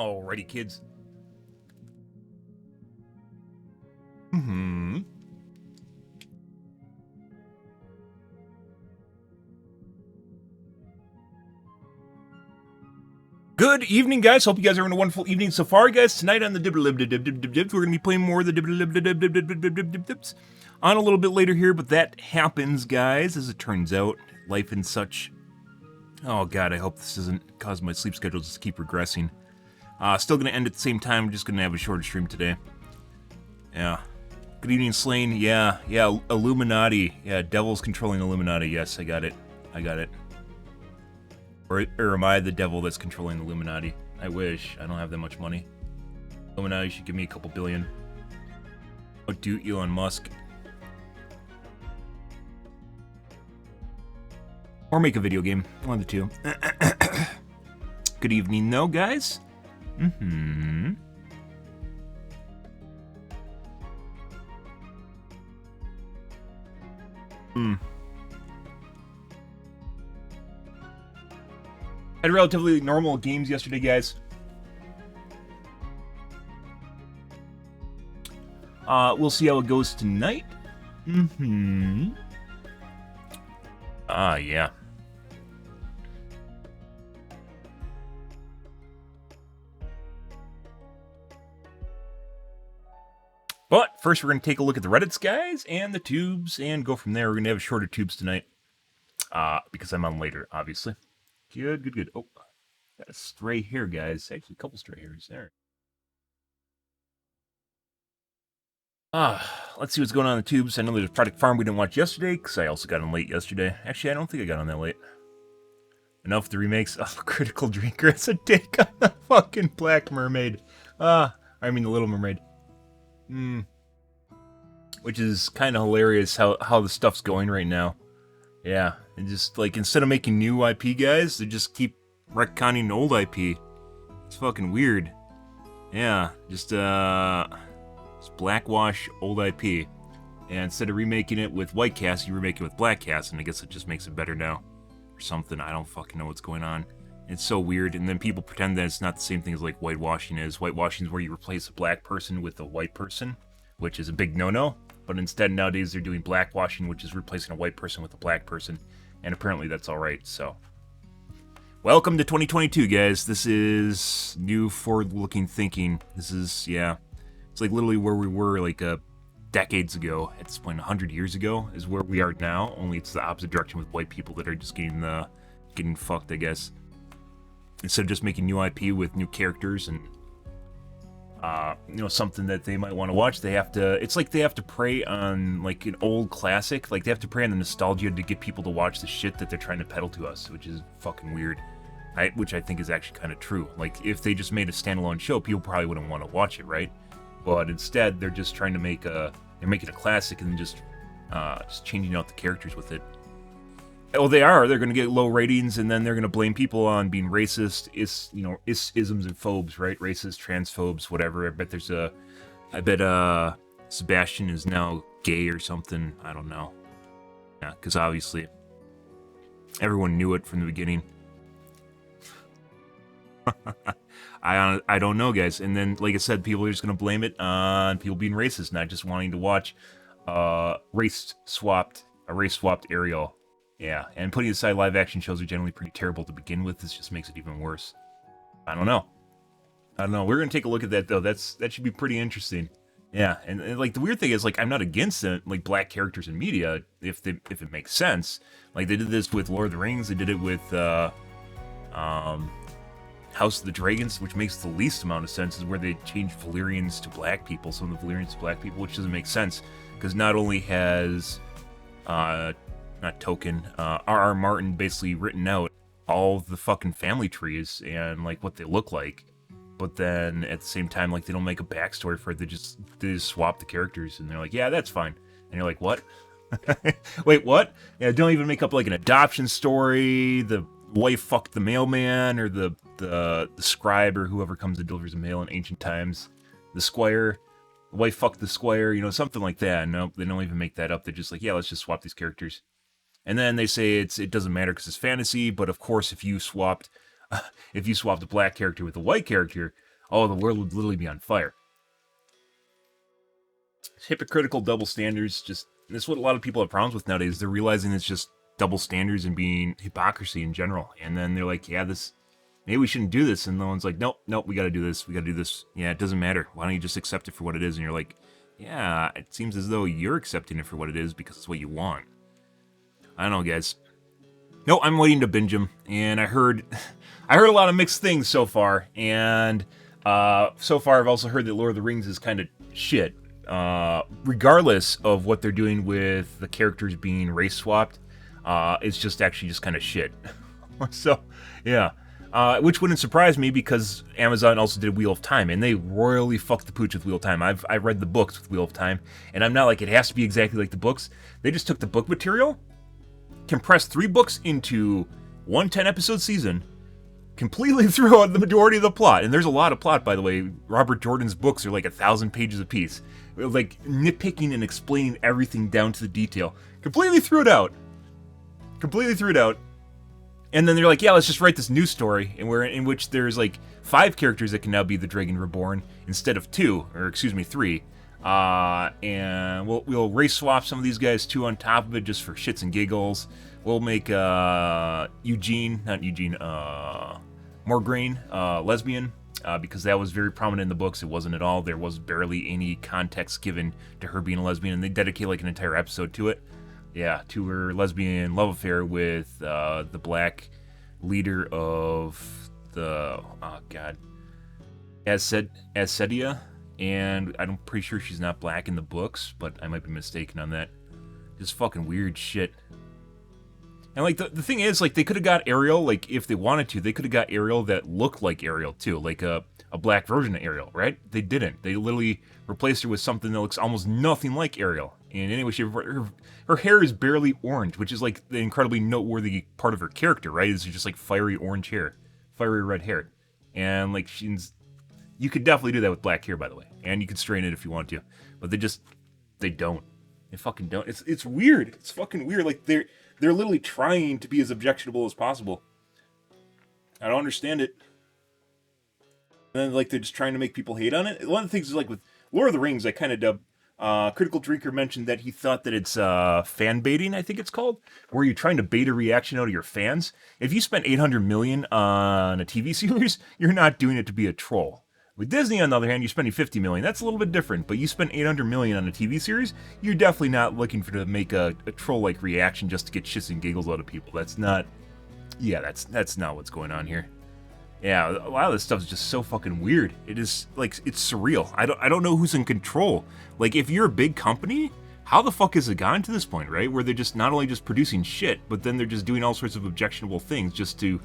Alrighty, kids. Good evening, guys. Hope you guys are having a wonderful evening so far, guys. Tonight on the Dib-a-lib-dib-dib-dib-dibs, we're going to be playing more of the Dib-a-lib-dib-dib-dib-dib-dibs on a little bit later here, but that happens, guys, as it turns out. Life and such. Oh, God, I hope this doesn't cause my sleep schedule to keep regressing. Still going to end at the same time. I'm just going to have a shorter stream today. Yeah. Good evening, Slain. Yeah, Illuminati. Yeah, Devil's controlling Illuminati. Yes, I got it. Or am I the devil that's controlling the Illuminati? I wish. I don't have that much money. Illuminati should give me a couple billion. Oh, do Elon Musk. Or make a video game. One of the two. Good evening, though, guys. Had relatively normal games yesterday, guys. We'll see how it goes tonight. Yeah. But first, we're going to take a look at the Reddits, guys, and the tubes, and go from there. We're going to have shorter tubes tonight. Because I'm on later, obviously. Good. Oh, got a stray hair, guys. Actually, a couple stray hairs there. Let's see what's going on in the tubes. I know there's a Project Farm we didn't watch yesterday, because I also got on late yesterday. Actually, I don't think I got on that late. Enough the remakes of Critical Drinker as a take on the fucking Black Mermaid. I mean the Little Mermaid. Which is kind of hilarious how the stuff's going right now. Yeah, and just, like, instead of making new IP, guys, they just keep retconning old IP. It's fucking weird. Yeah, just blackwash old IP. And instead of remaking it with white cast, you remake it with black cast, and I guess it just makes it better now. Or something, I don't fucking know what's going on. It's so weird, and then people pretend that it's not the same thing as, like, whitewashing is. Whitewashing is where you replace a black person with a white person, which is a big no-no. But instead, nowadays, they're doing blackwashing, which is replacing a white person with a black person. And apparently that's alright, so. Welcome to 2022, guys. This is new forward-looking thinking. This is, yeah. It's like literally where we were, like, decades ago. At this point, 100 years ago is where we are now. Only it's the opposite direction with white people that are just getting fucked, I guess. Instead of just making new IP with new characters and something that they might want to watch, it's like they have to prey on, like, an old classic. Like, they have to prey on the nostalgia to get people to watch the shit that they're trying to peddle to us, which is fucking weird. Which I think is actually kind of true. Like, if they just made a standalone show, people probably wouldn't want to watch it, right? But instead, they're just trying to they're making a classic and just changing out the characters with it. Oh, they are. They're going to get low ratings, and then they're going to blame people on being racist, isms and phobes, right? Racist, transphobes, whatever. I bet Sebastian is now gay or something. I don't know. Yeah, because obviously everyone knew it from the beginning. I don't know, guys. And then, like I said, people are just going to blame it on people being racist, not just wanting to watch race-swapped Ariel. Yeah, and putting aside live action shows are generally pretty terrible to begin with. This just makes it even worse. I don't know. We're gonna take a look at that though. That should be pretty interesting. Yeah, and like the weird thing is, like, I'm not against it, like, black characters in media if it makes sense. Like, they did this with Lord of the Rings. They did it with House of the Dragons, which makes the least amount of sense, is where they changed Valyrians to black people. Some of the Valyrians to black people, which doesn't make sense because not only has not Tolkien, R.R. Martin basically written out all of the fucking family trees and, like, what they look like. But then, at the same time, like, they don't make a backstory for it. They just swap the characters, and they're like, yeah, that's fine. And you're like, what? Wait, what? Yeah, don't even make up, like, an adoption story. The wife fucked the mailman, or the scribe, or whoever comes and delivers the mail in ancient times. The squire. The wife fucked the squire, something like that. No, they don't even make that up. They're just like, yeah, let's just swap these characters. And then they say it doesn't matter because it's fantasy, but of course if you swapped a black character with a white character, oh, the world would literally be on fire. Hypocritical double standards, just that's what a lot of people have problems with nowadays. They're realizing it's just double standards and being hypocrisy in general. And then they're like, yeah, this maybe we shouldn't do this. And no one's like, nope, we got to do this. We got to do this. Yeah, it doesn't matter. Why don't you just accept it for what it is? And you're like, yeah, it seems as though you're accepting it for what it is because it's what you want. I don't know, guys. No, I'm waiting to binge them, and I heard a lot of mixed things so far. And so far, I've also heard that Lord of the Rings is kind of shit. Regardless of what they're doing with the characters being race swapped, it's just actually just kind of shit. So, yeah. Which wouldn't surprise me because Amazon also did Wheel of Time, and they royally fucked the pooch with Wheel of Time. I've read the books with Wheel of Time, and I'm not like it has to be exactly like the books. They just took the book material, compressed 3 books into one 10-episode season, completely threw out the majority of the plot. And there's a lot of plot, by the way. Robert Jordan's books are like 1,000 pages apiece. Like nitpicking and explaining everything down to the detail. Completely threw it out. And then they're like, yeah, let's just write this new story in which there's like 5 characters that can now be the Dragon Reborn instead of 3. And we'll race swap some of these guys too on top of it just for shits and giggles. We'll make Morgraine lesbian because that was very prominent in the books. It wasn't at all. There was barely any context given to her being a lesbian, and they dedicate like an entire episode to it. Yeah, to her lesbian love affair with the black leader of the Azsedia, and I'm pretty sure she's not black in the books, but I might be mistaken on that. Just fucking weird shit. And like the thing is, like they could have got Ariel, like if they wanted to, they could have got Ariel that looked like Ariel too, like a black version of Ariel, right? They didn't. They literally replaced her with something that looks almost nothing like Ariel. And anyway, her hair is barely orange, which is like the incredibly noteworthy part of her character, right? Is just like fiery orange hair, fiery red hair, and like you could definitely do that with black hair, by the way, and you could straighten it if you want to, but they don't. They fucking don't. It's weird. It's fucking weird. Like they're literally trying to be as objectionable as possible. I don't understand it. And then, like, they're just trying to make people hate on it. One of the things is, like, with Lord of the Rings, I kind of dub. Critical Drinker mentioned that he thought that it's fan baiting, I think it's called, where you're trying to bait a reaction out of your fans. If you spent $800 million on a TV series, you're not doing it to be a troll. With Disney, on the other hand, you're spending $50 million. That's a little bit different, but you spent $800 million on a TV series, you're definitely not looking to make a troll-like reaction just to get shits and giggles out of people. That's not what's going on here. Yeah, a lot of this stuff is just so fucking weird. It is, like, it's surreal. I don't know who's in control. Like, if you're a big company, how the fuck has it gotten to this point, right? Where they're just not only just producing shit, but then they're just doing all sorts of objectionable things just to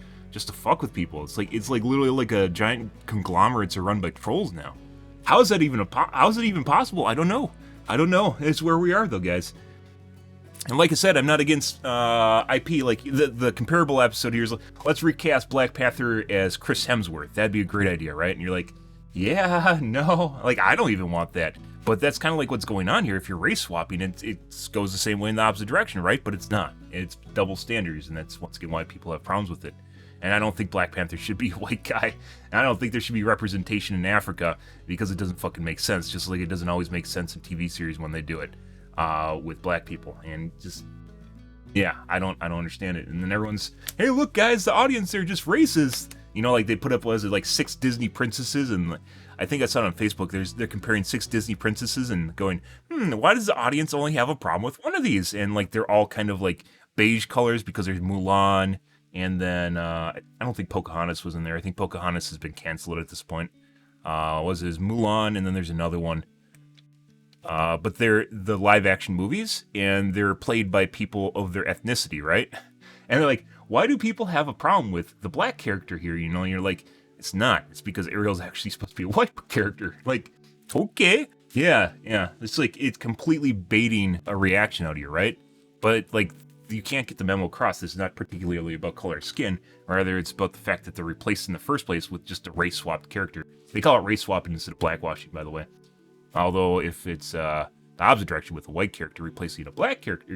fuck with people. It's like literally like a giant conglomerates are run by trolls now. How is it even possible? I don't know. It's where we are though, guys. And like I said, I'm not against IP. Like the comparable episode here is like, let's recast Black Panther as Chris Hemsworth. That'd be a great idea, right? And you're like, yeah, no, like I don't even want that. But that's kind of like what's going on here. If you're race swapping, it goes the same way in the opposite direction, right? But it's not. It's double standards, and that's once again why people have problems with it. And I don't think Black Panther should be a white guy. And I don't think there should be representation in Africa because it doesn't fucking make sense. Just like it doesn't always make sense in TV series when they do it with black people. And just, yeah, I don't understand it. And then everyone's, hey, look, guys, the audience, they're just racist. You know, like they put up, like 6 Disney princesses, and I think I saw it on Facebook. They're comparing 6 Disney princesses and going, why does the audience only have a problem with one of these? And like they're all kind of like beige colors because there's Mulan, and then I don't think Pocahontas was in there. I think Pocahontas has been canceled at this point. There's Mulan, and then there's another one. But they're the live action movies, and they're played by people of their ethnicity, right? And they're like, why do people have a problem with the black character here? You know, and you're like, it's not. It's because Ariel's actually supposed to be a white character. Like, okay. Yeah. It's like, it's completely baiting a reaction out of you, right? But, like, you can't get the memo across. This is not particularly about color of skin. Rather, it's about the fact that they're replaced in the first place with just a race-swapped character. They call it race-swapping instead of blackwashing, by the way. Although, if it's the opposite direction with a white character replacing a black character,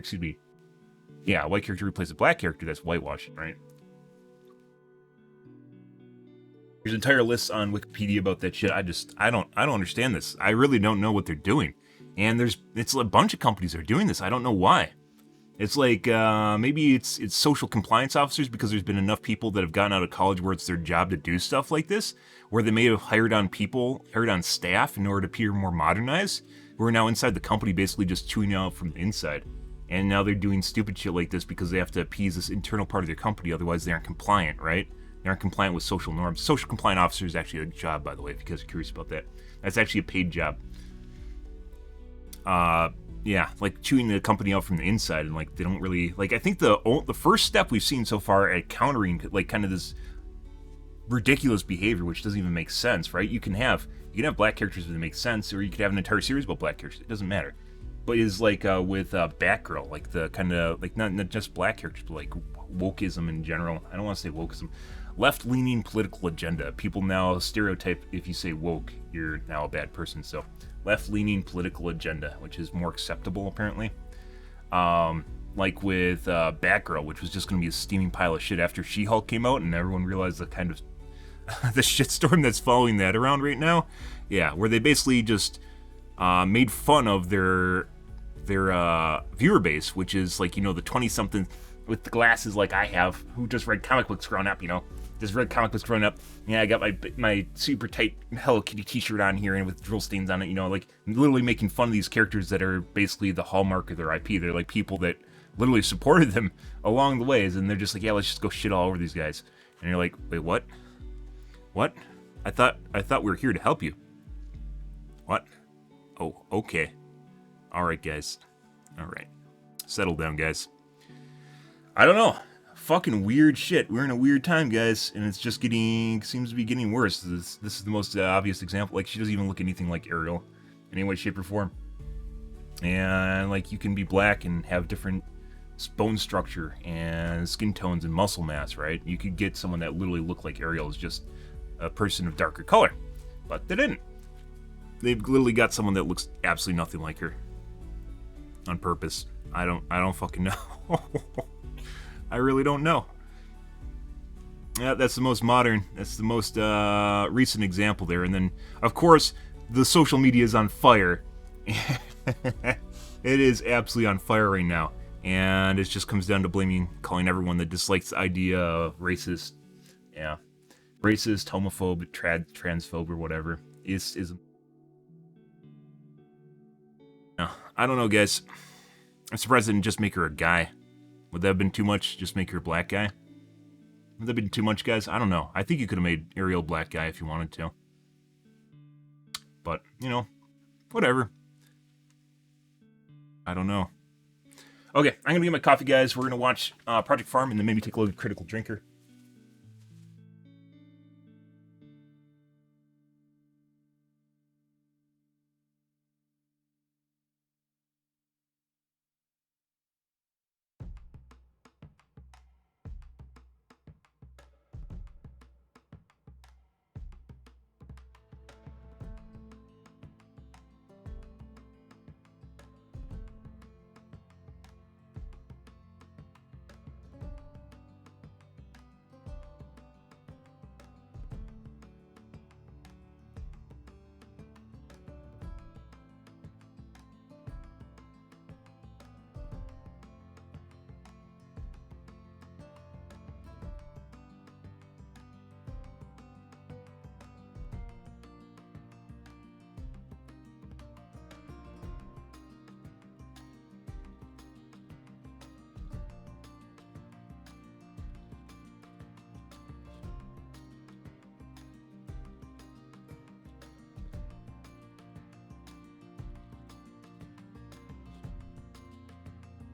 a white character replaces a black character, that's whitewashing, right? There's entire lists on Wikipedia about that shit. I don't understand this. I really don't know what they're doing. And it's a bunch of companies that are doing this. I don't know why. It's like maybe it's social compliance officers, because there's been enough people that have gotten out of college where it's their job to do stuff like this, where they may have hired on staff in order to appear more modernized, who are now inside the company basically just chewing out from the inside. And now they're doing stupid shit like this because they have to appease this internal part of their company, otherwise they aren't compliant, right? They aren't compliant with social norms. Social compliant officer is actually a job, by the way, if you guys are curious about that. That's actually a paid job. Yeah, like chewing the company out from the inside, and like they don't really like. I think the first step we've seen so far at countering like kind of this ridiculous behavior, which doesn't even make sense, right? You can have black characters that make sense, or you could have an entire series about black characters. It doesn't matter. But is like with Batgirl, like the kind of like not just black characters, but like wokeism in general. I don't want to say wokeism. Left-leaning political agenda. People now stereotype if you say woke, you're now a bad person. So left-leaning political agenda, which is more acceptable apparently. Like with Batgirl, which was just going to be a steaming pile of shit after She-Hulk came out, and everyone realized the kind of the shitstorm that's following that around right now. Yeah, where they basically just made fun of their viewer base, which is like, the 20-something with the glasses like I have, who just read comic books growing up, just read comic books growing up. Yeah, I got my super tight Hello Kitty t-shirt on here and with drill stains on it, like literally making fun of these characters that are basically the hallmark of their IP. They're like people that literally supported them along the ways, and they're just like, yeah, let's just go shit all over these guys. And you're like, wait, what? What? I thought we were here to help you. What? Oh, okay. Alright, guys. Alright. Settle down, guys. I don't know. Fucking weird shit. We're in a weird time, guys, and it's just seems to be getting worse. This is the most obvious example. Like, she doesn't even look anything like Ariel in any way, shape, or form. And, like, you can be black and have different bone structure and skin tones and muscle mass, right? You could get someone that literally looked like Ariel as just a person of darker color. But they didn't. They've literally got someone that looks absolutely nothing like her. On purpose. I don't fucking know. I really don't know. Yeah, that's the most modern, that's the most recent example there. And then, of course, the social media is on fire. It is absolutely on fire right now. And it just comes down to calling everyone that dislikes the idea of racist. Yeah. Racist, homophobe, transphobe, or whatever. Is no, I don't know, guys. I'm surprised they didn't just make her a guy. Would that have been too much? Just make her a black guy? Would that have been too much, guys? I don't know. I think you could have made Ariel a black guy if you wanted to. But, whatever. I don't know. Okay, I'm going to get my coffee, guys. We're going to watch Project Farm and then maybe take a look at Critical Drinker.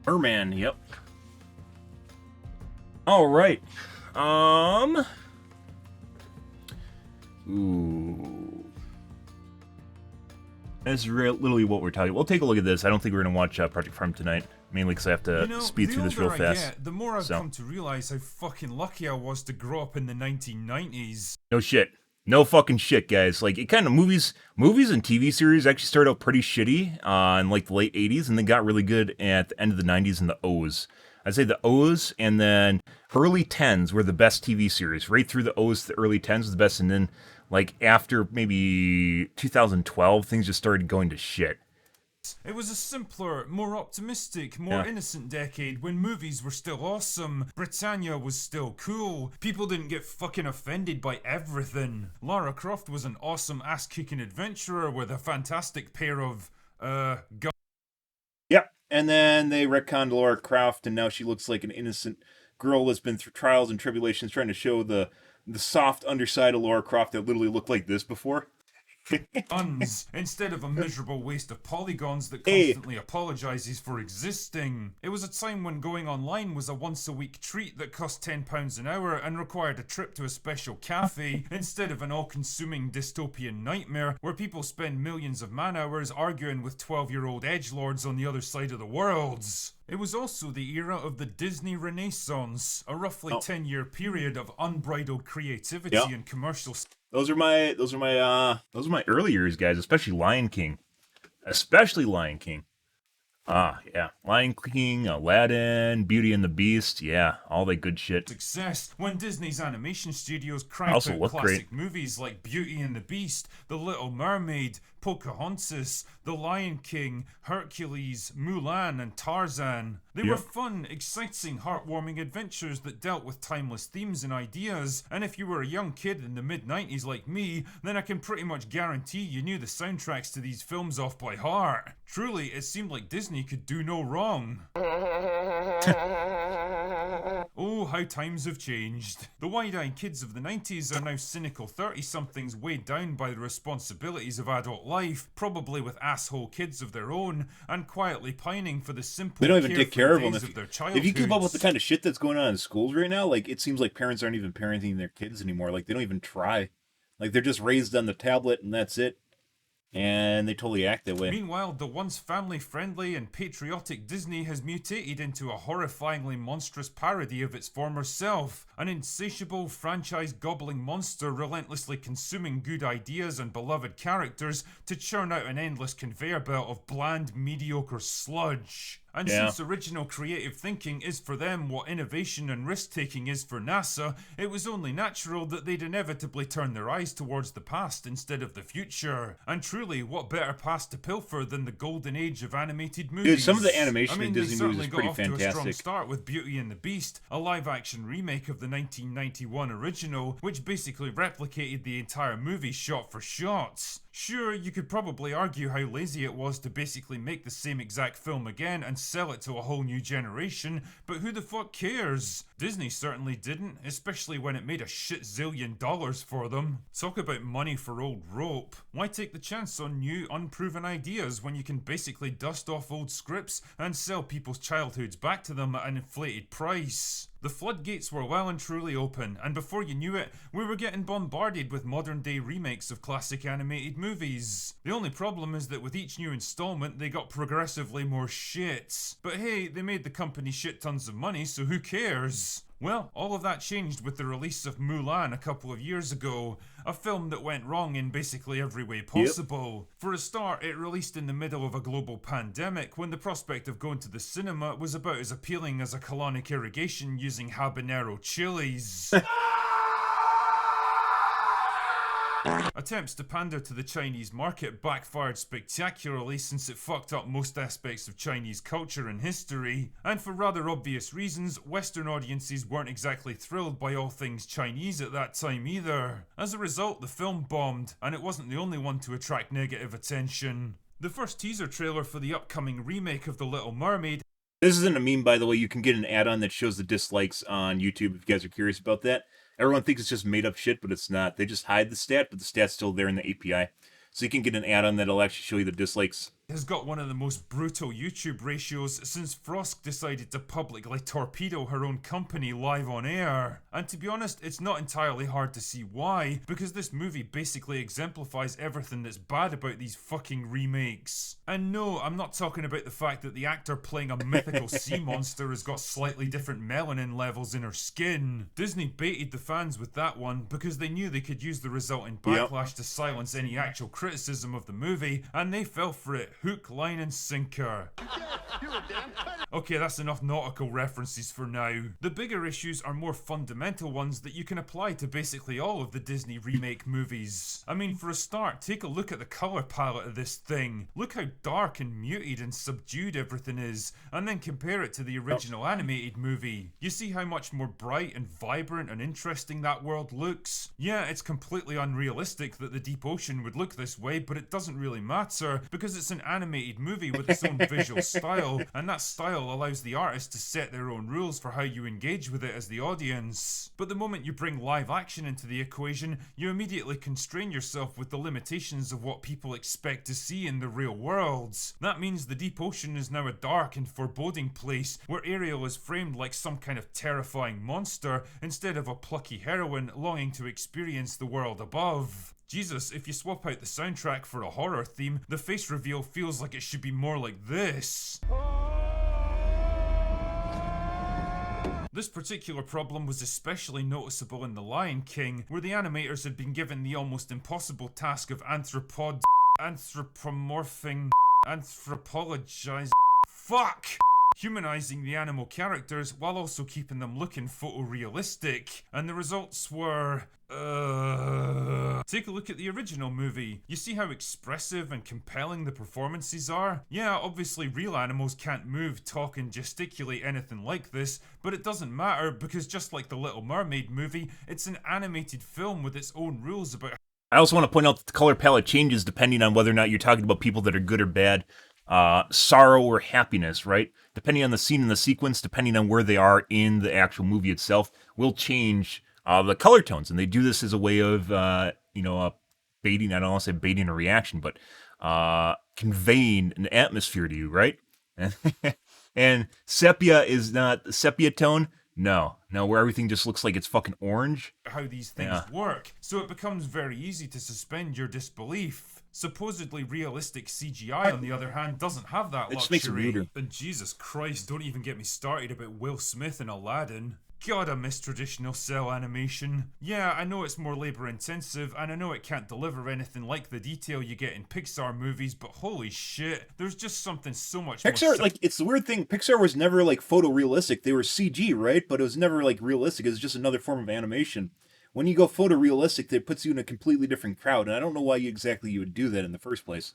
Merman, yep. All right. Ooh. That's literally what we're talking about. We'll take a look at this. I don't think we're going to watch Project Farm tonight, mainly because I have to speed through this real fast. The more I've come to realize how fucking lucky I was to grow up in the 1990s. No shit. No fucking shit, guys. Like, it kind of movies and TV series actually started out pretty shitty in like the late 80s and then got really good at the end of the 90s and the O's. I'd say the O's and then early 10s were the best TV series. Right through the O's to the early 10s was the best. And then, like, after maybe 2012, things just started going to shit. It was a simpler, more optimistic, more Yeah. innocent decade when movies were still awesome, Britannia was still cool, people didn't get fucking offended by everything. Lara Croft was an awesome ass-kicking adventurer with a fantastic pair of, guns. Yep. And then they retconned Laura Croft, and now she looks like an innocent girl that's been through trials and tribulations, trying to show the soft underside of Laura Croft that literally looked like this before. Instead of a miserable waste of polygons that Hey. constantly apologizes for existing. It was a time when going online was a once a week treat that cost £10 an hour and required a trip to a special cafe instead of an all-consuming dystopian nightmare where people spend millions of man-hours arguing with 12-year-old edgelords on the other side of the worlds. It was also the era of the Disney Renaissance, a roughly 10-year period of unbridled creativity and commercial. Those are my early years, guys. Especially Lion King. Yeah, Lion King, Aladdin, Beauty and the Beast. Yeah, all that good shit. Success when Disney's animation studios cranked Also out look classic great. movies like Beauty and the Beast, The Little Mermaid, Pocahontas, The Lion King, Hercules, Mulan, and Tarzan. They were fun, exciting, heartwarming adventures that dealt with timeless themes and ideas, and if you were a young kid in the mid-90s like me, then I can pretty much guarantee you knew the soundtracks to these films off by heart. Truly, it seemed like Disney could do no wrong. Oh, how times have changed. The wide-eyed kids of the 90s are now cynical 30-somethings weighed down by the responsibilities of adult life, probably with asshole kids of their own, and quietly pining for the simple They don't even take care of them. days of their childhoods. If you keep up with the kind of shit that's going on in schools right now, like, it seems like parents aren't even parenting their kids anymore. Like, they don't even try. Like, they're just raised on the tablet and that's it. And they totally act that way. Meanwhile, the once family-friendly and patriotic Disney has mutated into a horrifyingly monstrous parody of its former self, an insatiable, franchise-gobbling monster relentlessly consuming good ideas and beloved characters to churn out an endless conveyor belt of bland, mediocre sludge. And since original creative thinking is for them what innovation and risk-taking is for NASA, it was only natural that they'd inevitably turn their eyes towards the past instead of the future. And truly, what better past to pilfer than the golden age of animated movies? Dude, some of the animation in they Disney certainly movies is got pretty off to a strong fantastic. start with Beauty and the Beast, a live-action remake of the 1991 original, which basically replicated the entire movie shot for shot. Sure, you could probably argue how lazy it was to basically make the same exact film again and sell it to a whole new generation, but who the fuck cares? Disney certainly didn't, especially when it made a shit zillion dollars for them. Talk about money for old rope. Why take the chance on new, unproven ideas when you can basically dust off old scripts and sell people's childhoods back to them at an inflated price? The floodgates were well and truly open, and before you knew it, we were getting bombarded with modern-day remakes of classic animated movies. The only problem is that with each new installment, they got progressively more shit. But hey, they made the company shit tons of money, so who cares? Well, all of that changed with the release of Mulan a couple of years ago, a film that went wrong in basically every way possible. For a start, it released in the middle of a global pandemic when the prospect of going to the cinema was about as appealing as a colonic irrigation using habanero chilies. Attempts to pander to the Chinese market backfired spectacularly since it fucked up most aspects of Chinese culture and history, and for rather obvious reasons, Western audiences weren't exactly thrilled by all things Chinese at that time either. As a result, the film bombed, and it wasn't the only one to attract negative attention. The first teaser trailer for the upcoming remake of The Little Mermaid. This isn't a meme, by the way. You can get an add-on that shows the dislikes on YouTube if you guys are curious about that. Everyone thinks it's just made up shit, but it's not. They just hide the stat, but the stat's still there in the API. So you can get an add-on that'll actually show you the dislikes. Has got one of the most brutal YouTube ratios since Frosk decided to publicly torpedo her own company live on air. And to be honest, it's not entirely hard to see why, because this movie basically exemplifies everything that's bad about these fucking remakes. And no, I'm not talking about the fact that the actor playing a mythical sea monster has got slightly different melanin levels in her skin. Disney baited the fans with that one because they knew they could use the resulting backlash to silence any actual criticism of the movie, and they fell for it. hook, line, and sinker. Okay, that's enough nautical references for now. The bigger issues are more fundamental ones that you can apply to basically all of the Disney remake movies. I mean, for a start, take a look at the colour palette of this thing. Look how dark and muted and subdued everything is, and then compare it to the original animated movie. You see how much more bright and vibrant and interesting that world looks? Yeah, it's completely unrealistic that the deep ocean would look this way, but it doesn't really matter, because it's an animated movie with its own visual style, and that style allows the artist to set their own rules for how you engage with it as the audience. But the moment you bring live action into the equation, you immediately constrain yourself with the limitations of what people expect to see in the real world. That means the deep ocean is now a dark and foreboding place where Ariel is framed like some kind of terrifying monster instead of a plucky heroine longing to experience the world above. Jesus, if you swap out the soundtrack for a horror theme, the face reveal feels like it should be more like this. This particular problem was especially noticeable in The Lion King, where the animators had been given the almost impossible task of anthropomorphing, humanizing the animal characters while also keeping them looking photorealistic, and the results were Take a look at the original movie. You see how expressive and compelling the performances are? Yeah, obviously real animals can't move, talk and gesticulate anything like this, but it doesn't matter because just like the Little Mermaid movie, it's an animated film with its own rules about. I also want to point out that the color palette changes depending on whether or not you're talking about people that are good or bad, sorrow or happiness, right? Depending on the scene and the sequence, depending on where they are in the actual movie itself, will change the color tones. And they do this as a way of, baiting, I don't want to say baiting a reaction, but conveying an atmosphere to you, right? And sepia is not sepia tone. No, where everything just looks like it's fucking orange. How these things work, so it becomes very easy to suspend your disbelief. Supposedly realistic CGI, on the other hand, doesn't have that luxury. It just makes it weirder. And Jesus Christ, don't even get me started about Will Smith and Aladdin. God, I miss traditional cell animation. Yeah, I know it's more labor intensive, and I know it can't deliver anything like the detail you get in Pixar movies, but holy shit, there's just something so much Pixar, like, it's the weird thing, Pixar was never, like, photorealistic. They were CG, right? But it was never, like, realistic. It was just another form of animation. When you go photorealistic, it puts you in a completely different crowd, and I don't know why exactly you would do that in the first place.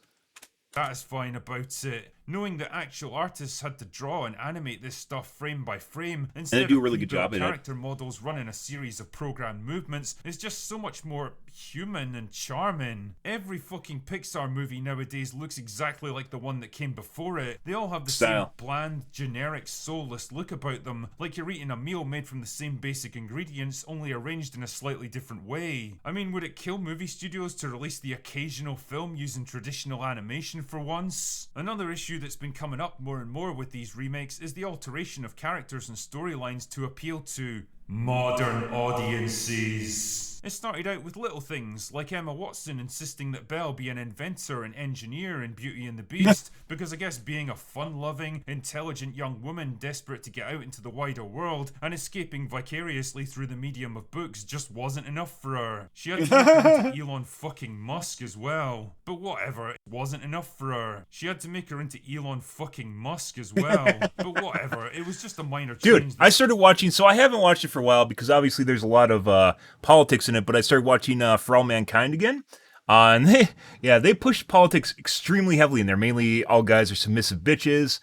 That is fine about it. Knowing that actual artists had to draw and animate this stuff frame by frame instead and they do a really good job of character models running a series of programmed movements is just so much more human and charming. Every fucking Pixar movie nowadays looks exactly like the one that came before it. They all have the same bland, generic, soulless look about them, like you're eating a meal made from the same basic ingredients, only arranged in a slightly different way. I mean, would it kill movie studios to release the occasional film using traditional animation for once? Another issue that's been coming up more and more with these remakes is the alteration of characters and storylines to appeal to modern audiences. It started out with little things, like Emma Watson insisting that Belle be an inventor and engineer in Beauty and the Beast, because I guess being a fun-loving, intelligent young woman desperate to get out into the wider world and escaping vicariously through the medium of books just wasn't enough for her. She had to make her into Elon fucking Musk as well. But whatever, it wasn't enough for her. She had to make her into Elon fucking Musk as well. But whatever, it was just a minor change. Dude, I started watching, so I haven't watched it for a while because obviously there's a lot of politics in it, but I started watching For All Mankind again. And they push politics extremely heavily in there. Mainly all guys are submissive bitches.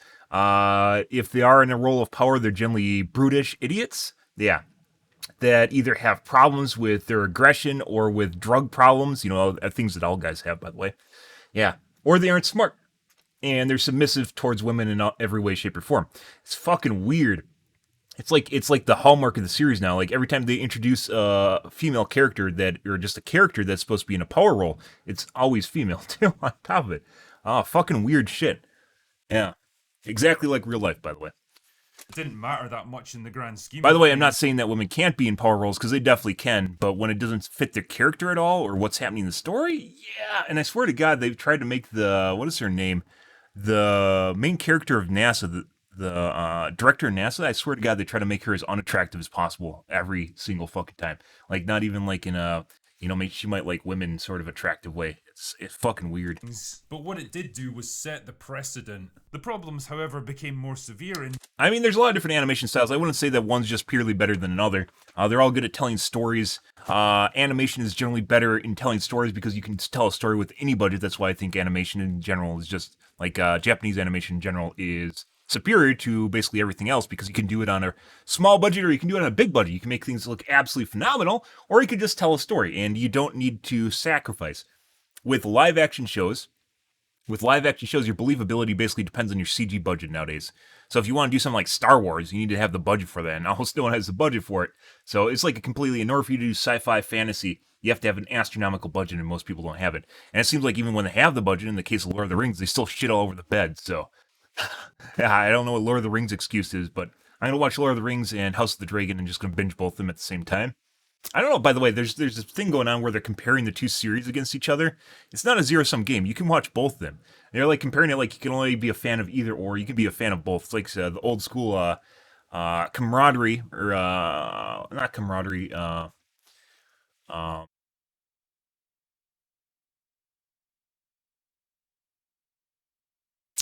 If they are in a role of power, they're generally brutish idiots. Yeah. That either have problems with their aggression or with drug problems, things that all guys have, by the way. Yeah. Or they aren't smart. And they're submissive towards women in every way, shape, or form. It's fucking weird. It's like the hallmark of the series now. Like every time they introduce a female character or just a character that's supposed to be in a power role, it's always female too on top of it. Fucking weird shit. Yeah. Exactly like real life, by the way. It didn't matter that much in the grand scheme. By the way, I'm not saying that women can't be in power roles, because they definitely can, but when it doesn't fit their character at all, or what's happening in the story, yeah. And I swear to God, they've tried to make what is her name? The main character of NASA, the director of NASA, I swear to God, they try to make her as unattractive as possible every single fucking time. Like, not even like in a she might like women in sort of attractive way. It's fucking weird. But what it did do was set the precedent. The problems, however, became more severe in I mean, there's a lot of different animation styles. I wouldn't say that one's just purely better than another. They're all good at telling stories. Animation is generally better in telling stories because you can tell a story with any budget. That's why I think animation in general is just like Japanese animation in general is superior to basically everything else because you can do it on a small budget or you can do it on a big budget. You can make things look absolutely phenomenal, or you can just tell a story and you don't need to sacrifice. With live action shows, your believability basically depends on your CG budget nowadays. So if you want to do something like Star Wars, you need to have the budget for that, and almost no one has the budget for it. So it's like in order for you to do sci-fi fantasy, you have to have an astronomical budget, and most people don't have it. And it seems like even when they have the budget, in the case of Lord of the Rings, they still shit all over the bed. So yeah, I don't know what Lord of the Rings excuse is, but I'm gonna watch Lord of the Rings and House of the Dragon and just gonna binge both of them at the same time. I don't know. By the way, there's this thing going on where they're comparing the two series against each other. It's not a zero-sum game. You can watch both of them. They're like comparing it like you can only be a fan of either or. You can be a fan of both. It's like the old school camaraderie or not camaraderie. Uh,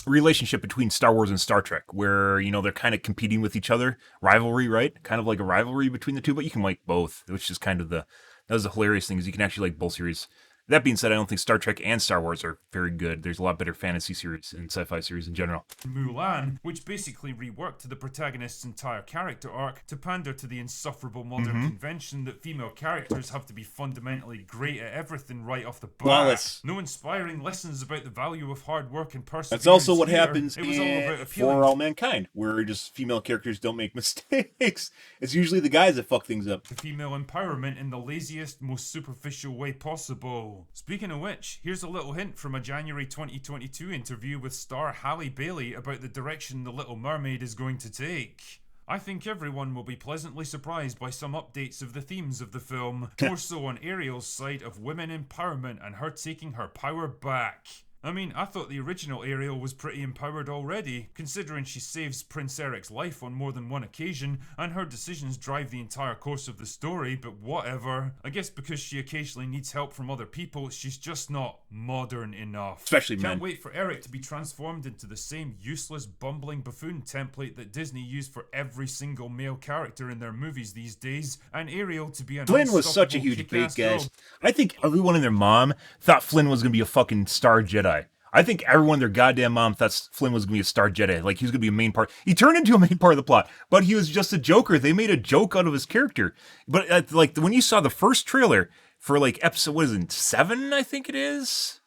Relationship between Star Wars and Star Trek, where they're kind of competing with each other, rivalry, right? Kind of like a rivalry between the two, but you can like both, which is kind of that was the hilarious thing is you can actually like both series. That being said, I don't think Star Trek and Star Wars are very good. There's a lot better fantasy series and sci-fi series in general. Mulan, which basically reworked the protagonist's entire character arc to pander to the insufferable modern convention that female characters have to be fundamentally great at everything right off the bat. Flawless. No inspiring lessons about the value of hard work and perseverance. That's also what here. happens It was all about in appealing For All Mankind, where just female characters don't make mistakes. It's usually the guys that fuck things up. to female empowerment in the laziest, most superficial way possible. Speaking of which, here's a little hint from a January 2022 interview with star Halle Bailey about the direction The Little Mermaid is going to take. I think everyone will be pleasantly surprised by some updates of the themes of the film, more so on Ariel's side of women empowerment and her taking her power back. I mean, I thought the original Ariel was pretty empowered already, considering she saves Prince Eric's life on more than one occasion, and her decisions drive the entire course of the story, but whatever. I guess because she occasionally needs help from other people, she's just not modern enough. Especially men. Can't wait for Eric to be transformed into the same useless, bumbling buffoon template that Disney used for every single male character in their movies these days, and Ariel to be an Flynn was such a unstoppable huge bait, kick-ass girl. guys. I think everyone and their mom thought Flynn was going to be a fucking star Jedi. I think everyone and their goddamn mom thought Flynn was going to be a star Jedi. Like, he was going to be a main part. He turned into a main part of the plot, but he was just a joker. They made a joke out of his character. But, like, when you saw the first trailer for, like, episode, what is it, 7, I think it is?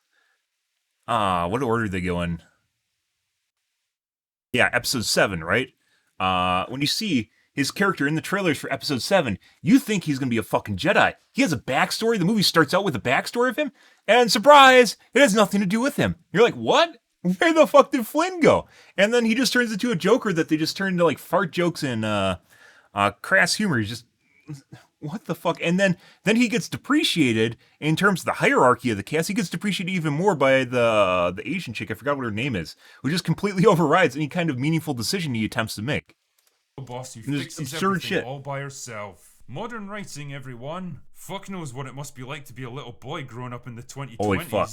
What order did they go in? Yeah, episode 7, right? When you see his character in the trailers for episode 7, you think he's going to be a fucking Jedi. He has a backstory. The movie starts out with a backstory of him, and surprise, it has nothing to do with him. You're like, what? Where the fuck did Flynn go? And then he just turns into a joker that they just turn into like fart jokes and crass humor. He's just, what the fuck? And then he gets depreciated in terms of the hierarchy of the cast. He gets depreciated even more by the Asian chick, I forgot what her name is, who just completely overrides any kind of meaningful decision he attempts to make. Boss who There's fixes absurd everything shit. all by herself. Modern writing, everyone. Fuck knows what it must be like to be a little boy growing up in the 2020s. Holy fuck.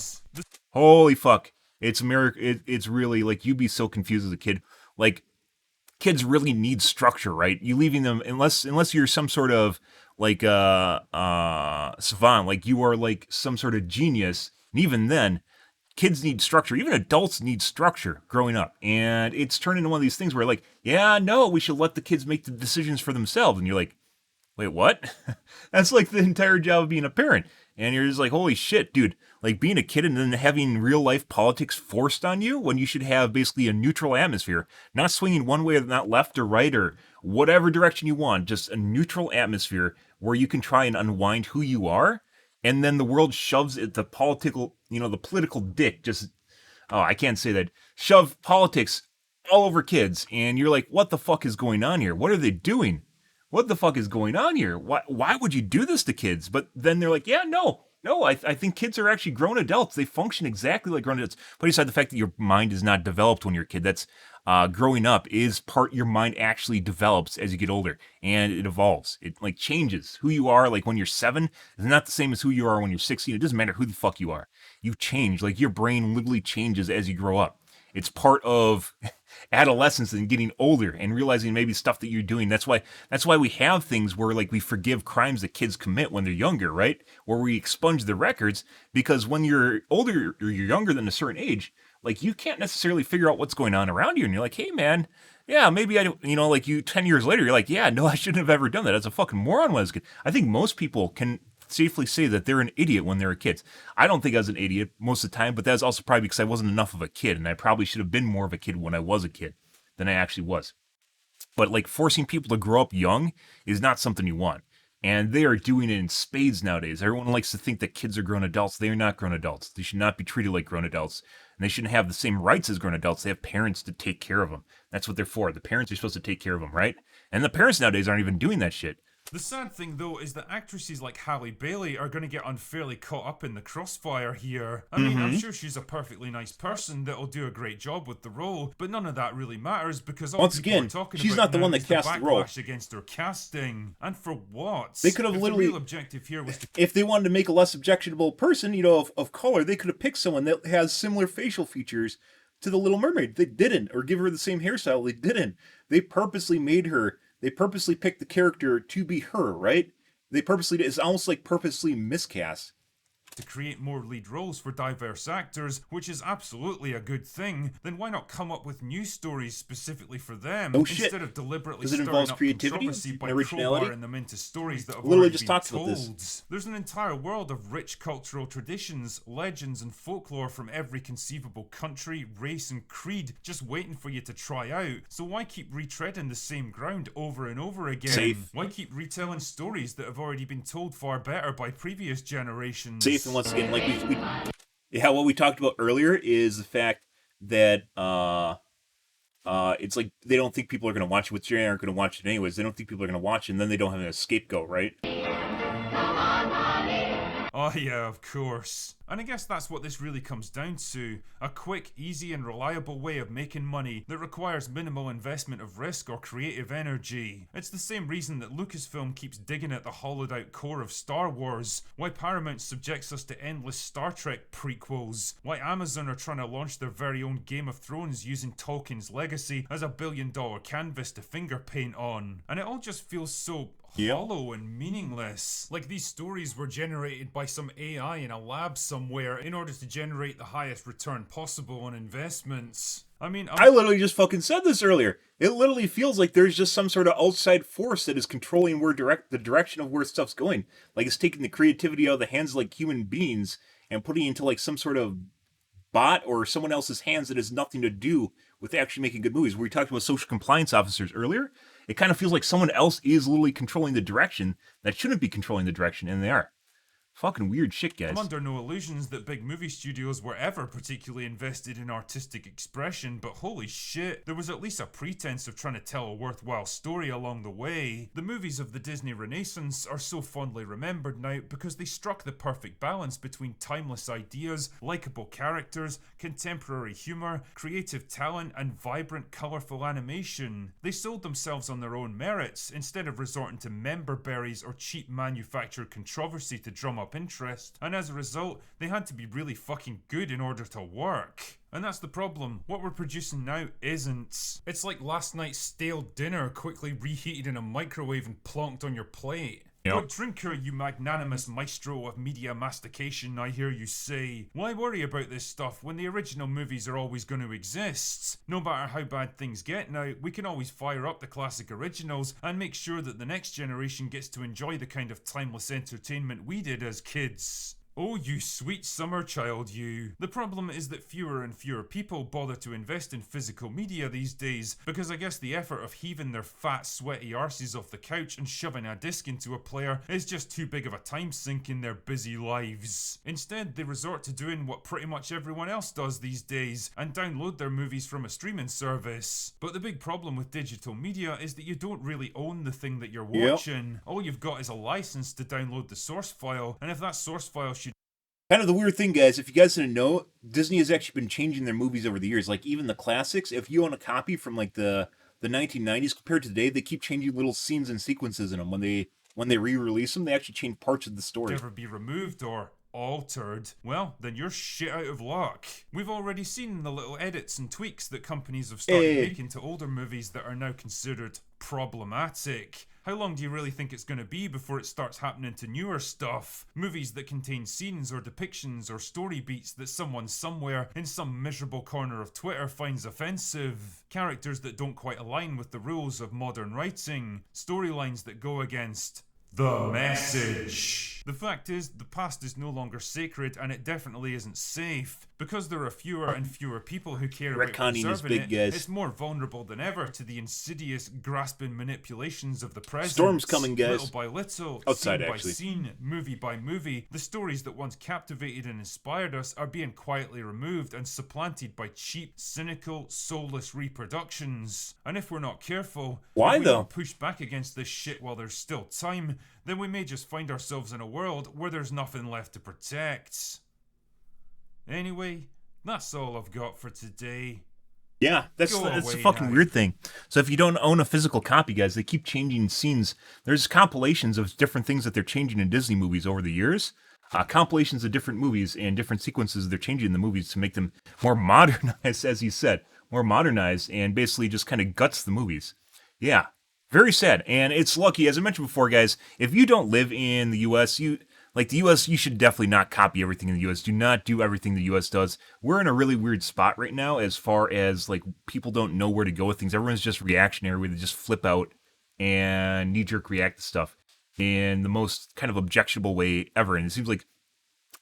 Holy fuck. It's America. It's really, like, you'd be so confused as a kid. Like, kids really need structure, right? You leaving them, unless you're some sort of, like, savant, like you are, like, some sort of genius, and even then, kids need structure. Even adults need structure growing up. And it's turned into one of these things where, like, yeah, no, we should let the kids make the decisions for themselves. And you're like, wait, what? That's like the entire job of being a parent. And you're just like, holy shit, dude. Like, being a kid and then having real life politics forced on you when you should have basically a neutral atmosphere. Not swinging one way or not left or right or whatever direction you want. Just a neutral atmosphere where you can try and unwind who you are. And then the world shoves it, the political dick, just, oh, I can't say that, shove politics all over kids. And you're like, what the fuck is going on here? What are they doing? What the fuck is going on here? Why would you do this to kids? But then they're like, yeah, no, No, I think kids are actually grown adults. They function exactly like grown adults. Put aside the fact that your mind is not developed when you're a kid. That's growing up is part your mind actually develops as you get older and it evolves. It like changes. Who you are like when you're 7 is not the same as who you are when you're 16. It doesn't matter who the fuck you are. You change. Like your brain literally changes as you grow up. It's part of adolescence and getting older and realizing maybe stuff that you're doing. That's why we have things where like we forgive crimes that kids commit when they're younger, right? Where we expunge the records because when you're older or you're younger than a certain age, like you can't necessarily figure out what's going on around you, and you're like, hey man, yeah, maybe I don't, like you 10 years later, you're like, yeah, no, I shouldn't have ever done that. I was a fucking moron when I was a kid. I think most people can safely say that they're an idiot when they're kids. I don't think I was an idiot most of the time, but that's also probably because I wasn't enough of a kid, and I probably should have been more of a kid when I was a kid than I actually was. But like forcing people to grow up young is not something you want. And they are doing it in spades nowadays. Everyone likes to think that kids are grown adults. They are not grown adults. They should not be treated like grown adults. And they shouldn't have the same rights as grown adults. They have parents to take care of them. That's what they're for. The parents are supposed to take care of them, right? And the parents nowadays aren't even doing that shit. The sad thing, though, is that actresses like Halle Bailey are going to get unfairly caught up in the crossfire here. I mean, I'm sure she's a perfectly nice person that'll do a great job with the role, but none of that really matters because all Once people again, are talking she's about not the now one that is cast the role. backlash against her casting. And for what? They could have If literally- the real objective here was to If they wanted to make a less objectionable person, of color, they could have picked someone that has similar facial features to the Little Mermaid. They didn't, or give her the same hairstyle. They didn't. They purposely picked the character to be her, right? It's almost like purposely miscast. to create more lead roles for diverse actors, which is absolutely a good thing, then why not come up with new stories specifically for them Oh, shit. instead of deliberately Does it stirring involve up creativity controversy by and originality? crowbarring them into stories that have Literally already just been talked about told. this. There's an entire world of rich cultural traditions, legends, and folklore from every conceivable country, race, and creed just waiting for you to try out. So why keep retreading the same ground over and over again? Safe. Why keep retelling stories that have already been told far better by previous generations? Safe, and once again, like what we talked about earlier is the fact that it's like they don't think people are going to watch it, which they aren't going to watch it anyways. They don't think people are going to watch it, and then they don't have a scapegoat, right? Oh yeah, of course. And I guess that's what this really comes down to. A quick, easy and reliable way of making money that requires minimal investment of risk or creative energy. It's the same reason that Lucasfilm keeps digging at the hollowed out core of Star Wars, why Paramount subjects us to endless Star Trek prequels, why Amazon are trying to launch their very own Game of Thrones using Tolkien's legacy as a billion-dollar canvas to finger paint on. And it all just feels so hollow and meaningless. Like these stories were generated by some AI in a lab somewhere in order to generate the highest return possible on investments. I mean, I literally just fucking said this earlier. It literally feels like there's just some sort of outside force that is controlling the direction of where stuff's going. Like it's taking the creativity out of the hands of like human beings and putting it into like some sort of bot or someone else's hands that has nothing to do with actually making good movies. We talked about social compliance officers earlier. It kind of feels like someone else is literally controlling the direction that shouldn't be controlling the direction, and they are. Fucking weird shit, guys. I'm under no illusions that big movie studios were ever particularly invested in artistic expression, but holy shit, there was at least a pretense of trying to tell a worthwhile story along the way. The movies of the Disney Renaissance are so fondly remembered now because they struck the perfect balance between timeless ideas, likable characters, contemporary humour, creative talent, and vibrant, colourful animation. They sold themselves on their own merits, instead of resorting to member berries or cheap manufactured controversy to drum up interest, and as a result, they had to be really fucking good in order to work. And that's the problem. What we're producing now isn't. It's like last night's stale dinner quickly reheated in a microwave and plonked on your plate. But drinker, you magnanimous maestro of media mastication, I hear you say. Why worry about this stuff when the original movies are always going to exist? No matter how bad things get now, we can always fire up the classic originals and make sure that the next generation gets to enjoy the kind of timeless entertainment we did as kids. Oh, you sweet summer child, you. The problem is that fewer and fewer people bother to invest in physical media these days, because I guess the effort of heaving their fat, sweaty arses off the couch and shoving a disc into a player is just too big of a time sink in their busy lives. Instead, they resort to doing what pretty much everyone else does these days, and download their movies from a streaming service. But the big problem with digital media is that you don't really own the thing that you're watching. All you've got is a license to download the source file, and if that source file should Kind of the weird thing, guys, if you guys didn't know, Disney has actually been changing their movies over the years. Like even the classics, if you own a copy from like the 1990s compared to today, they keep changing little scenes and sequences in them. When they re-release them, they actually change parts of the story. Ever be removed or altered, well, then you're shit out of luck. We've already seen the little edits and tweaks that companies have started making to older movies that are now considered problematic. How long do you really think it's going to be before it starts happening to newer stuff? Movies that contain scenes or depictions or story beats that someone somewhere in some miserable corner of Twitter finds offensive. Characters that don't quite align with the rules of modern writing. Storylines that go against the message. The fact is, the past is no longer sacred and it definitely isn't safe. Because there are fewer and fewer people who care about preserving it, it's more vulnerable than ever to the insidious, grasping manipulations of the present. Storm's coming, guys. Little by little, Outside, scene by actually. scene, movie by movie, the stories that once captivated and inspired us are being quietly removed and supplanted by cheap, cynical, soulless reproductions. And if we're not careful, Why, if we though? don't push back against this shit while there's still time, then we may just find ourselves in a world where there's nothing left to protect. Anyway, that's all I've got for today. Yeah, that's Go a away fucking now. weird thing. So if you don't own a physical copy, guys, they keep changing scenes. There's compilations of different things that they're changing in Disney movies over the years. Compilations of different movies and different sequences they're changing in the movies to make them more modernized, as he said, more modernized, and basically just kind of guts the movies. Yeah, very sad. And it's lucky, as I mentioned before, guys, if you don't live in the U.S., the U.S., you should definitely not copy everything in the U.S. Do not do everything the U.S. does. We're in a really weird spot right now as far as, like, people don't know where to go with things. Everyone's just reactionary. They just flip out and knee-jerk react to stuff in the most kind of objectionable way ever. And it seems like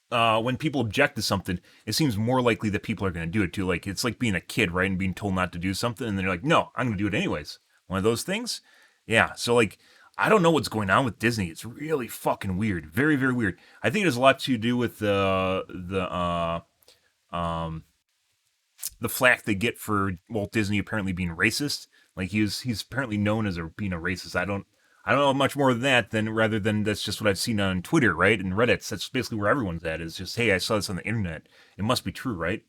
when people object to something, it seems more likely that people are going to do it too. Like, it's like being a kid, right? And being told not to do something. And they're like, no, I'm going to do it anyways. One of those things. Yeah. So, like, I don't know what's going on with Disney. It's really fucking weird. Very, very weird. I think it has a lot to do with the flack they get for Walt Disney apparently being racist. Like he's apparently known as being a racist. I don't know much more than that rather than that's just what I've seen on Twitter, right? And Reddit. That's basically where everyone's at. Is just, hey, I saw this on the internet. It must be true, right?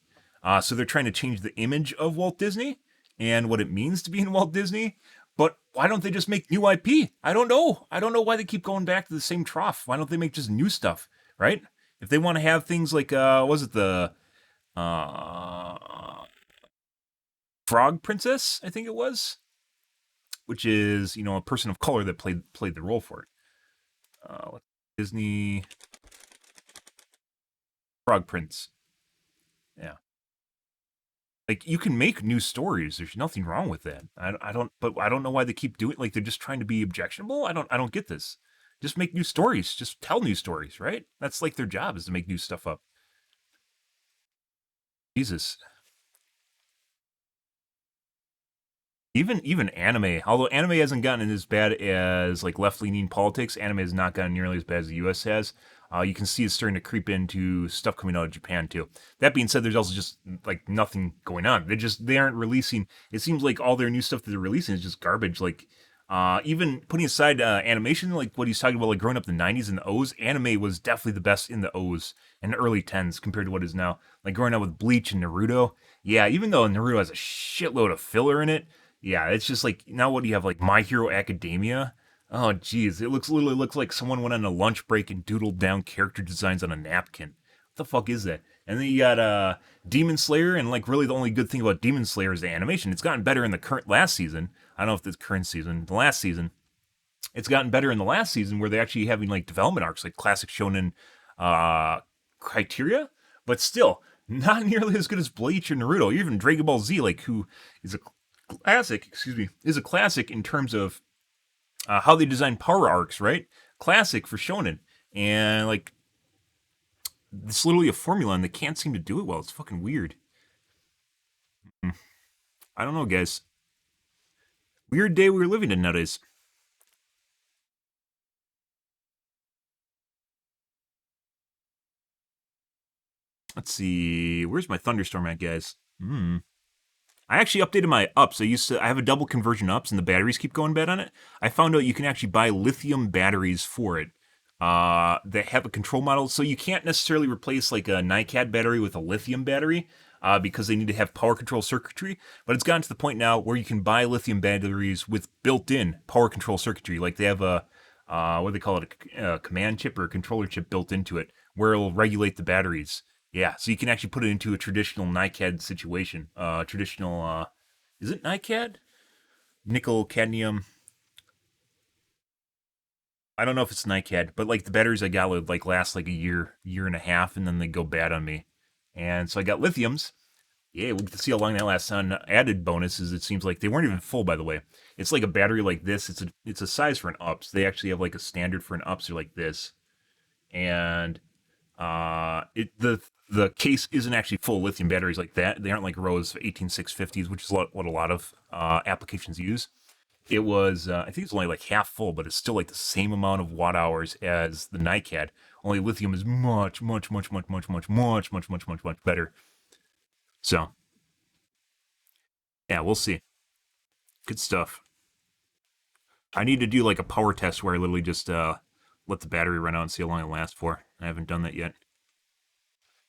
So they're trying to change the image of Walt Disney and what it means to be in Walt Disney. But why don't they just make new IP? I don't know. I don't know why they keep going back to the same trough. Why don't they make just new stuff, right? If they want to have things like, was it the Frog Princess? I think it was, which is a person of color that played the role for it. Disney Frog Prince. Yeah. Like, you can make new stories. There's nothing wrong with that. I don't know why they keep doing it. Like, they're just trying to be objectionable. I don't get this. Just make new stories. Just tell new stories, right? That's like their job, is to make new stuff up. Jesus. Even anime, although anime hasn't gotten as bad as like left-leaning politics, anime has not gotten nearly as bad as the U.S. has. You can see it's starting to creep into stuff coming out of Japan too. That being said, there's also just like nothing going on. They aren't releasing. It seems like all their new stuff that they're releasing is just garbage. Like even putting aside animation, like what he's talking about, like growing up in the '90s and the O's, anime was definitely the best in the O's and the early '10s compared to what is now. Like growing up with Bleach and Naruto. Yeah, even though Naruto has a shitload of filler in it. Yeah, it's just like, now what do you have, like My Hero Academia? Oh, geez, literally looks like someone went on a lunch break and doodled down character designs on a napkin. What the fuck is that? And then you got Demon Slayer, and like really the only good thing about Demon Slayer is the animation. It's gotten better in the last season. I don't know if it's current season, the last season. It's gotten better in the last season where they're actually having like development arcs, like classic shonen criteria, but still not nearly as good as Bleach or Naruto, or even Dragon Ball Z, like who is a classic, is a classic in terms of how they design power arcs, right? Classic for shonen. And like, it's literally a formula and they can't seem to do it well. It's fucking weird. I don't know, guys. Weird day we're living in nowadays. Let's see. Where's my thunderstorm at, guys? I actually updated my ups. I have a double conversion ups and the batteries keep going bad on it. I found out you can actually buy lithium batteries for it. that have a control model. So you can't necessarily replace like a NiCad battery with a lithium battery because they need to have power control circuitry. But it's gotten to the point now where you can buy lithium batteries with built-in power control circuitry. Like they have a what do they call it, a command chip or a controller chip built into it where it'll regulate the batteries. Yeah, so you can actually put it into a traditional NiCad situation. Is it NiCad? Nickel cadmium. I don't know if it's NiCad, but like the batteries I got would like last like a year and a half, and then they go bad on me. And so I got lithiums. Yeah, we'll get to see how long that lasts. On added bonuses, it seems like they weren't even full, by the way. It's like a battery like this. It's a size for an ups. They actually have like a standard for an ups or like this, and the case isn't actually full lithium batteries like that. They aren't like Rose 18650s, which is what a lot of applications use. It was I think it's only like half full, but it's still like the same amount of watt hours as the NiCad. Only lithium is much better. So yeah, we'll see. Good stuff. I need to do like a power test where I literally just let the battery run out and see how long it lasts for. I haven't done that yet.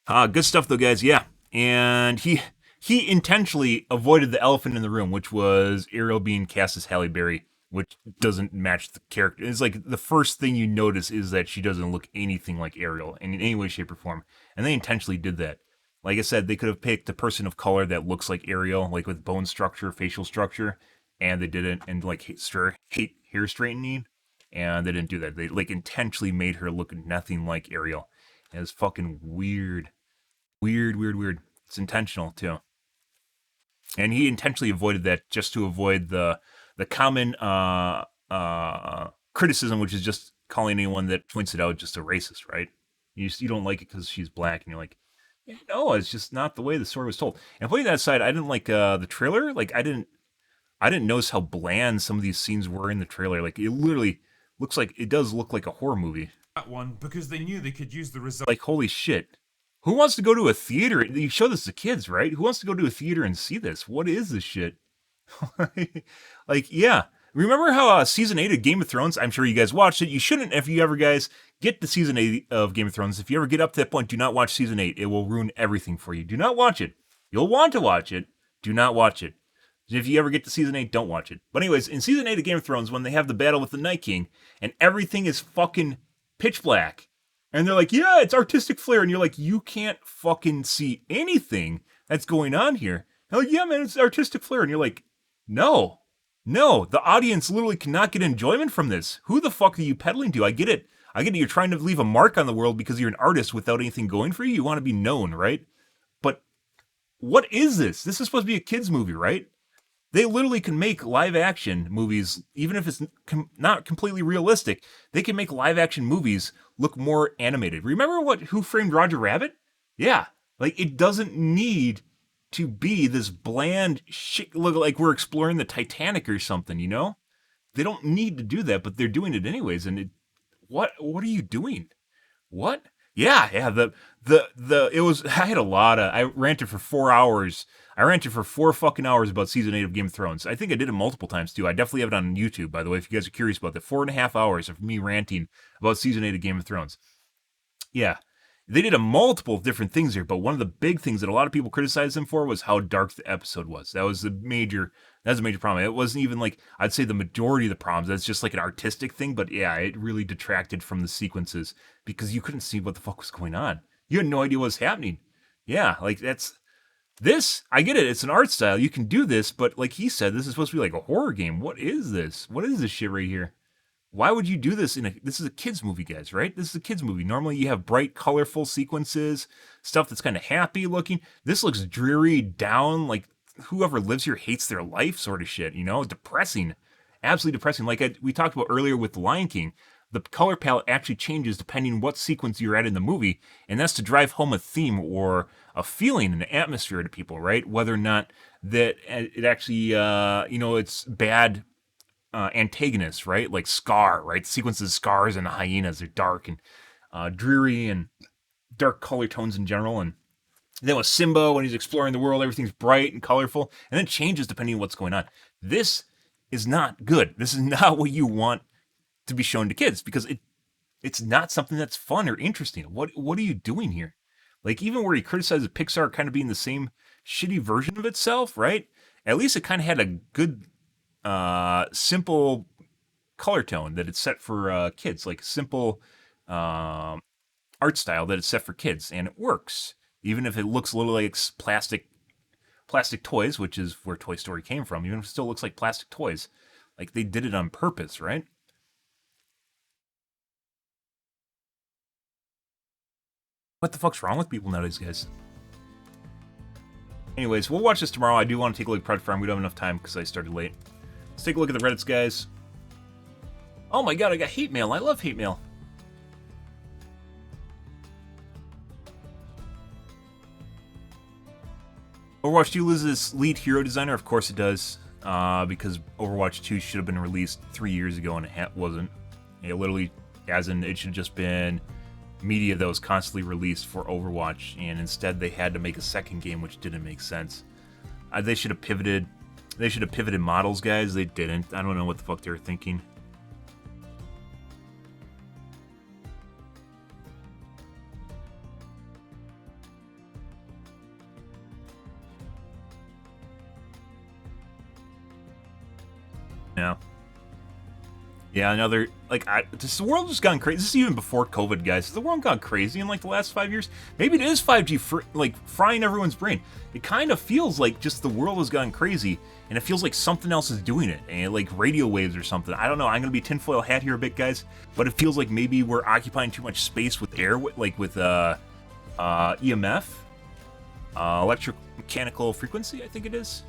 Good stuff though, guys. Yeah, and he intentionally avoided the elephant in the room, which was Ariel being cast as Halle Berry, which doesn't match the character. It's like the first thing you notice is that she doesn't look anything like Ariel in any way, shape, or form, and they intentionally did that. Like I said, they could have picked a person of color that looks like Ariel, like with bone structure, facial structure, and they didn't, and like hate hair straightening, and they didn't do that. They like intentionally made her look nothing like Ariel. And it's fucking weird. Weird. It's intentional too. And he intentionally avoided that just to avoid the common criticism, which is just calling anyone that points it out just a racist, right? You don't like it because she's black, and you're like, yeah, no, it's just not the way the story was told. And putting that aside, I didn't like the trailer. Like I didn't notice how bland some of these scenes were in the trailer. Like it literally does look like a horror movie. That one because they knew they could use the result. Like holy shit. Who wants to go to a theater? You show this to kids, right? Who wants to go to a theater and see this? What is this shit? Like, yeah. Remember how season 8 of Game of Thrones? I'm sure you guys watched it. You shouldn't, if you ever guys get to season 8 of Game of Thrones. If you ever get up to that point, do not watch season 8. It will ruin everything for you. Do not watch it. You'll want to watch it. Do not watch it. If you ever get to season 8, don't watch it. But anyways, in season 8 of Game of Thrones, when they have the battle with the Night King, and everything is fucking pitch black, and they're like, yeah, it's artistic flair. And you're like, you can't fucking see anything that's going on here. They're like, yeah, man, it's artistic flair. And you're like, no, the audience literally cannot get enjoyment from this. Who the fuck are you peddling to? I get it. You're trying to leave a mark on the world because you're an artist without anything going for you. You want to be known, right? But what is this? This is supposed to be a kid's movie, right? They literally can make live action movies, even if it's not completely realistic. They can make live action movies look more animated. Remember Who Framed Roger Rabbit? Yeah, like it doesn't need to be this bland shit. Look like we're exploring the Titanic or something. You know, they don't need to do that, but they're doing it anyways. And what are you doing? What? Yeah. It was. I had a lot of. I ranted for 4 hours. I ranted for 4 fucking hours about season 8 of Game of Thrones. I think I did it multiple times too. I definitely have it on YouTube, by the way, if you guys are curious about that. 4.5 hours of me ranting about season 8 of Game of Thrones. Yeah. They did a multiple of different things here, but one of the big things that a lot of people criticized them for was how dark the episode was. That was a major problem. It wasn't even like, I'd say the majority of the problems. That's just like an artistic thing, but yeah, it really detracted from the sequences because you couldn't see what the fuck was going on. You had no idea what was happening. Yeah, like this, I get it. It's an art style. You can do this, but like he said, this is supposed to be like a horror game. What is this? What is this shit right here? Why would you do this this is a kids movie, guys, right? This is a kids movie. Normally you have bright, colorful sequences, stuff that's kind of happy looking. This looks dreary, down, like whoever lives here hates their life sort of shit, you know? Depressing. Absolutely depressing. Like we talked about earlier with The Lion King, the color palette actually changes depending on what sequence you're at in the movie, and that's to drive home a theme or a feeling, an atmosphere to people, right? Whether or not that it actually, it's bad antagonists, right? Like Scar, right? The sequences of Scars and the hyenas are dark and dreary and dark color tones in general. And then with Simba, when he's exploring the world, everything's bright and colorful, and then it changes depending on what's going on. This is not good. This is not what you want to be shown to kids because It's not something that's fun or interesting. What are you doing here? Like, even where he criticizes Pixar kind of being the same shitty version of itself, right? At least it kind of had a good, simple color tone that it's set for kids, like simple art style that it's set for kids, and it works. Even if it looks a little like plastic toys, which is where Toy Story came from, even if it still looks like plastic toys, like they did it on purpose, right? What the fuck's wrong with people nowadays, guys? Anyways, we'll watch this tomorrow. I do want to take a look at Project Farm. We don't have enough time because I started late. Let's take a look at the Reddits, guys. Oh my god, I got hate mail. I love hate mail. Overwatch 2 loses its lead hero designer? Of course it does. Because Overwatch 2 should have been released 3 years ago and it wasn't. It literally hasn't. It should have just been media that was constantly released for Overwatch, and instead they had to make a second game, which didn't make sense. They should have pivoted. They should have pivoted models, guys. They didn't. I don't know what the fuck they were thinking. Yeah, another, like, the world has gone crazy. This is even before COVID, guys. Has the world gone crazy in, like, the last 5 years? Maybe it is 5G, frying everyone's brain. It kind of feels like just the world has gone crazy, and it feels like something else is doing it, and like radio waves or something. I don't know. I'm going to be tinfoil hat here a bit, guys, but it feels like maybe we're occupying too much space with air, like with EMF, electromechanical frequency, I think it is.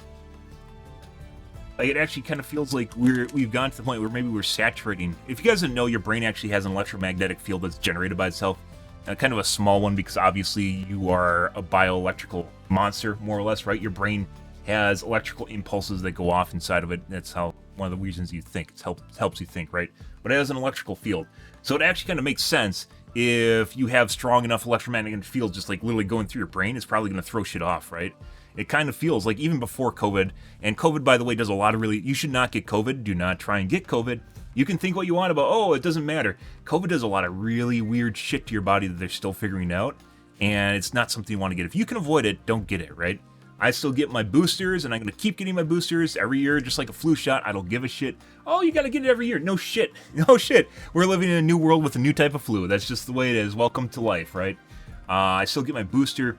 Like, it actually kind of feels like we've gone to the point where maybe we're saturating. If you guys didn't know, your brain actually has an electromagnetic field that's generated by itself. Kind of a small one, because obviously you are a bioelectrical monster, more or less, right? Your brain has electrical impulses that go off inside of it. That's how one of the reasons you think. It helps you think, right? But it has an electrical field. So it actually kind of makes sense if you have strong enough electromagnetic field just like literally going through your brain, it's probably going to throw shit off, right? It kind of feels like even before COVID, and COVID, by the way, does a lot of really, you should not get COVID. Do not try and get COVID. You can think what you want about, oh, it doesn't matter. COVID does a lot of really weird shit to your body that they're still figuring out, and it's not something you want to get. If you can avoid it, don't get it, right? I still get my boosters, and I'm going to keep getting my boosters every year, just like a flu shot. I don't give a shit. Oh, you got to get it every year. No shit. No shit. We're living in a new world with a new type of flu. That's just the way it is. Welcome to life, right? I still get my booster.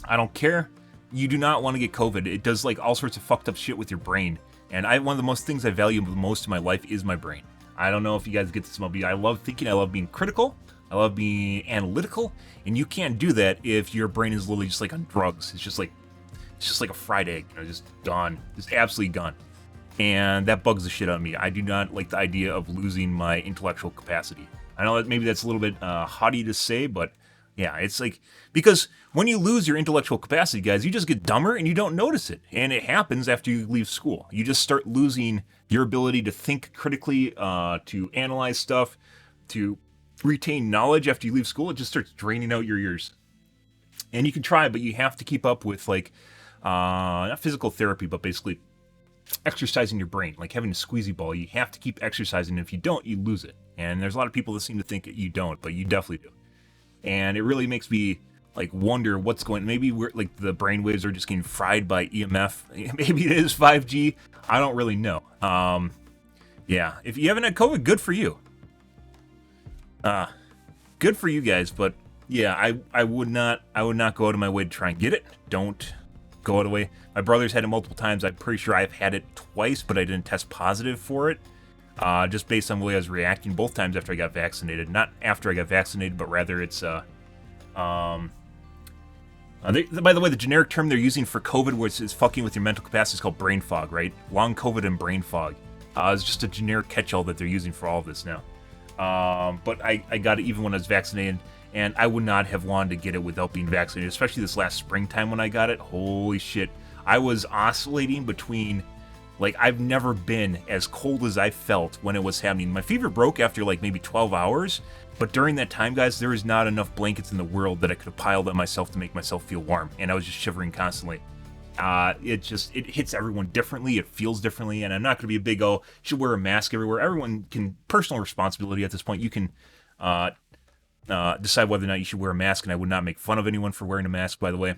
I don't care. You do not want to get COVID. It does like all sorts of fucked up shit with your brain. And one of the most things I value the most in my life is my brain. I don't know if you guys get this about me. I love thinking. I love being critical. I love being analytical. And you can't do that if your brain is literally just like on drugs. It's just like a fried egg, just gone, just absolutely gone. And that bugs the shit out of me. I do not like the idea of losing my intellectual capacity. I know that maybe that's a little bit haughty to say, but yeah, it's like, because when you lose your intellectual capacity, guys, you just get dumber and you don't notice it. And it happens after you leave school. You just start losing your ability to think critically, to analyze stuff, to retain knowledge after you leave school. It just starts draining out your ears. And you can try, but you have to keep up with, like, not physical therapy, but basically exercising your brain, like having a squeezy ball. You have to keep exercising. If you don't, you lose it. And there's a lot of people that seem to think that you don't, but you definitely do. And it really makes me like wonder what's going. Maybe we're like the brain waves are just getting fried by EMF. Maybe it is 5G. I don't really know. Yeah. If you haven't had COVID, good for you. Good for you guys. But yeah, I would not go out of my way to try and get it. Don't go out of the way. My brother's had it multiple times. I'm pretty sure I've had it twice, but I didn't test positive for it. Just based on the way I was reacting both times after I got vaccinated. Not after I got vaccinated, but rather it's, by the way, the generic term they're using for COVID, which is fucking with your mental capacity, is called brain fog, right? Long COVID and brain fog. It's just a generic catch-all that they're using for all of this now. But I got it even when I was vaccinated, and I would not have wanted to get it without being vaccinated, especially this last springtime when I got it. Holy shit. I was oscillating between, like, I've never been as cold as I felt when it was happening. My fever broke after, like, maybe 12 hours, but during that time, guys, there was not enough blankets in the world that I could have piled on myself to make myself feel warm, and I was just shivering constantly. It hits everyone differently, it feels differently, and I'm not going to be a big, you should wear a mask everywhere. Everyone can, personal responsibility at this point, you can decide whether or not you should wear a mask. And I would not make fun of anyone for wearing a mask, by the way.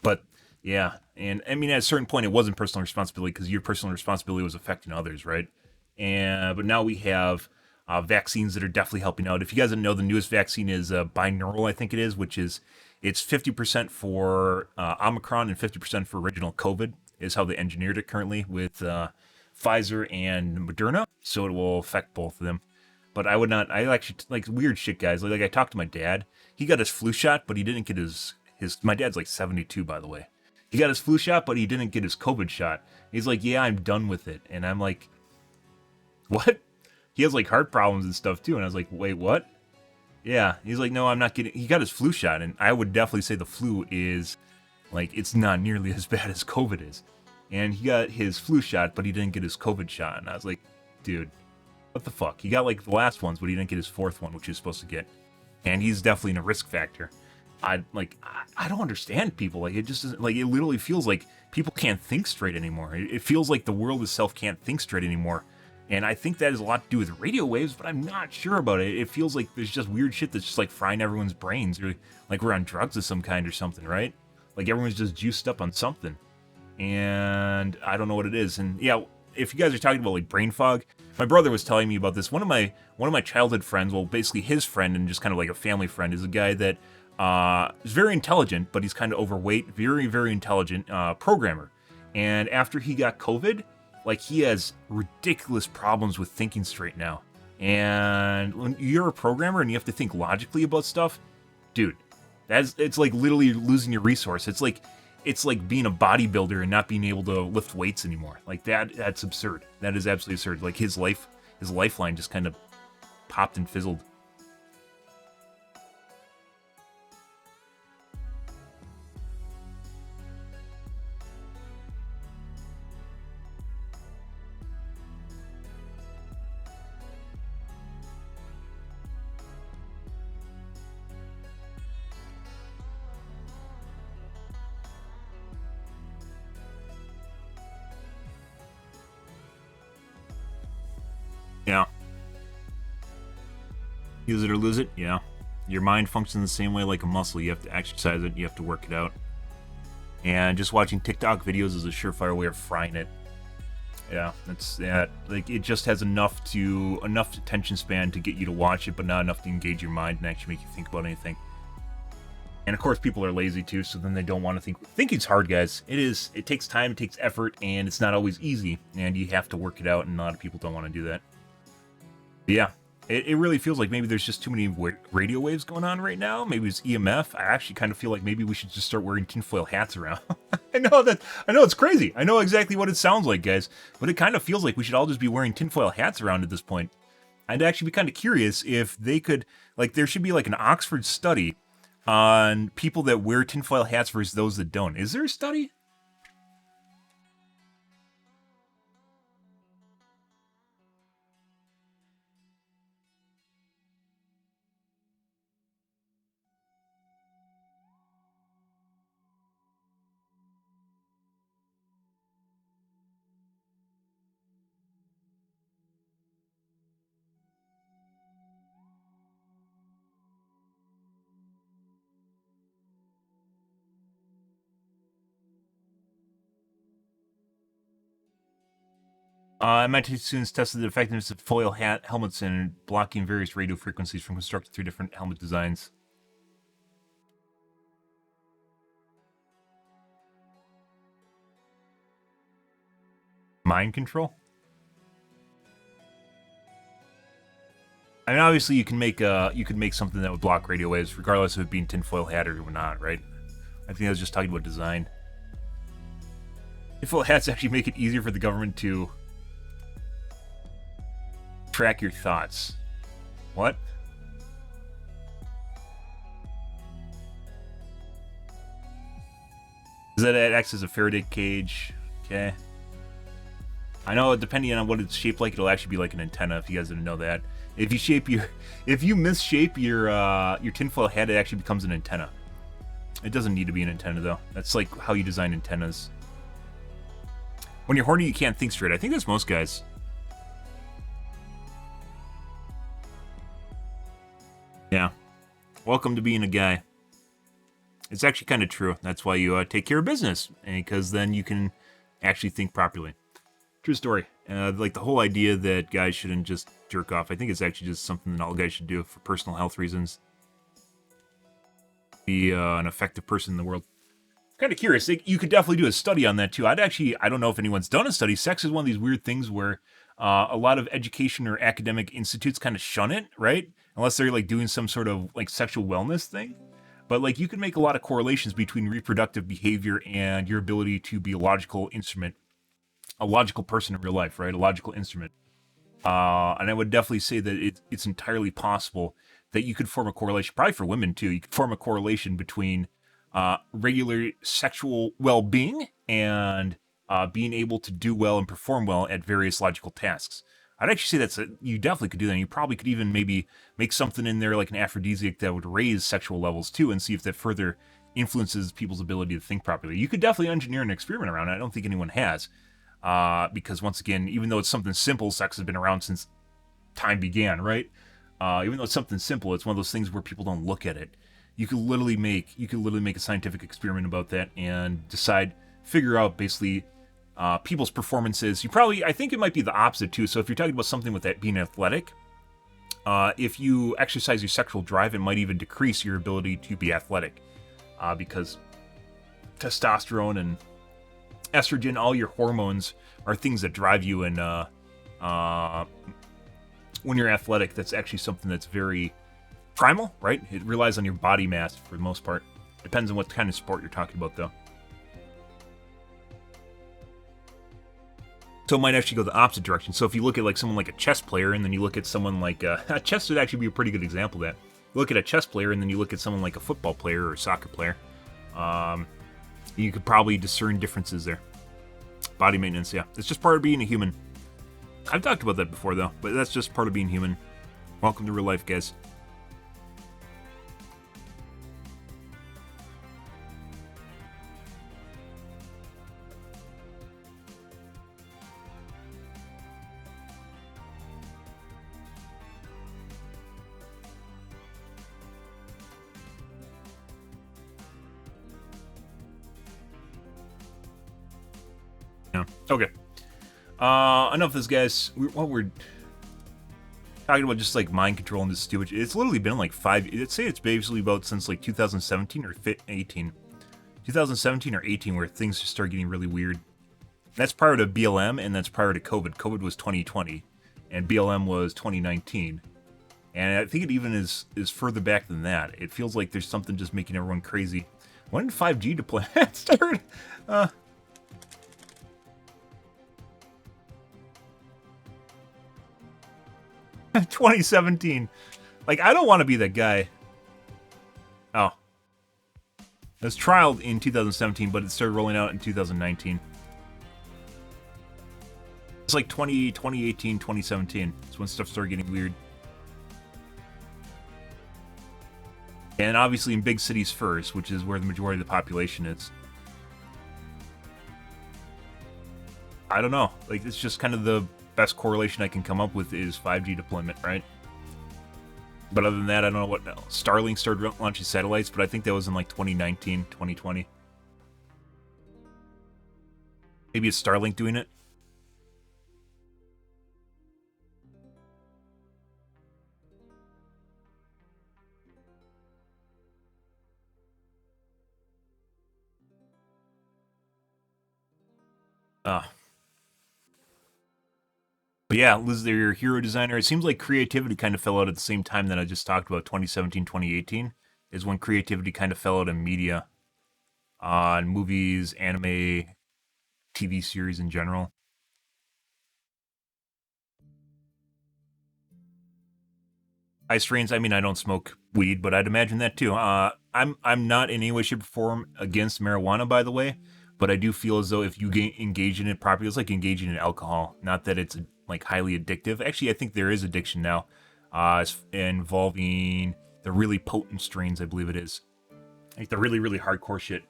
But yeah, and I mean, at a certain point, it wasn't personal responsibility because your personal responsibility was affecting others, right? But now we have vaccines that are definitely helping out. If you guys didn't know, the newest vaccine is binaural, I think it is, which is it's 50% for Omicron and 50% for original COVID. Is how they engineered it currently with Pfizer and Moderna, so it will affect both of them. But I would not. I actually like weird shit, guys. Like I talked to my dad. He got his flu shot, but he didn't get his. My dad's like 72, by the way. He got his flu shot, but he didn't get his COVID shot. He's like, yeah, I'm done with it. And I'm like, what? He has like heart problems and stuff too. And I was like, wait, what? Yeah. He's like, no, I'm not getting. He got his flu shot, and I would definitely say the flu is like it's not nearly as bad as COVID is. And he got his flu shot, but he didn't get his COVID shot. And I was like, dude, what the fuck? He got like the last ones, but he didn't get his fourth one, which he was supposed to get. And he's definitely in a risk factor. I don't understand people. Like, it just isn't, like, it literally feels like people can't think straight anymore. It feels like the world itself can't think straight anymore. And I think that has a lot to do with radio waves, but I'm not sure about it. It feels like there's just weird shit that's just like frying everyone's brains, or like we're on drugs of some kind or something, right? Like everyone's just juiced up on something. And I don't know what it is. And yeah, if you guys are talking about like brain fog, my brother was telling me about this. One of my childhood friends, well, basically his friend and just kind of like a family friend, is a guy that is very intelligent, but he's kind of overweight, very, very intelligent programmer. And after he got COVID, like he has ridiculous problems with thinking straight now. And when you're a programmer and you have to think logically about stuff, dude, it's like literally losing your resource. It's like being a bodybuilder and not being able to lift weights anymore. Like that's absurd. That is absolutely absurd. Like his lifeline just kind of popped and fizzled. Yeah. Use it or lose it? Yeah. Your mind functions the same way like a muscle. You have to exercise it, you have to work it out. And just watching TikTok videos is a surefire way of frying it. Yeah, like it just has enough attention span to get you to watch it, but not enough to engage your mind and actually make you think about anything. And of course, people are lazy too, so then they don't want to think. Thinking's hard, guys. It is. It takes time, it takes effort, and it's not always easy. And you have to work it out, and a lot of people don't want to do that. But yeah, it really feels like maybe there's just too many radio waves going on right now. Maybe it's EMF. I actually kind of feel like maybe we should just start wearing tinfoil hats around. I know it's crazy. I know exactly what it sounds like, guys. But it kind of feels like we should all just be wearing tinfoil hats around at this point. I'd actually be kind of curious if they could, like, there should be like an Oxford study on people that wear tinfoil hats versus those that don't. Is there a study? MIT students tested the effectiveness of foil helmets in blocking various radio frequencies from constructed 3 different helmet designs. Mind control? I mean, obviously, you can make something that would block radio waves, regardless of it being tinfoil hat or not, right? I think I was just talking about design. Tinfoil hats actually make it easier for the government to track your thoughts. What? Does that acts as a Faraday cage? Okay. I know, depending on what it's shaped like, it'll actually be like an antenna. If you guys didn't know that, if you misshape your tinfoil hat, it actually becomes an antenna. It doesn't need to be an antenna though. That's like how you design antennas. When you're horny, you can't think straight. I think that's most guys. Welcome to being a guy. It's actually kind of true. That's why you take care of business, because then you can actually think properly. True story. Like the whole idea that guys shouldn't just jerk off, I think it's actually just something that all guys should do for personal health reasons. Be an effective person in the world. Kind of curious. You could definitely do a study on that too. I don't know if anyone's done a study. Sex is one of these weird things where a lot of education or academic institutes kind of shun it, right? Unless they're like doing some sort of like sexual wellness thing. But like you can make a lot of correlations between reproductive behavior and your ability to be a logical instrument, a logical person in real life, right? A logical instrument. And I would definitely say that it's entirely possible that you could form a correlation, probably for women too. You could form a correlation between regular sexual well-being and being able to do well and perform well at various logical tasks. I'd actually say you definitely could do that. And you probably could even maybe make something in there like an aphrodisiac that would raise sexual levels too, and see if that further influences people's ability to think properly. You could definitely engineer an experiment around it. I don't think anyone has, because once again, even though it's something simple, sex has been around since time began, right? Even though it's something simple, it's one of those things where people don't look at it. You could literally make a scientific experiment about that and figure out basically people's performances. I think it might be the opposite too. So if you're talking about something with that being athletic, if you exercise your sexual drive, it might even decrease your ability to be athletic, because testosterone and estrogen, all your hormones are things that drive you. And when you're athletic, that's actually something that's very primal, right? It relies on your body mass for the most part. Depends on what kind of sport you're talking about, though. So it might actually go the opposite direction. So if you look at like someone like a chess player, and then you look at someone like chess would actually be a pretty good example of that. You look at a chess player, and then you look at someone like a football player or a soccer player. You could probably discern differences there. Body maintenance, yeah, it's just part of being a human. I've talked about that before though, but that's just part of being human. Welcome to real life, guys. Okay. Enough of this, guys. We're talking about just like mind control and this stupid. It's literally been like I'd say it's basically about since like 2017 or 18, 2017 or 18, where things just start getting really weird. That's prior to BLM, and that's prior to COVID. COVID was 2020, and BLM was 2019. And I think it even is further back than that. It feels like there's something just making everyone crazy. When did 5G deployment start? 2017. Like, I don't want to be that guy. Oh. It was trialed in 2017, but it started rolling out in 2019. It's like 2018, 2017. That's when stuff started getting weird. And obviously in big cities first, which is where the majority of the population is. I don't know. Like, it's just kind of the best correlation I can come up with is 5G deployment, right? But other than that, I don't know what else. Starlink started launching satellites, but I think that was in like 2019, 2020. Maybe it's Starlink doing it. But yeah, Liz, your hero designer. It seems like creativity kind of fell out at the same time that I just talked about. 2017, 2018 is when creativity kind of fell out in media, in movies, anime, TV series in general. Eye strains. I mean, I don't smoke weed, but I'd imagine that too. I'm not in any way, shape, or form against marijuana, by the way, but I do feel as though if you engage in it properly, it's like engaging in alcohol. Not that it's like highly addictive. Actually, I think there is addiction now, involving the really potent strains. I believe it is, like the really, really hardcore shit.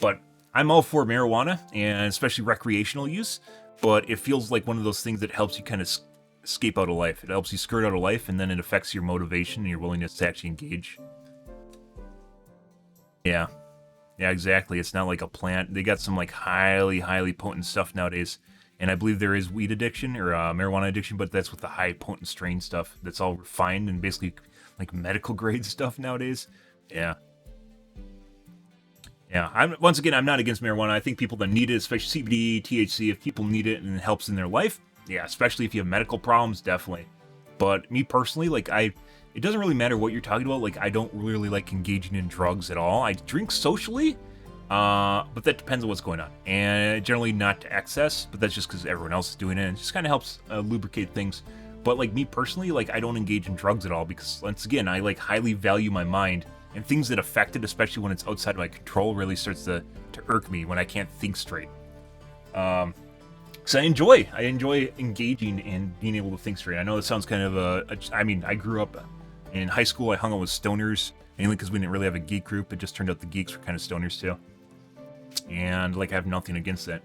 But I'm all for marijuana, and especially recreational use. But it feels like one of those things that helps you kind of escape out of life. It helps you skirt out of life, and then it affects your motivation and your willingness to actually engage. Yeah. Yeah, exactly. It's not like a plant. They got some like highly, highly potent stuff nowadays. And I believe there is weed addiction or marijuana addiction, but that's with the high potent strain stuff. That's all refined and basically like medical grade stuff nowadays. Yeah. Yeah. Once again, I'm not against marijuana. I think people that need it, especially CBD, THC, if people need it and it helps in their life, yeah, especially if you have medical problems, definitely. But me personally, like it doesn't really matter what you're talking about. Like I don't really like engaging in drugs at all. I drink socially, but that depends on what's going on, and generally not to excess. But that's just because everyone else is doing it. And it just kind of helps lubricate things. But like me personally, like I don't engage in drugs at all because once again, I like highly value my mind, and things that affect it, especially when it's outside of my control, really starts to irk me when I can't think straight. Because I enjoy engaging and being able to think straight. I know it sounds kind of I mean, I grew up in high school. I hung out with stoners mainly because we didn't really have a geek group. It just turned out the geeks were kind of stoners too, and like I have nothing against that.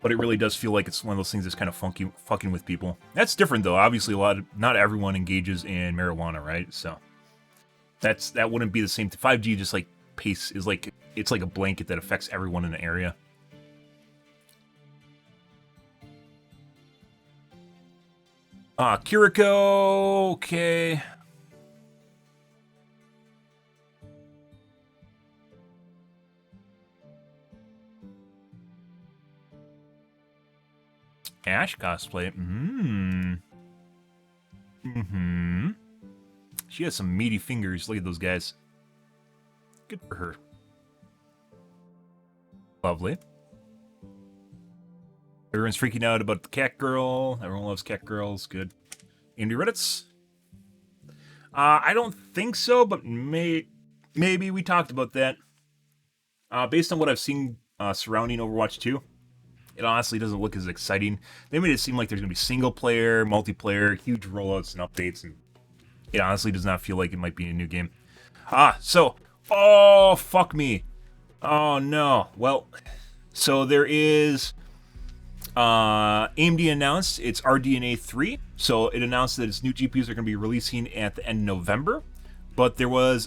But it really does feel like it's one of those things that's kind of fucking with people. That's different though. Obviously, not everyone engages in marijuana, right? So that wouldn't be the same. 5G just like pace is like it's like a blanket that affects everyone in the area. Kiriko, okay. Ash cosplay. She has some meaty fingers. Look at those guys. Good for her. Lovely. Everyone's freaking out about the cat girl. Everyone loves cat girls. Good. Indie Reddits? I don't think so, but maybe we talked about that. Based on what I've seen surrounding Overwatch 2, it honestly doesn't look as exciting. They made it seem like there's going to be single player, multiplayer, huge rollouts and updates, and it honestly does not feel like it might be a new game. Oh, fuck me. Oh, no. Well, so there is... AMD announced its RDNA 3, so it announced that its new GPUs are going to be releasing at the end of November, but there was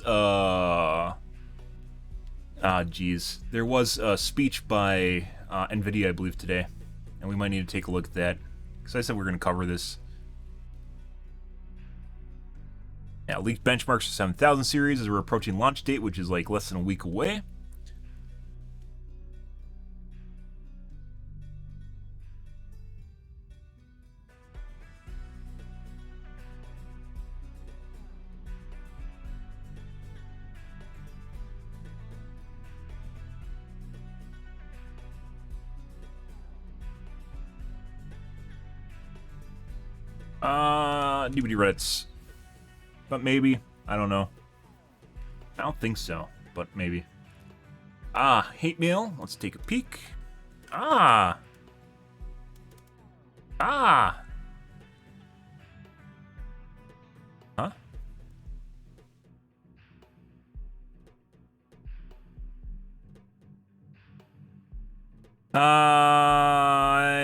there was a speech by NVIDIA, I believe, today, and we might need to take a look at that, because I said we're going to cover this. Yeah, leaked benchmarks for 7000 series as we're approaching launch date, which is like less than a week away. DVD Reddits. But maybe. I don't know. I don't think so, but maybe. Hate mail. Let's take a peek. Huh? I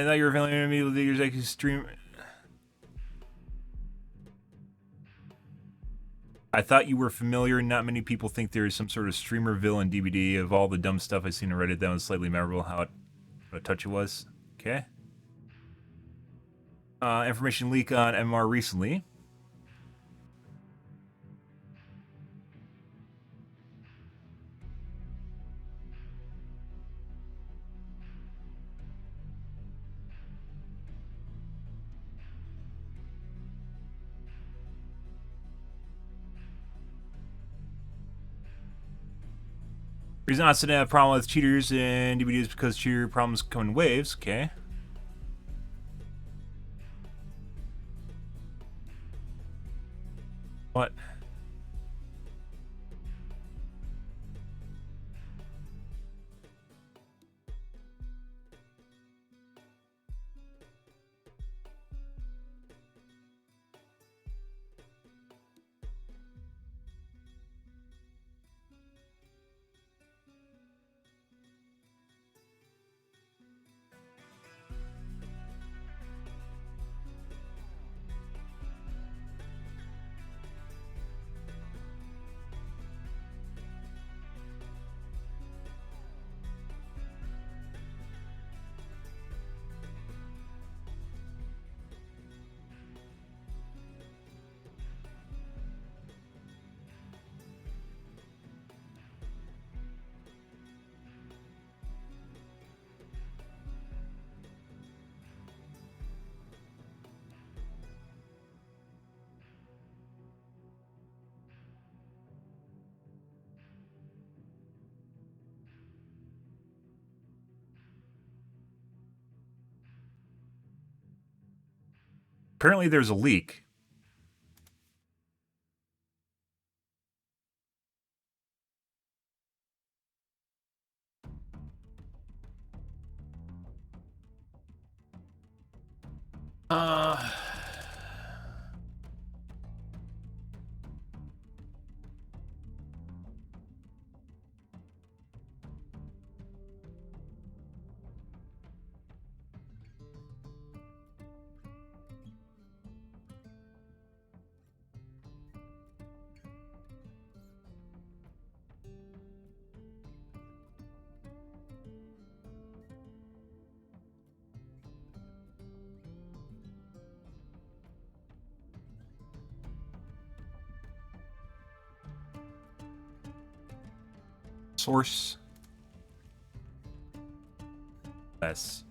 thought you were familiar with me with the executive stream. I thought you were familiar. Not many people think there is some sort of streamer villain DVD of all the dumb stuff I've seen on Reddit. That was slightly memorable. What a touch it was. Okay. Information leak on MR recently. Reason not to have a problem with cheaters and DVDs because cheater problems come in waves. Okay. What? Apparently there's a leak. Uh... Source. Yes.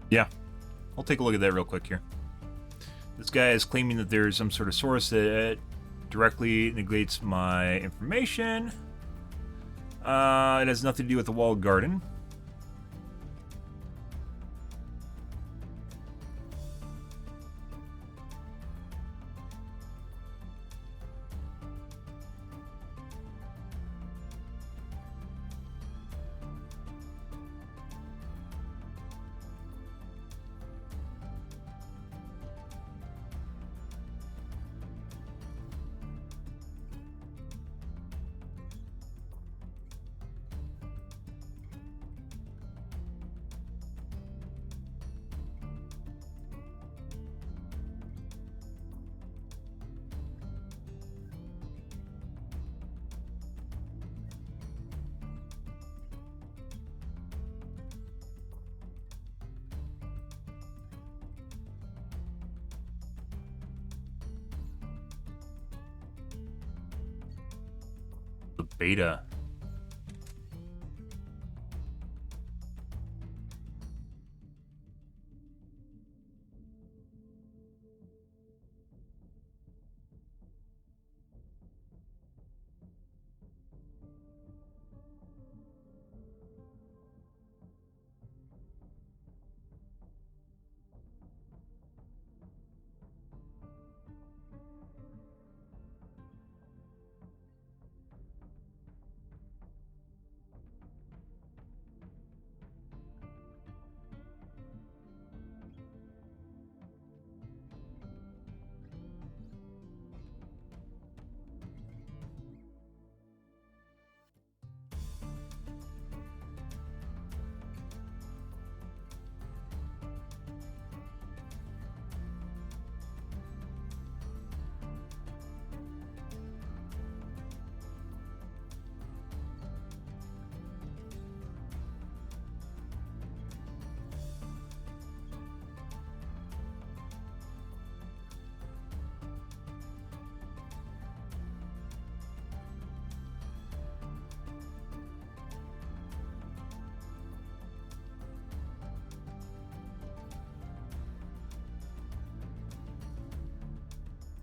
Yeah, I'll take a look at that real quick here. This guy is claiming that there's some sort of source that directly negates my information. It has nothing to do with the walled garden. The beta.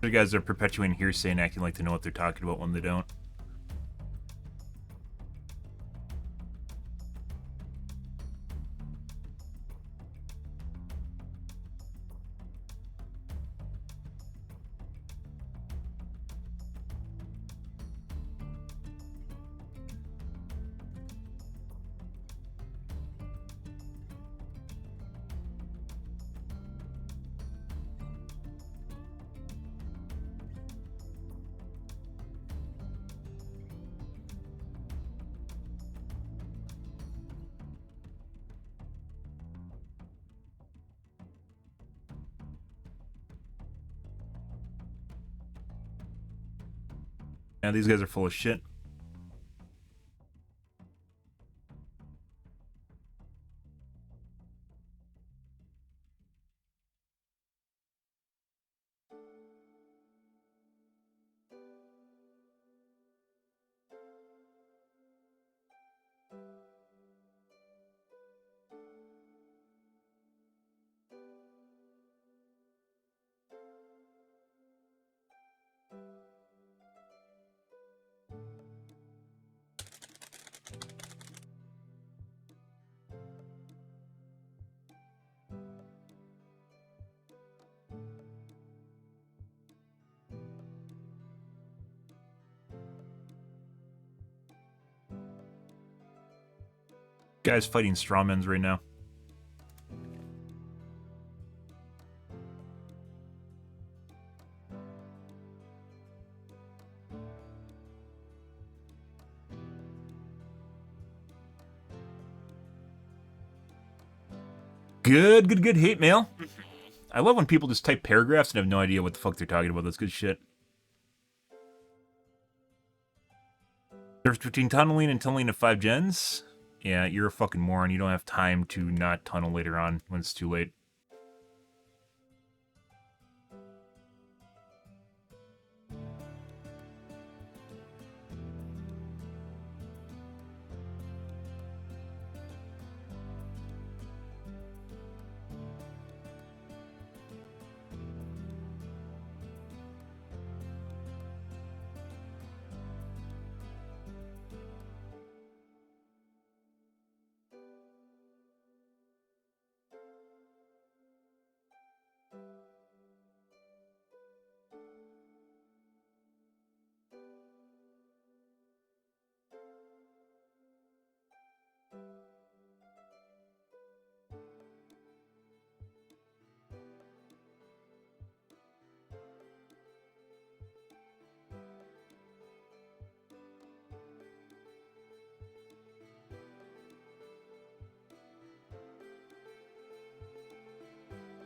The guys are perpetuating hearsay and acting like they know what they're talking about when they don't. Yeah, these guys are full of shit. Guys fighting strawmans right now. Good hate mail. I love when people just type paragraphs and have no idea what the fuck they're talking about. That's good shit. There's between tunneling and tunneling to 5 gens. Yeah, you're a fucking moron. You don't have time to not tunnel later on when it's too late.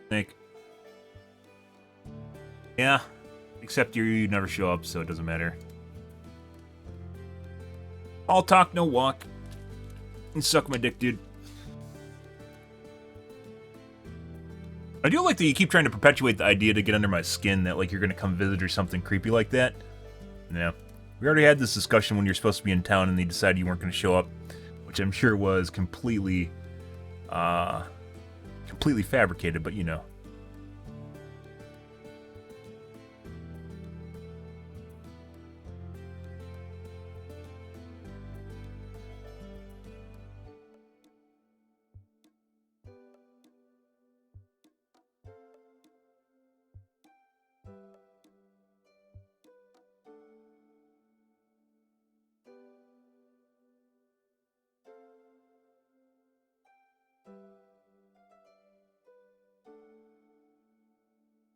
Snake. Yeah, except you never show up, so it doesn't matter. All talk, no walk. And suck my dick, dude. I do like that you keep trying to perpetuate the idea to get under my skin that, like, you're gonna come visit or something creepy like that. Yeah. We already had this discussion when you're supposed to be in town and they decided you weren't gonna show up, which I'm sure was completely fabricated, but you know.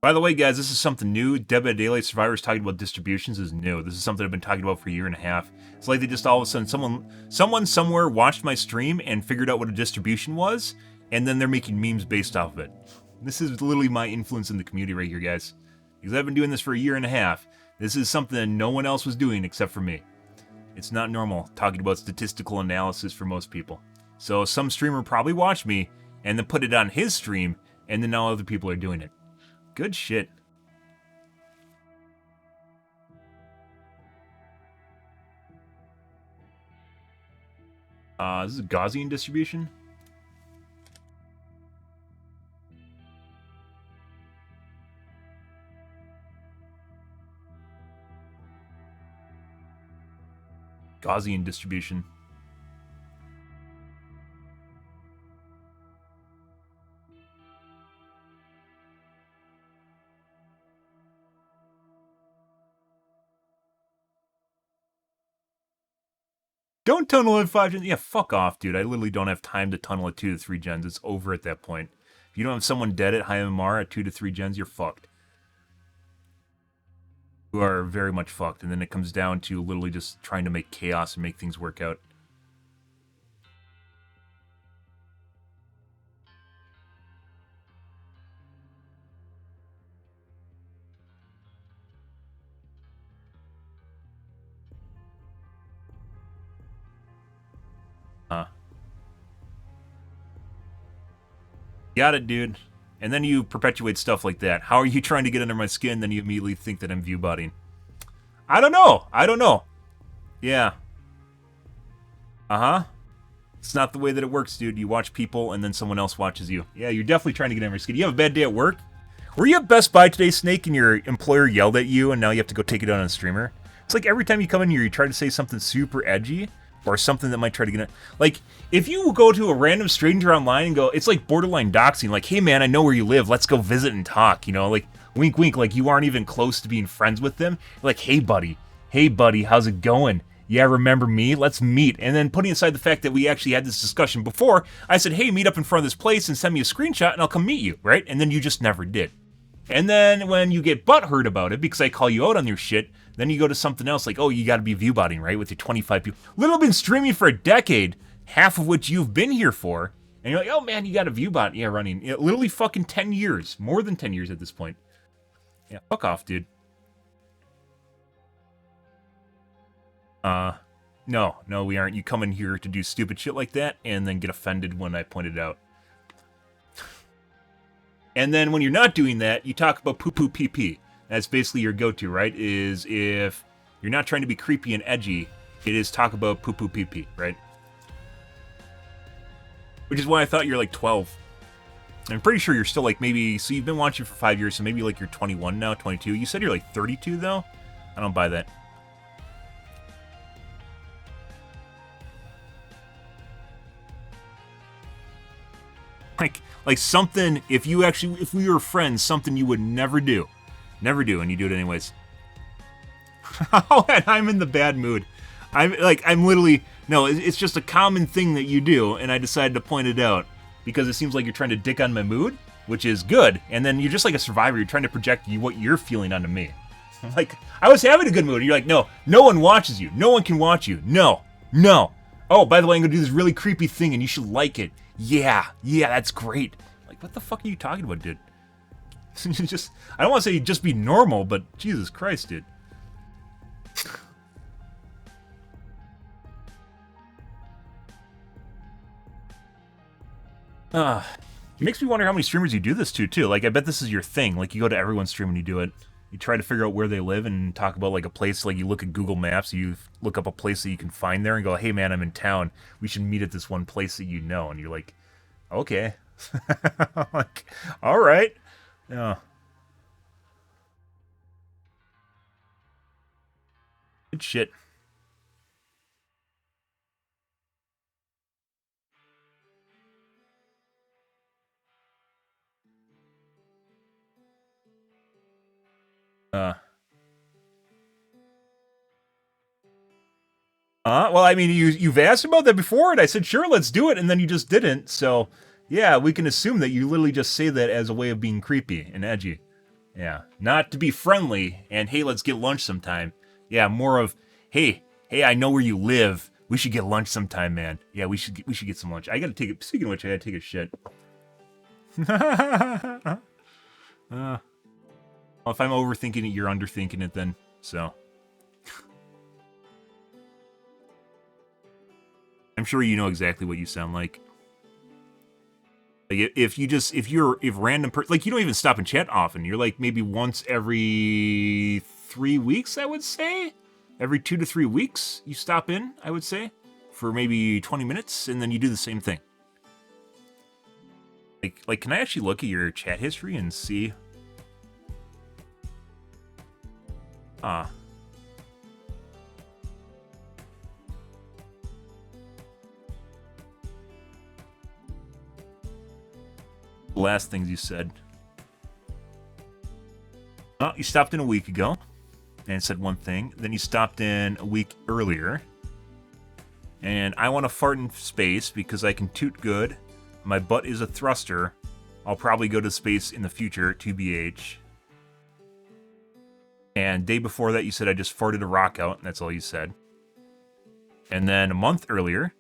By the way, guys, this is something new. Dead by Daylight Survivors talking about distributions is new. This is something I've been talking about for a year and a half. It's like they just all of a sudden, someone somewhere watched my stream and figured out what a distribution was, and then they're making memes based off of it. This is literally my influence in the community right here, guys. Because I've been doing this for a year and a half. This is something that no one else was doing except for me. It's not normal talking about statistical analysis for most people. So some streamer probably watched me and then put it on his stream, and then now other people are doing it. Good shit. This is a Gaussian distribution. Gaussian distribution. Don't tunnel at 5 gens. Yeah, fuck off, dude. I literally don't have time to tunnel at 2 to 3 gens. It's over at that point. If you don't have someone dead at high MMR at 2 to 3 gens, you're fucked. You are very much fucked. And then it comes down to literally just trying to make chaos and make things work out. Got it, dude. And then you perpetuate stuff like that. How are you trying to get under my skin, then you immediately think that I'm view-botting? I don't know. Yeah. Uh-huh. It's not the way that it works, dude. You watch people, and then someone else watches you. Yeah, you're definitely trying to get under my skin. You have a bad day at work? Were you at Best Buy today, Snake, and your employer yelled at you, and now you have to go take it out on a streamer? It's like every time you come in here, you try to say something super edgy, or something that might try to get it. Like, if you go to a random stranger online and go, it's like borderline doxing, like, hey man, I know where you live, let's go visit and talk, you know, like, wink wink, like you aren't even close to being friends with them. You're like, hey buddy, how's it going? Yeah, remember me? Let's meet. And then putting aside the fact that we actually had this discussion before, I said, hey, meet up in front of this place and send me a screenshot and I'll come meet you, right? And then you just never did. And then when you get butthurt about it because I call you out on your shit, then you go to something else like, oh, you got to be viewbotting, right? With your 25 people. Little been streaming for a decade, half of which you've been here for. And you're like, oh, man, you got a viewbot. Yeah, running. Yeah, literally fucking 10 years. More than 10 years at this point. Yeah, fuck off, dude. No, we aren't. You come in here to do stupid shit like that and then get offended when I point it out. And then when you're not doing that, you talk about poo-poo pee-pee. That's basically your go-to, right? Is if you're not trying to be creepy and edgy, it is talk about poo-poo pee-pee, right? Which is why I thought you're like 12. I'm pretty sure you're still like maybe, so you've been watching for 5 years, so maybe like you're 21 now, 22. You said you're like 32 though? I don't buy that. Like something, if we were friends, something you would never do, and you do it anyways. Oh, and I'm in the bad mood. I'm literally, no, it's just a common thing that you do, and I decided to point it out because it seems like you're trying to dick on my mood, which is good, and then you're just like a survivor, you're trying to project what you're feeling onto me. Like, I was having a good mood, and you're like, no one watches you, no one can watch you, no. Oh, by the way, I'm gonna do this really creepy thing, and you should like it. Yeah, that's great. Like, what the fuck are you talking about, dude? Just, I don't want to say just be normal, but Jesus Christ, dude. It makes me wonder how many streamers you do this to, too. Like, I bet this is your thing. Like, you go to everyone's stream and you do it. You try to figure out where they live and talk about, like, a place. Like, you look at Google Maps, you look up a place that you can find there and go, hey, man, I'm in town. We should meet at this one place that you know. And you're like, okay. Like, all right. Yeah. Good shit. Well, I mean, you've asked about that before, and I said, sure, let's do it, and then you just didn't, so, yeah, we can assume that you literally just say that as a way of being creepy and edgy. Yeah. Not to be friendly, and, hey, let's get lunch sometime. Yeah, more of, hey, I know where you live. We should get lunch sometime, man. Yeah, we should get some lunch. I gotta take it, speaking of which, I gotta take a shit. Well, if I'm overthinking it, you're underthinking it then, so. I'm sure you know exactly what you sound like. Like if random like you don't even stop and chat often. You're like maybe once every 3 weeks, I would say. Every 2 to 3 weeks you stop in, I would say, for maybe 20 minutes, and then you do the same thing. Like can I actually look at your chat history and see? Last things you said. Oh, you stopped in a week ago and said one thing. Then you stopped in a week earlier. And I want to fart in space because I can toot good. My butt is a thruster. I'll probably go to space in the future, TBH. And day before that, you said I just farted a rock out, and that's all you said. And then a month earlier,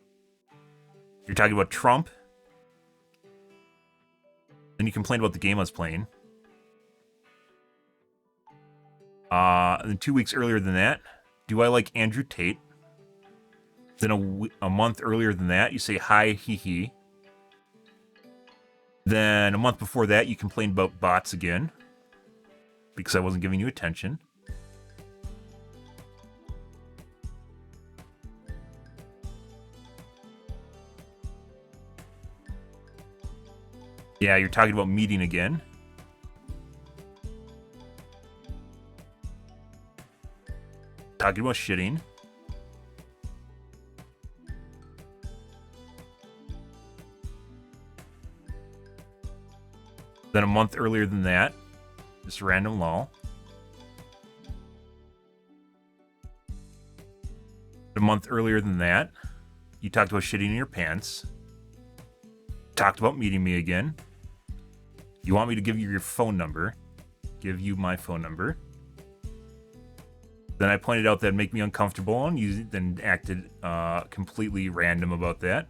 you're talking about Trump. Then you complained about the game I was playing. And then 2 weeks earlier than that, do I like Andrew Tate? Then a month earlier than that, you say hi, hee hee. Then a month before that, you complained about bots again. Because I wasn't giving you attention. Yeah, you're talking about meeting again. Talking about shitting. Then a month earlier than that, just random lol. A month earlier than that, you talked about shitting in your pants. Talked about meeting me again. You want me to give you your phone number. Give you my phone number. Then I pointed out that'd make me uncomfortable, and you then acted completely random about that.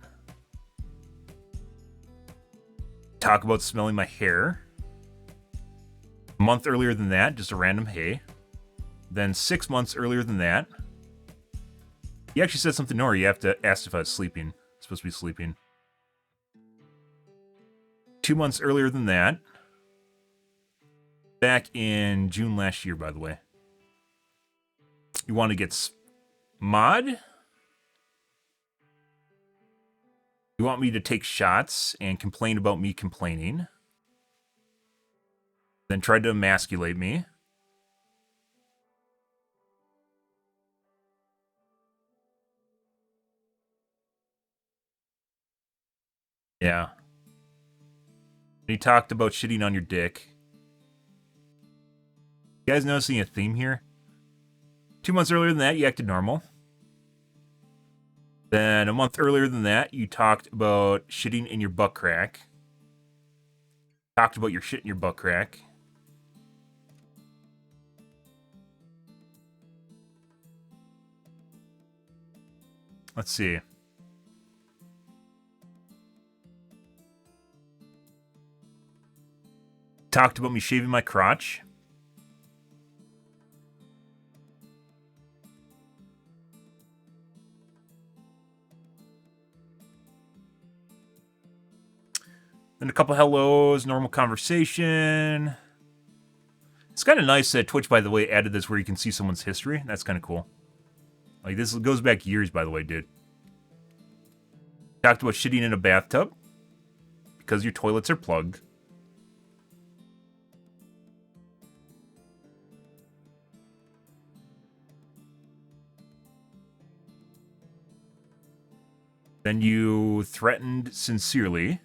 Talk about smelling my hair. A month earlier than that, just a random hey. Then 6 months earlier than that, you actually said something, Nora. You have to ask if I was sleeping. I'm supposed to be sleeping. 2 months earlier than that, back in June last year, by the way, you want to get mod? You want me to take shots and complain about me complaining. Then tried to emasculate me. Yeah. You talked about shitting on your dick. You guys noticing a theme here? 2 months earlier than that, you acted normal. Then a month earlier than that, you talked about shitting in your butt crack. Talked about your shit in your butt crack. Let's see. Talked about me shaving my crotch. Then a couple hellos, normal conversation. It's kind of nice that Twitch, by the way, added this where you can see someone's history. That's kind of cool. Like, this goes back years, by the way, dude. Talked about shitting in a bathtub because your toilets are plugged. Then you threatened sincerely.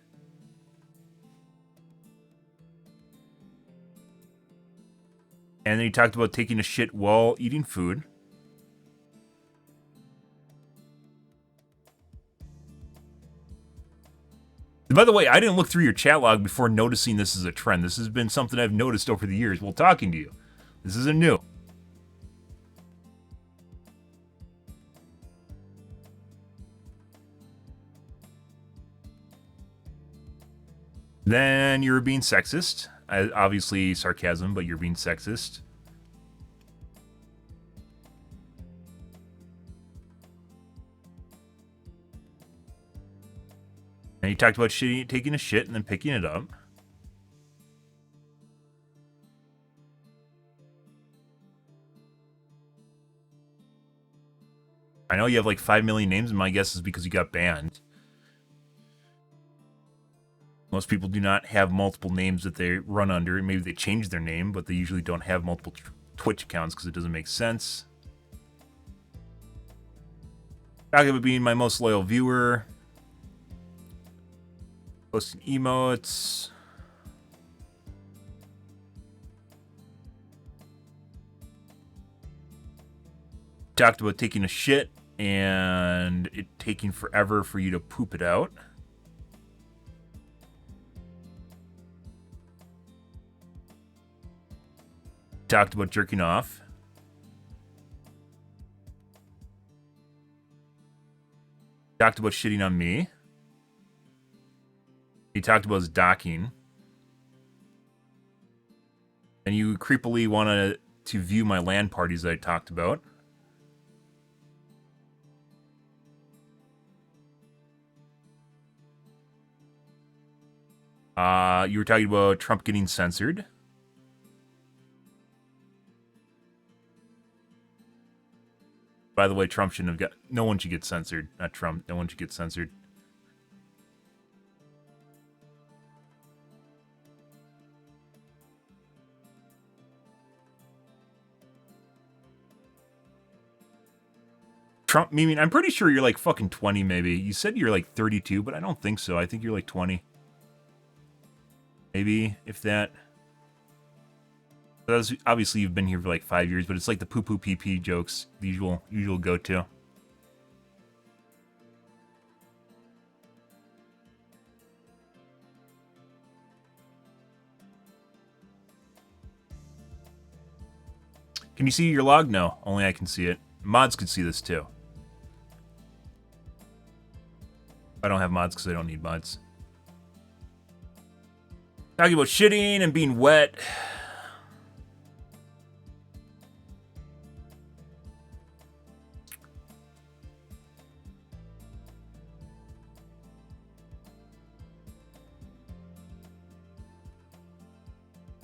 And then you talked about taking a shit while eating food. By the way, I didn't look through your chat log before noticing this as a trend. This has been something I've noticed over the years while talking to you. This isn't new. Then you're being sexist. Obviously sarcasm, but you're being sexist. And you talked about taking a shit and then picking it up. I know you have like 5 million names, and my guess is because you got banned. Most people do not have multiple names that they run under. Maybe they change their name, but they usually don't have multiple Twitch accounts because it doesn't make sense. Talking about being my most loyal viewer. Posting emotes. Talked about taking a shit and it taking forever for you to poop it out. Talked about jerking off. Talked about shitting on me. He talked about his docking. And you creepily wanted to view my LAN parties that I talked about. You were talking about Trump getting censored. By the way, Trump shouldn't have got... No one should get censored. Not Trump. No one should get censored. Trump, I mean, I'm pretty sure you're like fucking 20 maybe. You said you're like 32, but I don't think so. I think you're like 20. Maybe, if that. Obviously, you've been here for like 5 years, but it's like the poo-poo pee-pee jokes. The usual go-to. Can you see your log? No, only I can see it. Mods could see this too. I don't have mods because I don't need mods. Talking about shitting and being wet.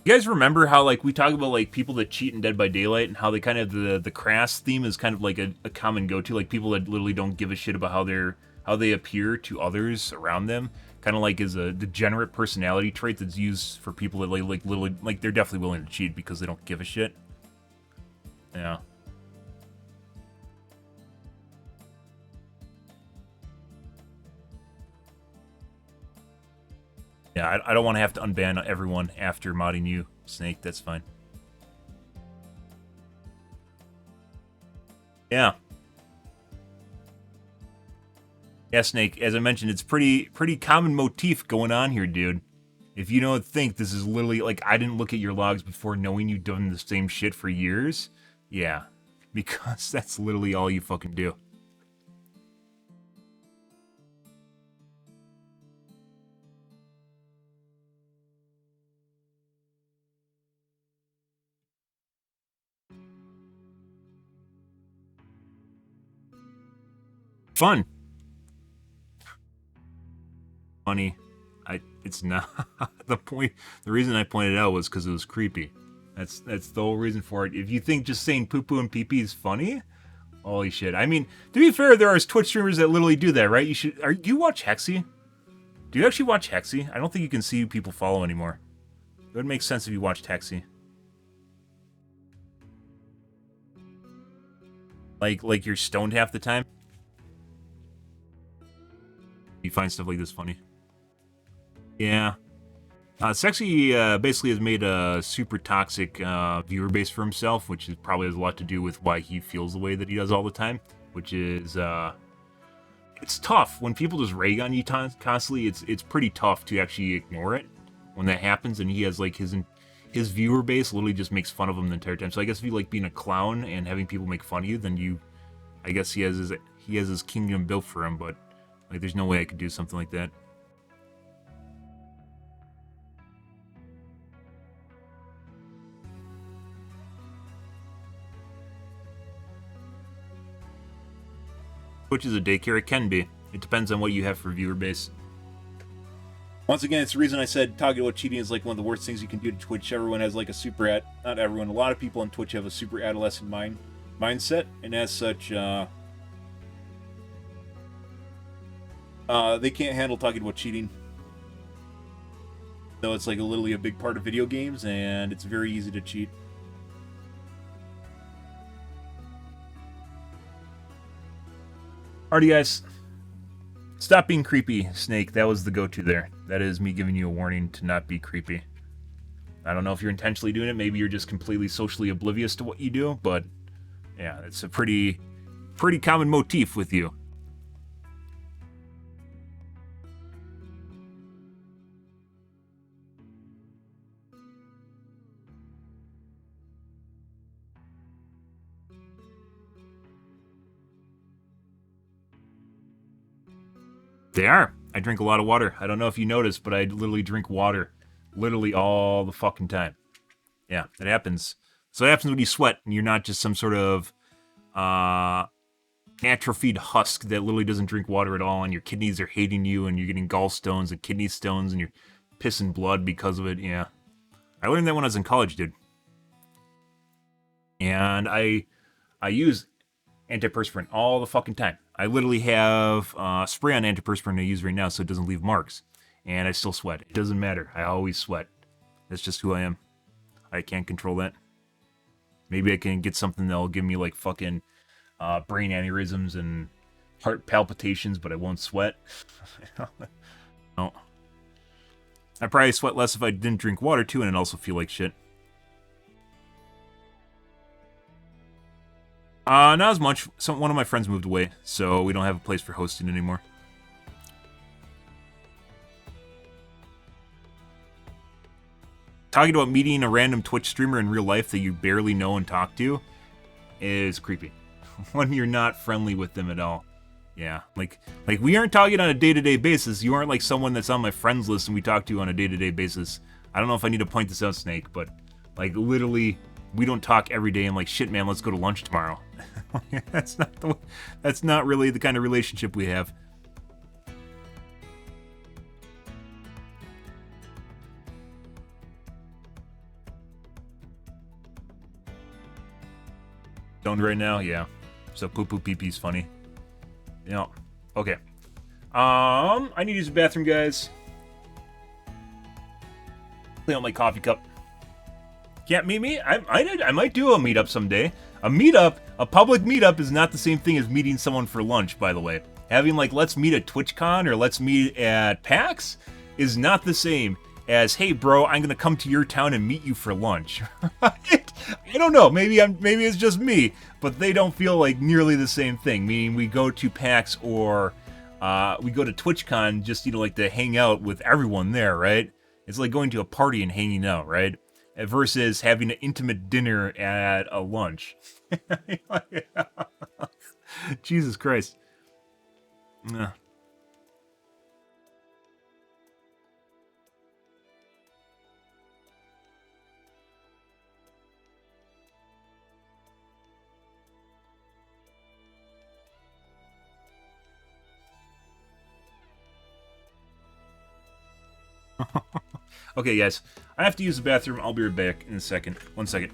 You guys remember how, like, we talk about, like, people that cheat in Dead by Daylight and how they kind of, the crass theme is kind of like a common go-to, like people that literally don't give a shit about how they appear to others around them, kind of like is a degenerate personality trait that's used for people that like literally, like, they're definitely willing to cheat because they don't give a shit. Yeah. Yeah, I don't want to have to unban everyone after modding you, Snake. That's fine. Yeah. Yeah, Snake. As I mentioned, it's pretty common motif going on here, dude. If you don't think this is literally, like, I didn't look at your logs before knowing you've done the same shit for years. Yeah. Because that's literally all you fucking do. Fun. Funny. It's not the point. The reason I pointed it out was because it was creepy. That's the whole reason for it. If you think just saying poo poo and pee pee is funny, holy shit. I mean, to be fair, there are Twitch streamers that literally do that, right? Do you watch Hexy? Do you actually watch Hexy? I don't think you can see who people follow anymore. It would make sense if you watched Hexy. Like you're stoned half the time. You find stuff like this funny. Yeah. Sexy basically has made a super toxic viewer base for himself, which probably has a lot to do with why he feels the way that he does all the time, which is, it's tough. When people just rag on you constantly, it's pretty tough to actually ignore it when that happens, and he has, like, his viewer base literally just makes fun of him the entire time. So I guess if you like being a clown and having people make fun of you, then I guess he has his kingdom built for him, but, like, there's no way I could do something like that. Twitch is a daycare. It can be. It depends on what you have for viewer base. Once again, it's the reason I said talking about cheating is like one of the worst things you can do to Twitch. Everyone has like a super not everyone, a lot of people on Twitch have a super adolescent mindset, and as such, they can't handle talking about cheating. So it's like literally a big part of video games, and it's very easy to cheat. Alrighty, guys. Stop being creepy, Snake. That was the go-to there. That is me giving you a warning to not be creepy. I don't know if you're intentionally doing it. Maybe you're just completely socially oblivious to what you do, but yeah, it's a pretty common motif with you. They are. I drink a lot of water. I don't know if you noticed, but I literally drink water. Literally all the fucking time. Yeah, that happens. So it happens when you sweat, and you're not just some sort of atrophied husk that literally doesn't drink water at all, and your kidneys are hating you, and you're getting gallstones and kidney stones, and you're pissing blood because of it. Yeah. I learned that when I was in college, dude. And I use antiperspirant all the fucking time. I literally have spray on antiperspirant I use right now so it doesn't leave marks. And I still sweat. It doesn't matter. I always sweat. That's just who I am. I can't control that. Maybe I can get something that'll give me like fucking brain aneurysms and heart palpitations, but I won't sweat. No. I'd probably sweat less if I didn't drink water too, and I'd also feel like shit. Not as much. One of my friends moved away, so we don't have a place for hosting anymore. talking about meeting a random Twitch streamer in real life that you barely know and talk to is creepy. When you're not friendly with them at all. Yeah, like we aren't talking on a day-to-day basis. You aren't like someone that's on my friends list and we talk to on a day-to-day basis. I don't know if I need to point this out, Snake, but like literally, we don't talk every day. I'm like, shit, man, let's go to lunch tomorrow. That's not really the kind of relationship we have. Stoned right now, yeah. So poo poo pee pee's funny. Yeah. Okay. I need to use the bathroom, guys. Clean out my coffee cup. Can't meet me? I might do a meetup someday. A meetup, a public meetup, is not the same thing as meeting someone for lunch, by the way. Having like, let's meet at TwitchCon or let's meet at PAX is not the same as, hey bro, I'm gonna come to your town and meet you for lunch. I don't know, maybe it's just me, but they don't feel like nearly the same thing. Meaning we go to PAX or we go to TwitchCon just, like to hang out with everyone there, right? It's like going to a party and hanging out, right? Versus having an intimate dinner at a lunch. Jesus Christ. Okay, guys. I have to use the bathroom. I'll be right back in a second. 1 second.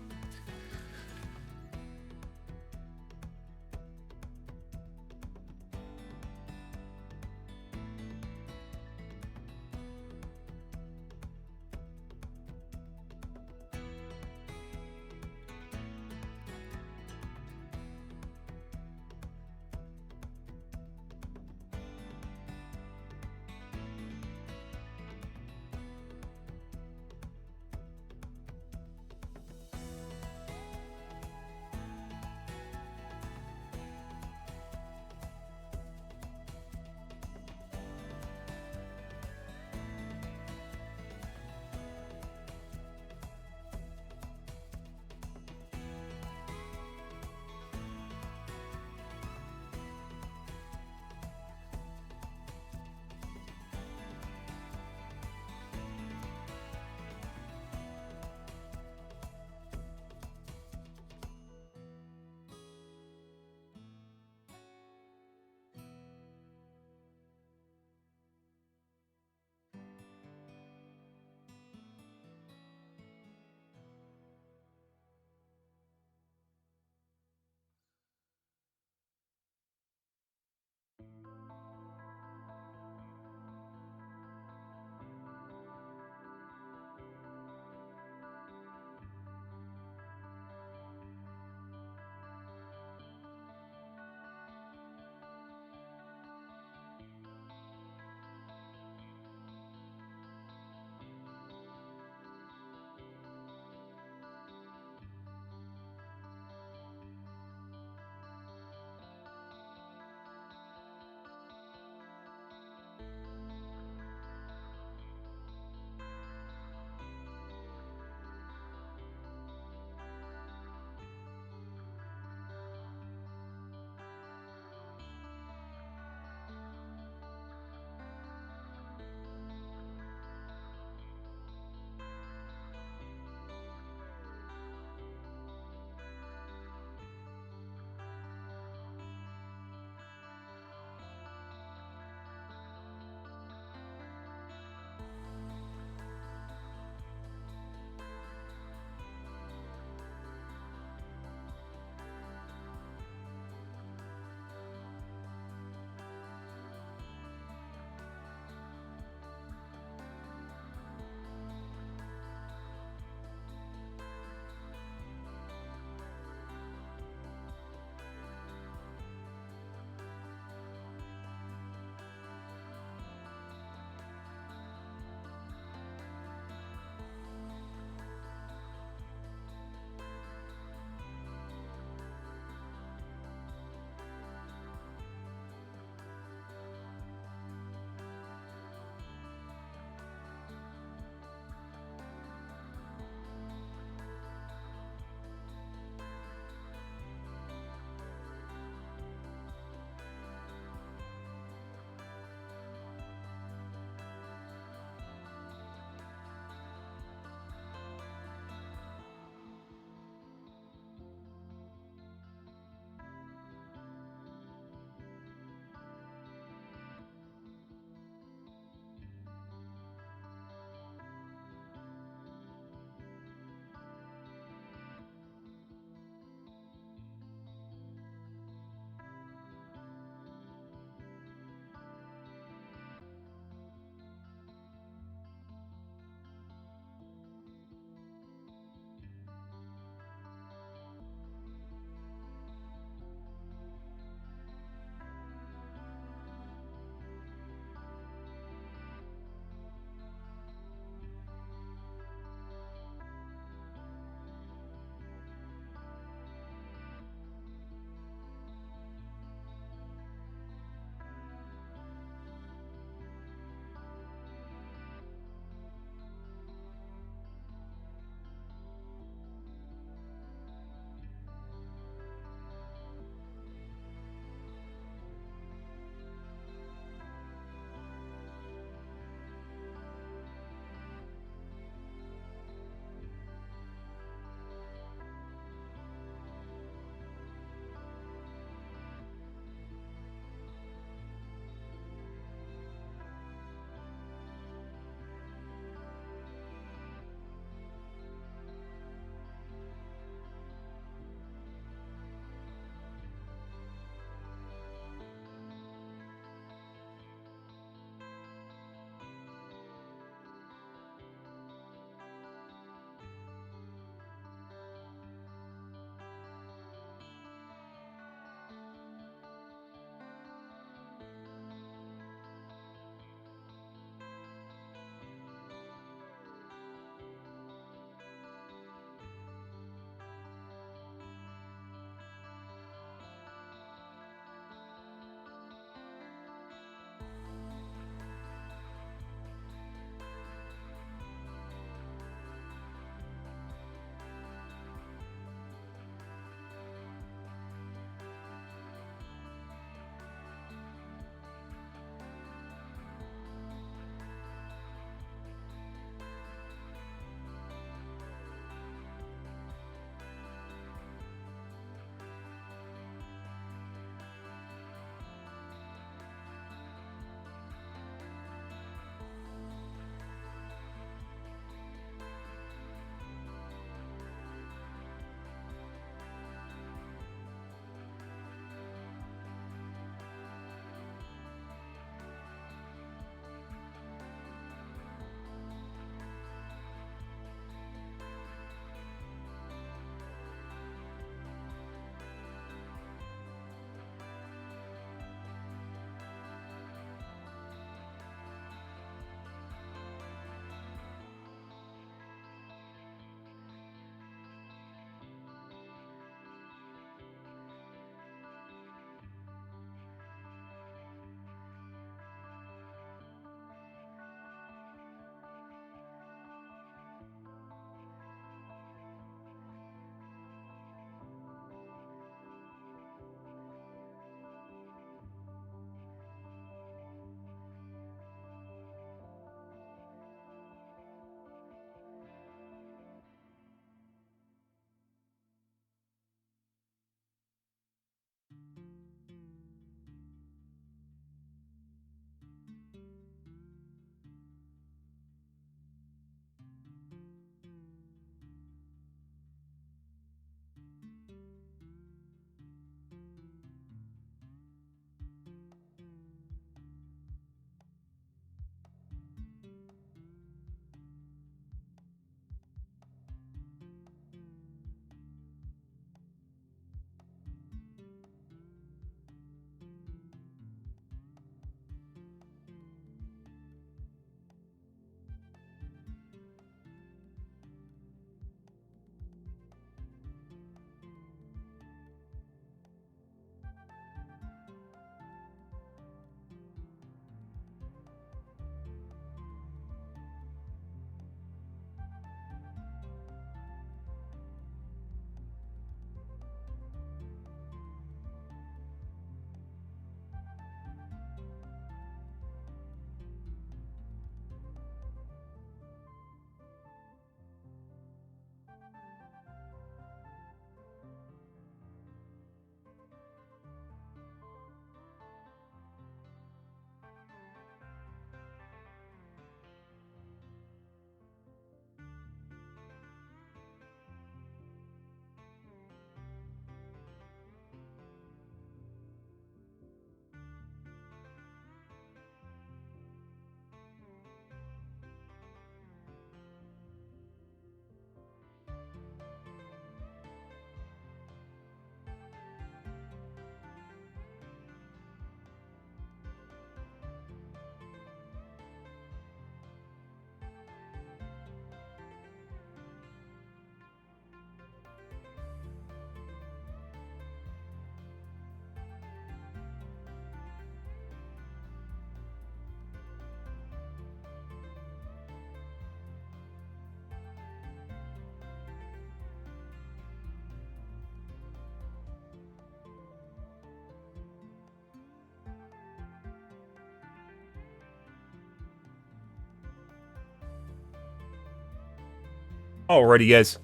Alrighty, guys.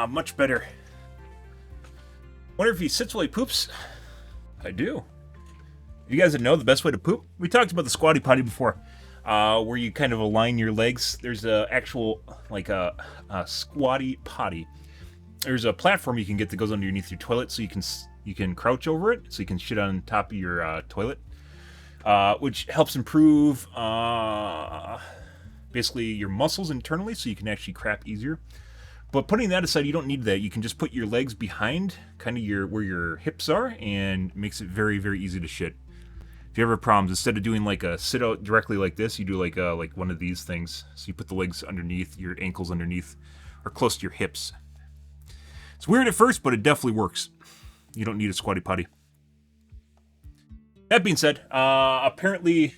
Much better. Wonder if he sits while he poops? I do. You guys that know the best way to poop? We talked about the squatty potty before, where you kind of align your legs. There's a actual, like a squatty potty. There's a platform you can get that goes underneath your toilet, so you can crouch over it, so you can shit on top of your toilet, which helps improve basically your muscles internally, so you can actually crap easier. But putting that aside, you don't need that. You can just put your legs behind kind of where your hips are, and it makes it very, very easy to shit. If you ever have problems, instead of doing like a sit out directly like this, you do like one of these things. So you put the legs underneath, your ankles underneath, or close to your hips. It's weird at first, but it definitely works. You don't need a squatty potty. That being said, apparently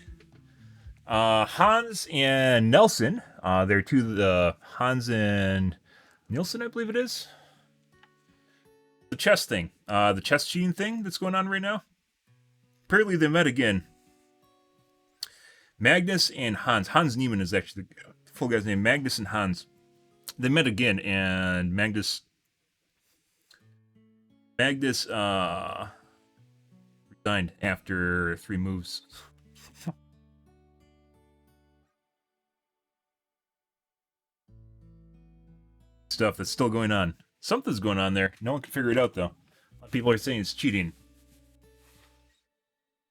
Hans and Nelson, they're two of the Hans and Nielsen, I believe it is. The chess thing. The chess cheating thing that's going on right now. Apparently they met again. Magnus and Hans. Hans Niemann is actually the full guy's name. Magnus and Hans. They met again, and Magnus resigned after 3 moves. Stuff that's still going on. Something's going on there. No one can figure it out, though. A lot of people are saying it's cheating.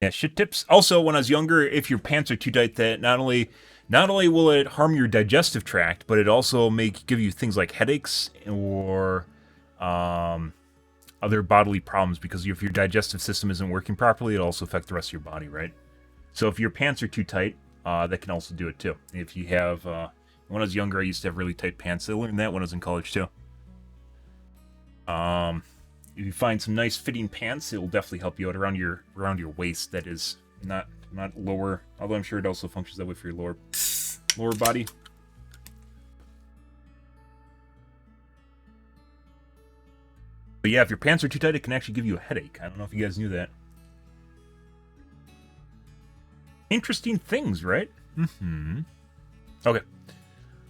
Yeah, shit tips. Also, when I was younger, if your pants are too tight, that not only will it harm your digestive tract, but it also give you things like headaches or other bodily problems, because if your digestive system isn't working properly, it also affects the rest of your body, right? So if your pants are too tight, that can also do it too. If you have when I was younger, I used to have really tight pants. I learned that when I was in college, too. If you find some nice fitting pants, it will definitely help you out around your waist. That is not lower, although I'm sure it also functions that way for your lower body. But yeah, if your pants are too tight, it can actually give you a headache. I don't know if you guys knew that. Interesting things, right? Mm-hmm. Okay.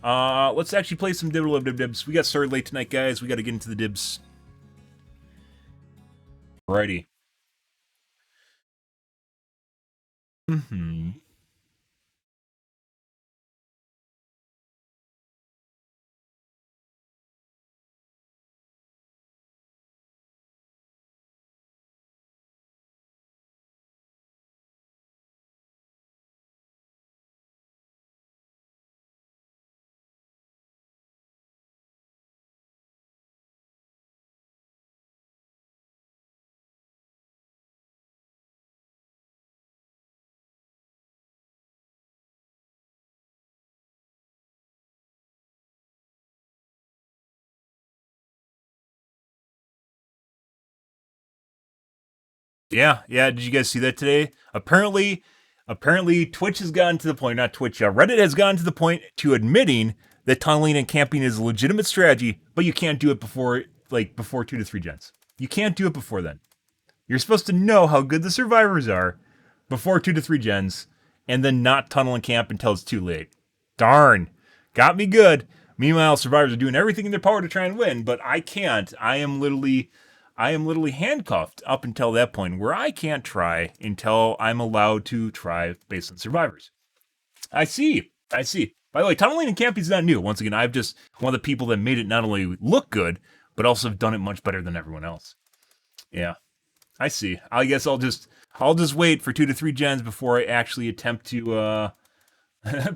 Let's actually play some dibs. We got started late tonight, guys. We got to get into the dibs. Alrighty. Mm-hmm. Yeah. Did you guys see that today? Apparently, Twitch has gotten to the point, not Twitch, Reddit has gotten to the point to admitting that tunneling and camping is a legitimate strategy, but you can't do it before 2 to 3 gens. You can't do it before then. You're supposed to know how good the survivors are before 2 to 3 gens, and then not tunnel and camp until it's too late. Darn. Got me good. Meanwhile, survivors are doing everything in their power to try and win, but I can't. I am literally handcuffed up until that point where I can't try until I'm allowed to try based on survivors. I see. By the way, tunneling and camping is not new. Once again, I'm just one of the people that made it not only look good, but also have done it much better than everyone else. Yeah, I see. I guess I'll just wait for 2 to 3 gens before I actually attempt to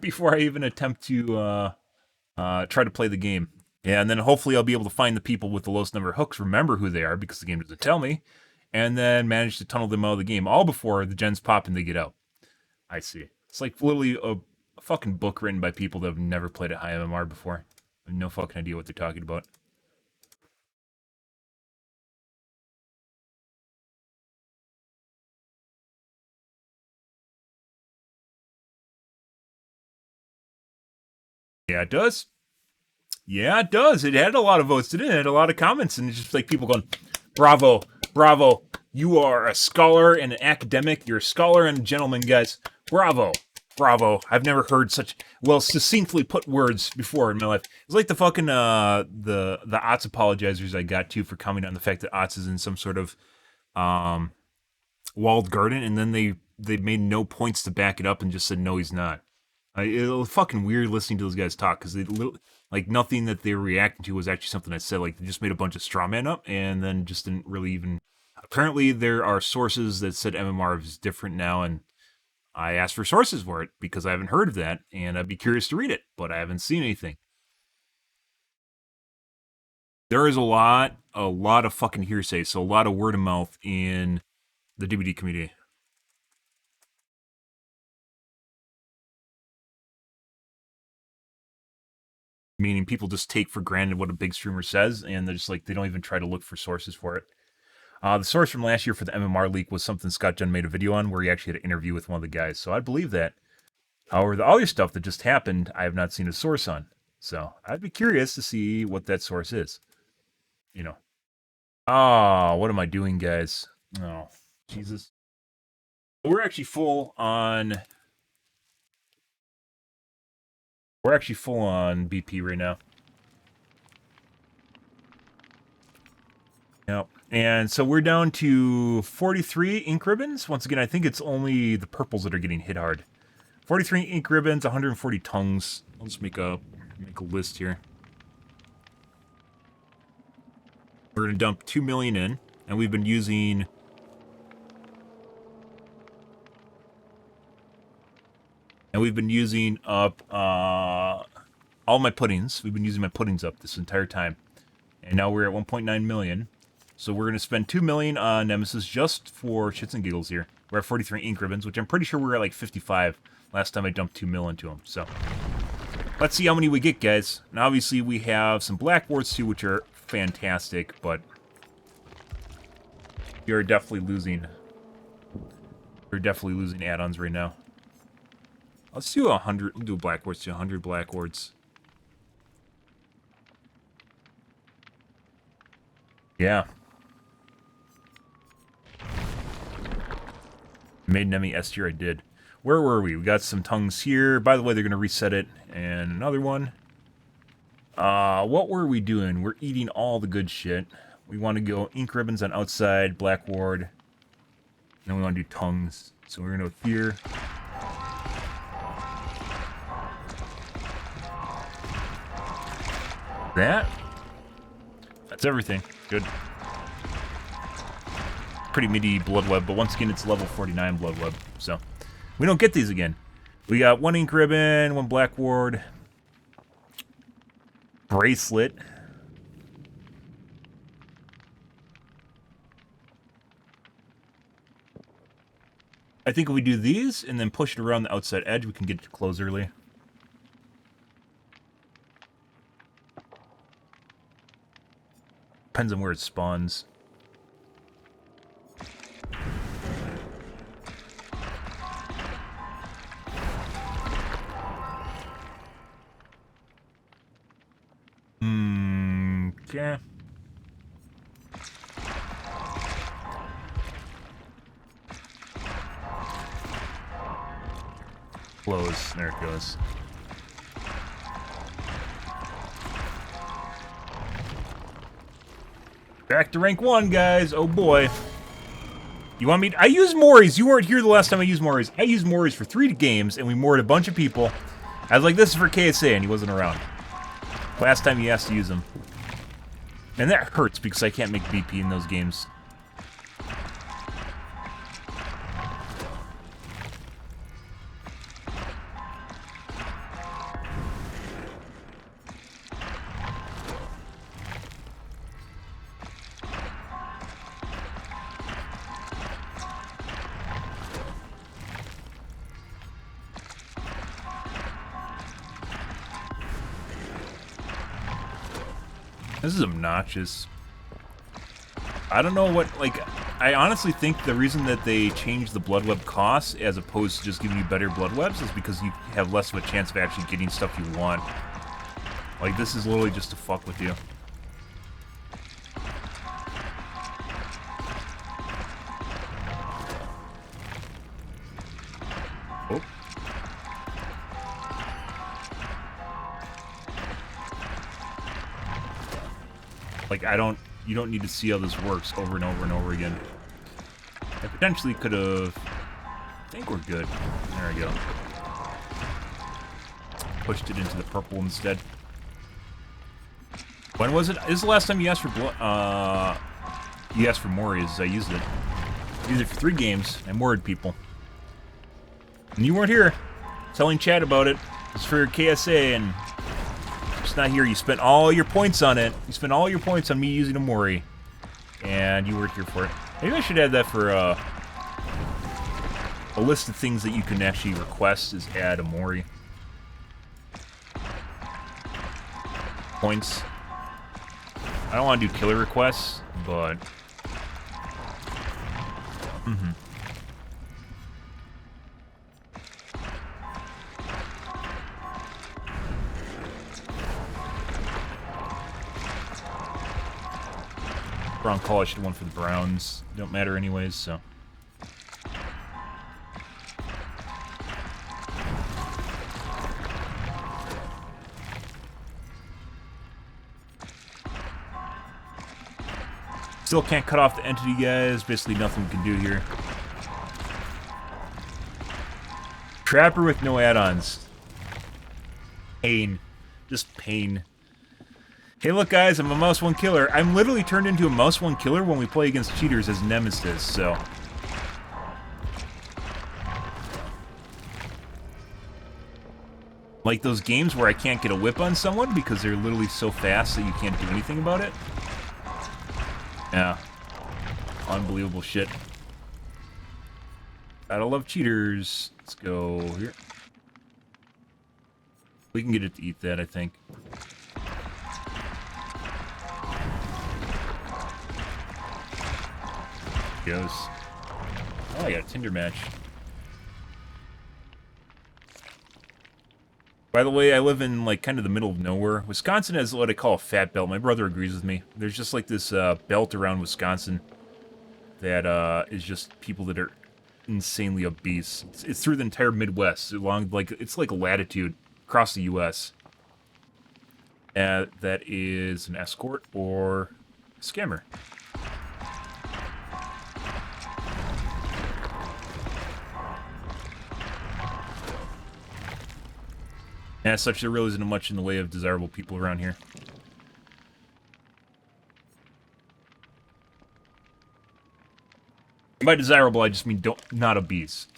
before I even attempt to try to play the game. Yeah, and then hopefully I'll be able to find the people with the lowest number of hooks, remember who they are because the game doesn't tell me, and then manage to tunnel them out of the game all before the gens pop and they get out. I see. It's like literally a fucking book written by people that have never played a high MMR before. I have no fucking idea what they're talking about. Yeah, it does. Yeah, it does. It had a lot of votes. It had a lot of comments, and it's just like people going, "Bravo, bravo! You are a scholar and an academic. You're a scholar and a gentleman, guys. Bravo!" Bravo. I've never heard such well succinctly put words before in my life. It's like the fucking the Otz apologizers I got to for commenting on the fact that Otz is in some sort of walled garden, and then they made no points to back it up and just said no, he's not. It was fucking weird listening to those guys talk because they like nothing that they were reacting to was actually something I said. Like they just made a bunch of straw man up and then just didn't really even. Apparently, there are sources that said MMR is different now, and I asked for sources for it because I haven't heard of that, and I'd be curious to read it, but I haven't seen anything. There is a lot of fucking hearsay, so a lot of word of mouth in the DBD community. Meaning people just take for granted what a big streamer says, and they're just like, they don't even try to look for sources for it. The source from last year for the MMR leak was something Scott Jen made a video on where he actually had an interview with one of the guys, so I believe that. However, the other stuff that just happened, I have not seen a source on. So I'd be curious to see what that source is. You know. Oh, what am I doing, guys? Oh, Jesus. We're actually full on BP right now. Yep. And so we're down to 43 ink ribbons. Once again, I think it's only the purples that are getting hit hard. 43 ink ribbons, 140 tongues. I'll just make a list here. We're going to dump 2 million in, and we've been using up all my puddings. We've been using my puddings up this entire time. And now we're at 1.9 million. So we're going to spend 2 million on Nemesis just for shits and giggles here. We're at 43 ink ribbons, which I'm pretty sure we were at like 55 last time I dumped 2 mil into them. So let's see how many we get, guys. And obviously we have some blackboards too, which are fantastic, but you're definitely losing. We're definitely losing add-ons right now. Let's do 100. We'll do blackboards to 100 blackboards. Yeah. Made an Emmy S tier, I did. Where were we? We got some tongues here. By the way, they're going to reset it. And another one. What were we doing? We're eating all the good shit. We want to go ink ribbons on outside, blackboard. And then we want to do tongues. So we're going to go here. That's everything. Good. Pretty meaty blood web, but once again, it's level 49 blood web, so we don't get these again. We got 1 ink ribbon, 1 blackboard, bracelet. I think if we do these and then push it around the outside edge, we can get it to close early. Depends on where it spawns. Okay. Close. There it goes. Back to rank 1, guys. Oh boy. You want me to... I use Mori's. You weren't here the last time I used Mori's. I used Mori's for 3 games, and we moored a bunch of people. I was like, this is for KSA, and he wasn't around. Last time he asked to use them. And that hurts, because I can't make BP in those games. This is obnoxious. I don't know what, like, I honestly think the reason that they changed the blood web costs as opposed to just giving you better blood webs is because you have less of a chance of actually getting stuff you want. Like, this is literally just to fuck with you. Oh. Like, you don't need to see how this works over and over and over again. I potentially could have... I think we're good. There we go. Pushed it into the purple instead. When was it? This is the last time you asked for you asked for Mori's. I used it. Used it for 3 games. I moored people. And you weren't here telling chat about it. It's for KSA and it's not here. You spent all your points on it. You spent all your points on me using a Mori. And you weren't here for it. Maybe I should add that for a list of things that you can actually request is add a Mori. Points. I don't want to do killer requests, but... Wrong call, I should have won for the Browns. Don't matter anyways, so... Still can't cut off the entity, guys. Basically nothing we can do here. Trapper with no add-ons. Pain. Just pain. Hey, look, guys, I'm a mouse 1 killer. I'm literally turned into a mouse 1 killer when we play against cheaters as Nemesis, so... Like those games where I can't get a whip on someone because they're literally so fast that you can't do anything about it. Yeah. Unbelievable shit. Gotta love cheaters. Let's go here. We can get it to eat that, I think. Goes. Oh, I got a Tinder match. By the way, I live in, like, kind of the middle of nowhere. Wisconsin has what I call a fat belt. My brother agrees with me. There's just, like, this belt around Wisconsin that is just people that are insanely obese. It's through the entire Midwest. Along, like, it's like a latitude across the U.S. That is an escort or a scammer. And as such, there really isn't much in the way of desirable people around here. And by desirable, I just mean not obese.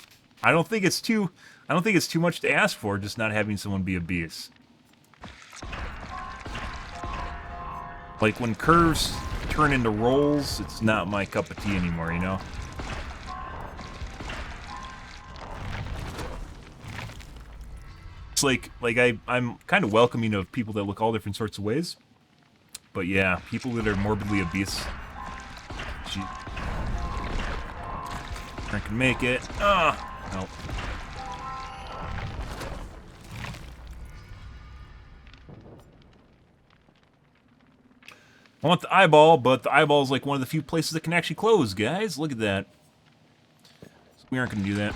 I don't think it's too much to ask for, just not having someone be obese. Like when curves turn into rolls, it's not my cup of tea anymore, you know? It's like I'm kind of welcoming of people that look all different sorts of ways. But yeah, people that are morbidly obese. Gee. I can make it. Nope. I want the eyeball, but the eyeball is like one of the few places that can actually close, guys. Look at that. So we aren't going to do that.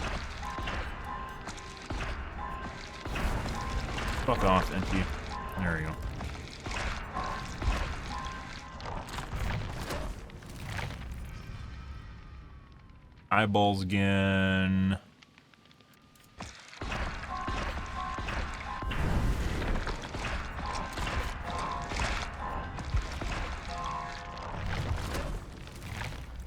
Fuck off, empty. There we go. Eyeballs again.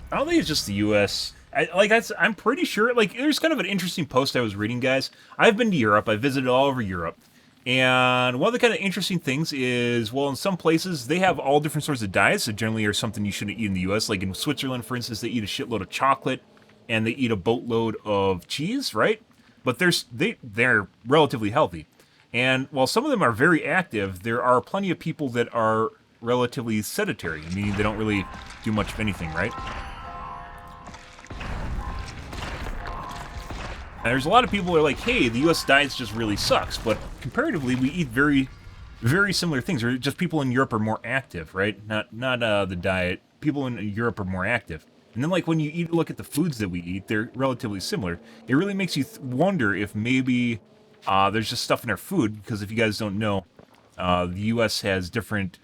I don't think it's just the U.S. I'm pretty sure, like, there's kind of an interesting post I was reading, guys. I've been to Europe. I visited all over Europe. And one of the kind of interesting things is, well, in some places, they have all different sorts of diets that generally are something you shouldn't eat in the U.S. Like in Switzerland, for instance, they eat a shitload of chocolate, and they eat a boatload of cheese, right? But they're relatively healthy. And while some of them are very active, there are plenty of people that are relatively sedentary, meaning they don't really do much of anything, right? And there's a lot of people who are like, hey, the U.S. diet just really sucks. But comparatively, we eat very, very similar things. Or just people in Europe are more active, right? Not the diet. People in Europe are more active. And then, like, when you look at the foods that we eat, they're relatively similar. It really makes you wonder if maybe there's just stuff in our food. Because if you guys don't know, the U.S. has different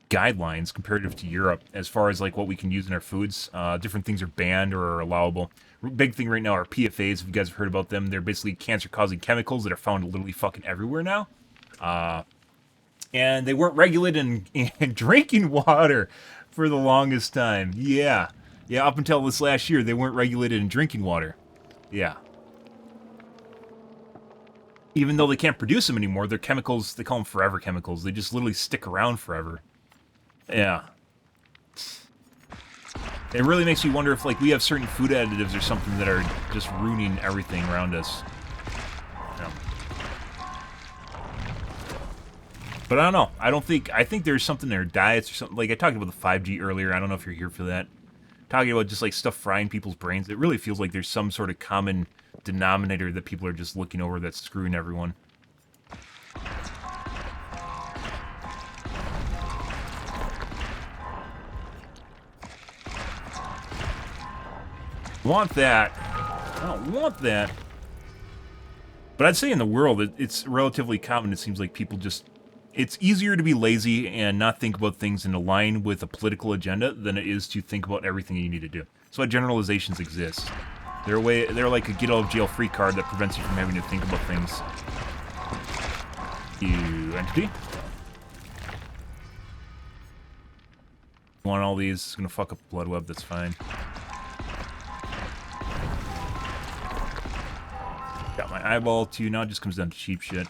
guidelines comparative to Europe as far as like what we can use in our foods. Different things are banned or are allowable. Big thing right now are PFAs. If you guys have heard about them, they're basically cancer-causing chemicals that are found literally fucking everywhere now. And they weren't regulated in drinking water for the longest time. Yeah, up until this last year, they weren't regulated in drinking water. Yeah. Even though they can't produce them anymore, they're chemicals. They call them forever chemicals. They just literally stick around forever. Yeah. It really makes me wonder if, like, we have certain food additives or something that are just ruining everything around us. Yeah. But I don't know. I think there's something in our diets or something. Like, I talked about the 5G earlier. I don't know if you're here for that. Talking about just, like, stuff frying people's brains. It really feels like there's some sort of common denominator that people are just looking over that's screwing everyone. Want that. I don't want that. But I'd say in the world, it's relatively common. It seems like people just... It's easier to be lazy and not think about things and align with a political agenda than it is to think about everything you need to do. That's why generalizations exist. They're like a get-out-of-jail-free card that prevents you from having to think about things. You entity. Want all these? It's gonna fuck up the blood web, that's fine. Got my eyeball too, now it just comes down to cheap shit.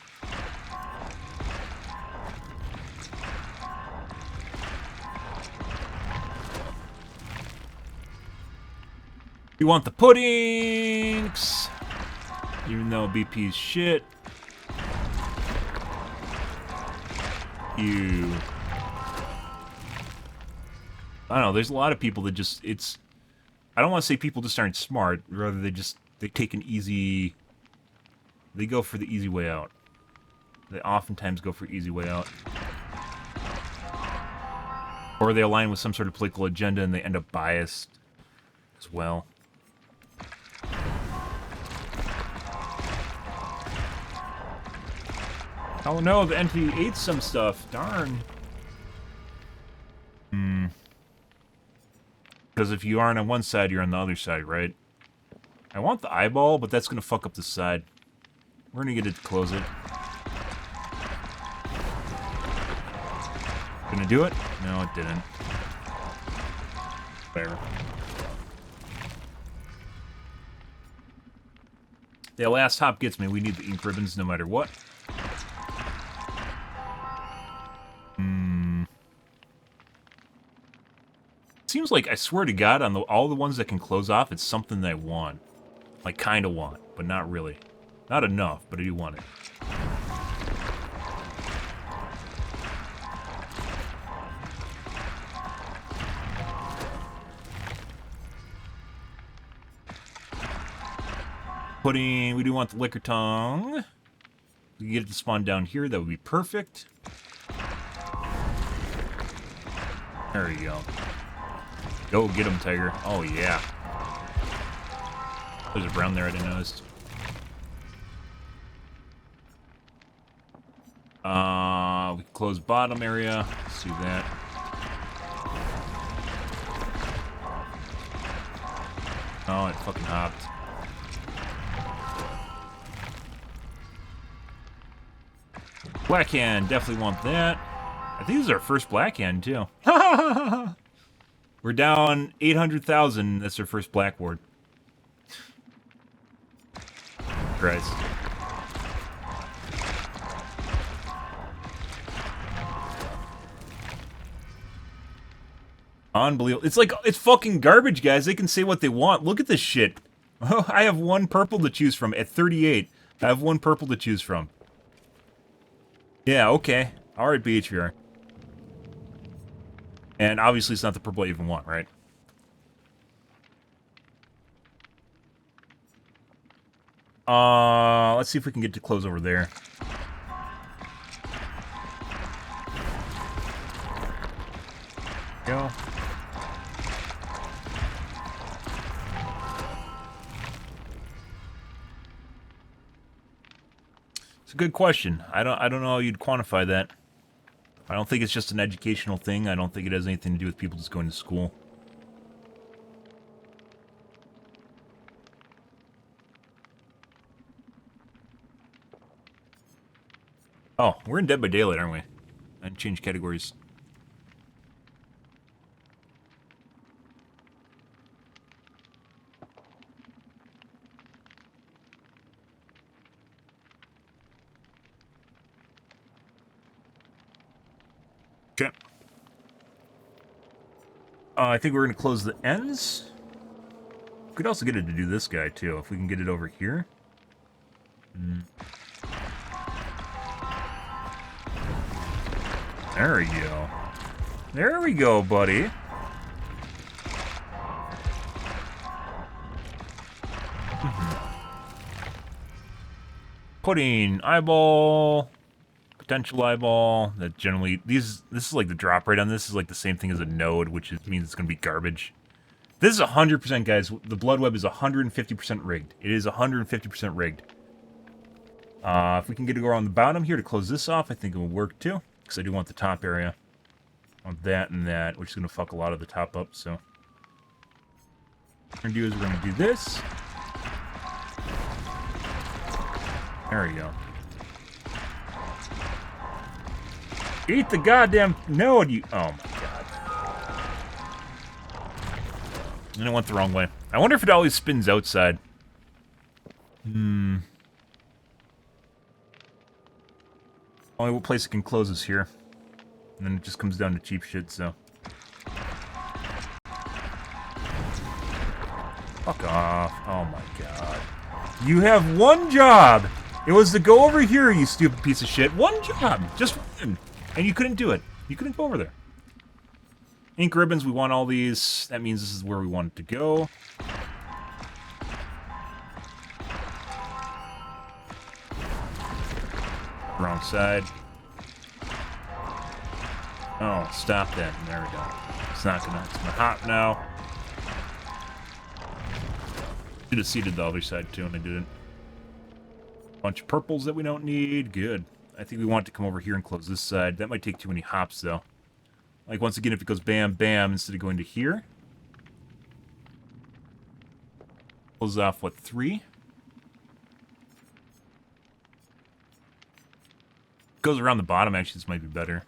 You want the puddings! Even though BP's shit. You... I don't know, there's a lot of people that just, I don't want to say people just aren't smart, rather they take an easy, they go for the easy way out. They oftentimes go for easy way out. Or they align with some sort of political agenda and they end up biased as well. Oh no, the entity ate some stuff. Darn. Because if you aren't on one side, you're on the other side, right? I want the eyeball, but that's going to fuck up the side. We're going to get it to close it. Gonna do it? No, it didn't. Fair. The last hop gets me. We need the ink ribbons no matter what. Seems like, I swear to God, on all the ones that can close off, it's something that I want. Like, kinda want, but not really. Not enough, but I do want it. Pudding, we do want the liquor tongue. We can get it to spawn down here, that would be perfect. There you go. Go get him, Tiger. Oh, yeah. There's a brown there I didn't notice. We can close bottom area. Let's do that. Oh, it fucking hopped. Black hand, definitely want that. I think this is our first black hand, too. We're down 800,000. That's our first blackboard. Christ. Unbelievable. It's fucking garbage, guys. They can say what they want. Look at this shit. I have one purple to choose from at 38. I have one purple to choose from. Yeah, okay. Alright, BHVR. And obviously it's not the purple I even want, right? Let's see if we can get to close over there. Go. It's a good question. I don't know how you'd quantify that. I don't think it's just an educational thing. I don't think it has anything to do with people just going to school. Oh, we're in Dead by Daylight, aren't we? I didn't change categories. Okay. I think we're going to close the ends. We could also get it to do this guy, too, if we can get it over here. There we go. There we go, buddy. Putting eyeball, potential eyeball. That generally this is like the drop rate on this is like the same thing as a node, which means it's gonna be garbage. This is 100%, guys. The blood web is 150% rigged. It is 150% rigged. If we can get to go around the bottom here to close this off, I think it will work too. Because I do want the top area. I want that and that, which is gonna fuck a lot of the top up. So what we're gonna do is we're gonna do this. There we go. Eat the goddamn node, you... Oh, my God. And it went the wrong way. I wonder if it always spins outside. Only one place it can close is here. And then it just comes down to cheap shit, so... Fuck off. Oh, my God. You have one job! It was to go over here, you stupid piece of shit. One job! Just one! And you couldn't do it. You couldn't go over there. Ink ribbons, we want all these. That means this is where we want it to go. Wrong side. Oh, stop that. There we go. It's gonna hop now. Should have seeded the other side too, and I didn't. Bunch of purples that we don't need. Good. I think we want it to come over here and close this side. That might take too many hops, though. Like, once again, if it goes bam, bam, instead of going to here. Close off, what, 3? Goes around the bottom, actually, this might be better.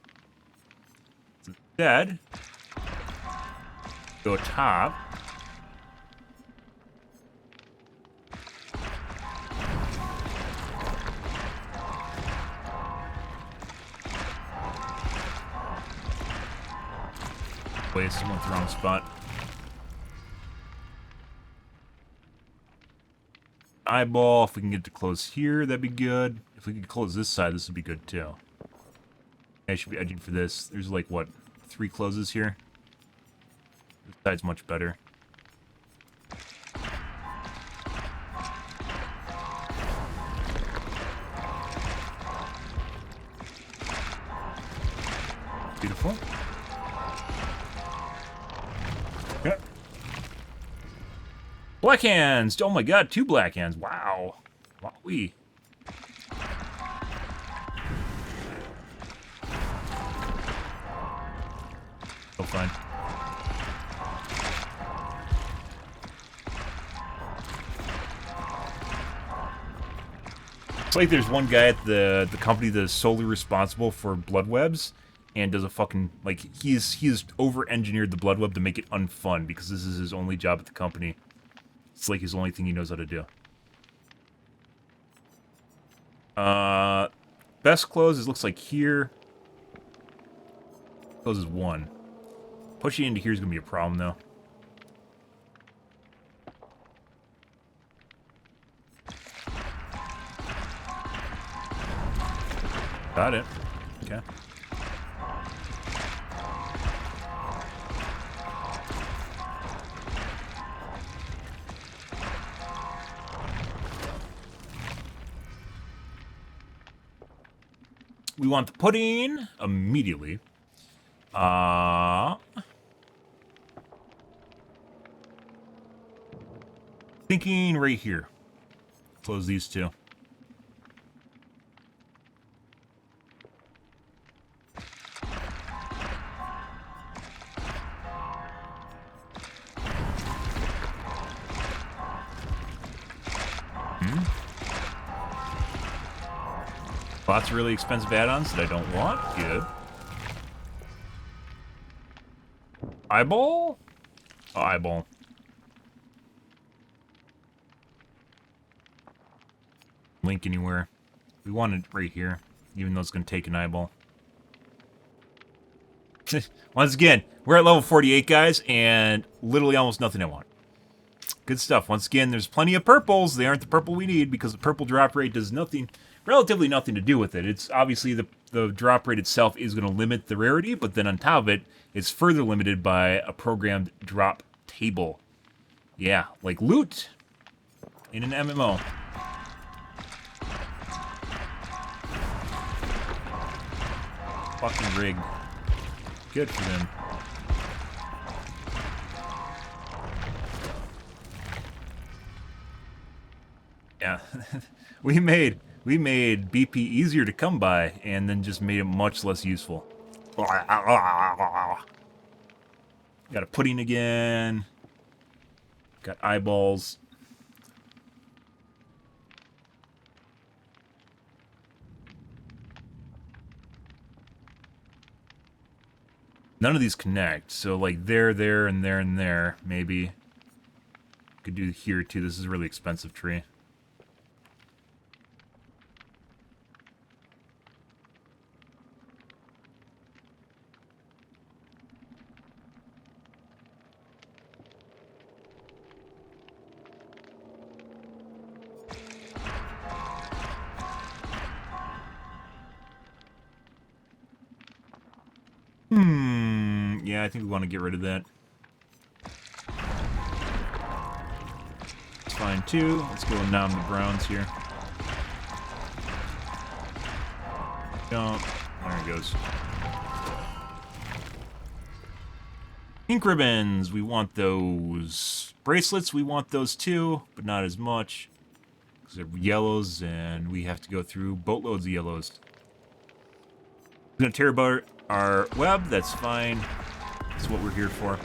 So instead, go top. Place, I went the wrong spot. Eyeball, if we can get to close here, that'd be good. If we could close this side, this would be good too. I should be edging for this. There's like, what, 3 closes here? This side's much better. Beautiful. Okay. Black hands! Oh my god, 2 black hands. Wow. Wowee. So fine. It's like there's one guy at the company that is solely responsible for blood webs and does a fucking, like, he's over-engineered the blood web to make it unfun because this is his only job at the company. It's like his only thing he knows how to do. Best close, it looks like here. Closes 1. Pushing into here is going to be a problem, though. Got it. Okay. We want the pudding immediately. Thinking right here. Close these 2. Lots of really expensive add-ons that I don't want. Good. Eyeball? Oh, eyeball. Link anywhere. We want it right here, even though it's going to take an eyeball. Once again, we're at level 48, guys, and literally almost nothing I want. Good stuff. Once again, there's plenty of purples. They aren't the purple we need because the purple drop rate does nothing, relatively nothing to do with it. It's obviously the drop rate itself is going to limit the rarity, but then on top of it, it's further limited by a programmed drop table. Yeah, like loot in an MMO. Fucking rigged. Good for them. Yeah, we made BP easier to come by, and then just made it much less useful. Got a pudding again. Got eyeballs. None of these connect, so like there, and there, maybe. Could do here too. This is a really expensive tree. Yeah, I think we want to get rid of that. It's fine too. Let's go nom the browns here. Don't. There it goes. Ink ribbons, we want those. Bracelets, we want those too, but not as much. Because they're yellows, and we have to go through boatloads of yellows. We're going to tear apart our web, that's fine. That's what we're here for.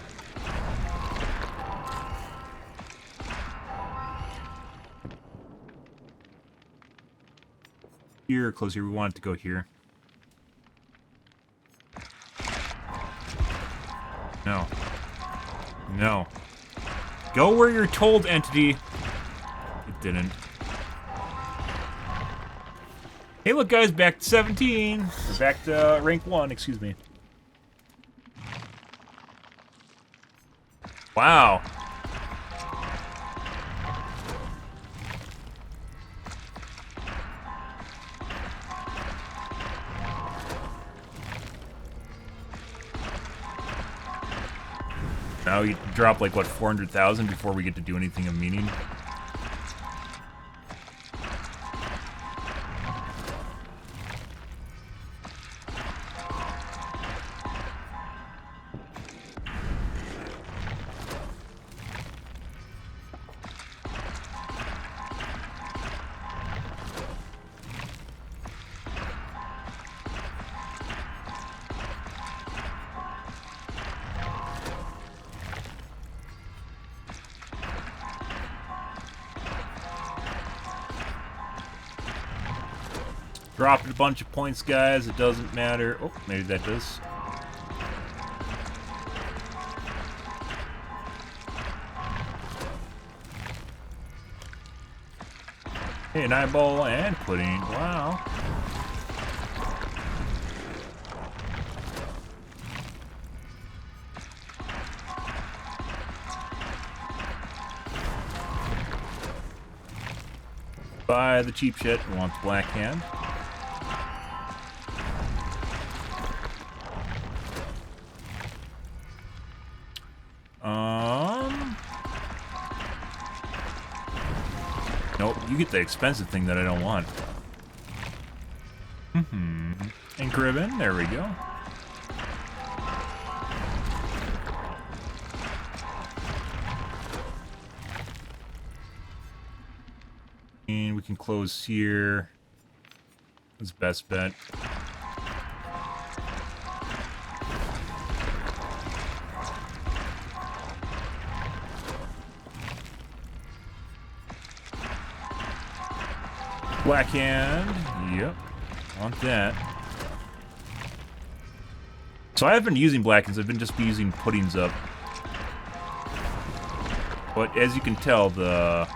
Here, close here, we want it to go here. No. No. Go where you're told, entity. It didn't. Hey, look, guys, back to 17. Or back to rank 1, excuse me. Wow. Now you drop like, what, 400,000 before we get to do anything of meaning? Dropped a bunch of points, guys. It doesn't matter. Oh, maybe that does. Hey, an eyeball and pudding. Wow. Buy the cheap shit. We want the black hand. Nope, you get the expensive thing that I don't want. Ink ribbon, there we go. And we can close here. That's best bet. Black hand, yep. Want that. So I haven't been using blackens, I've been just using puddings up. But as you can tell, the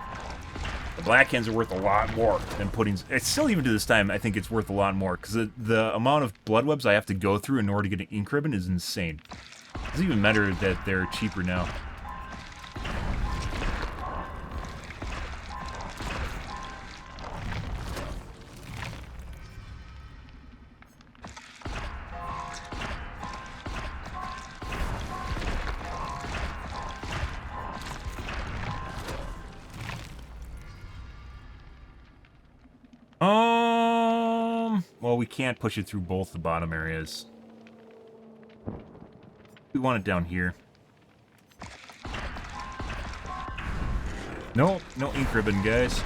black hands are worth a lot more than puddings. It's still, even to this time, I think it's worth a lot more, because the amount of blood webs I have to go through in order to get an ink ribbon is insane. It doesn't even matter that they're cheaper now. Well, we can't push it through both the bottom areas. We want it down here. No ink ribbon, guys.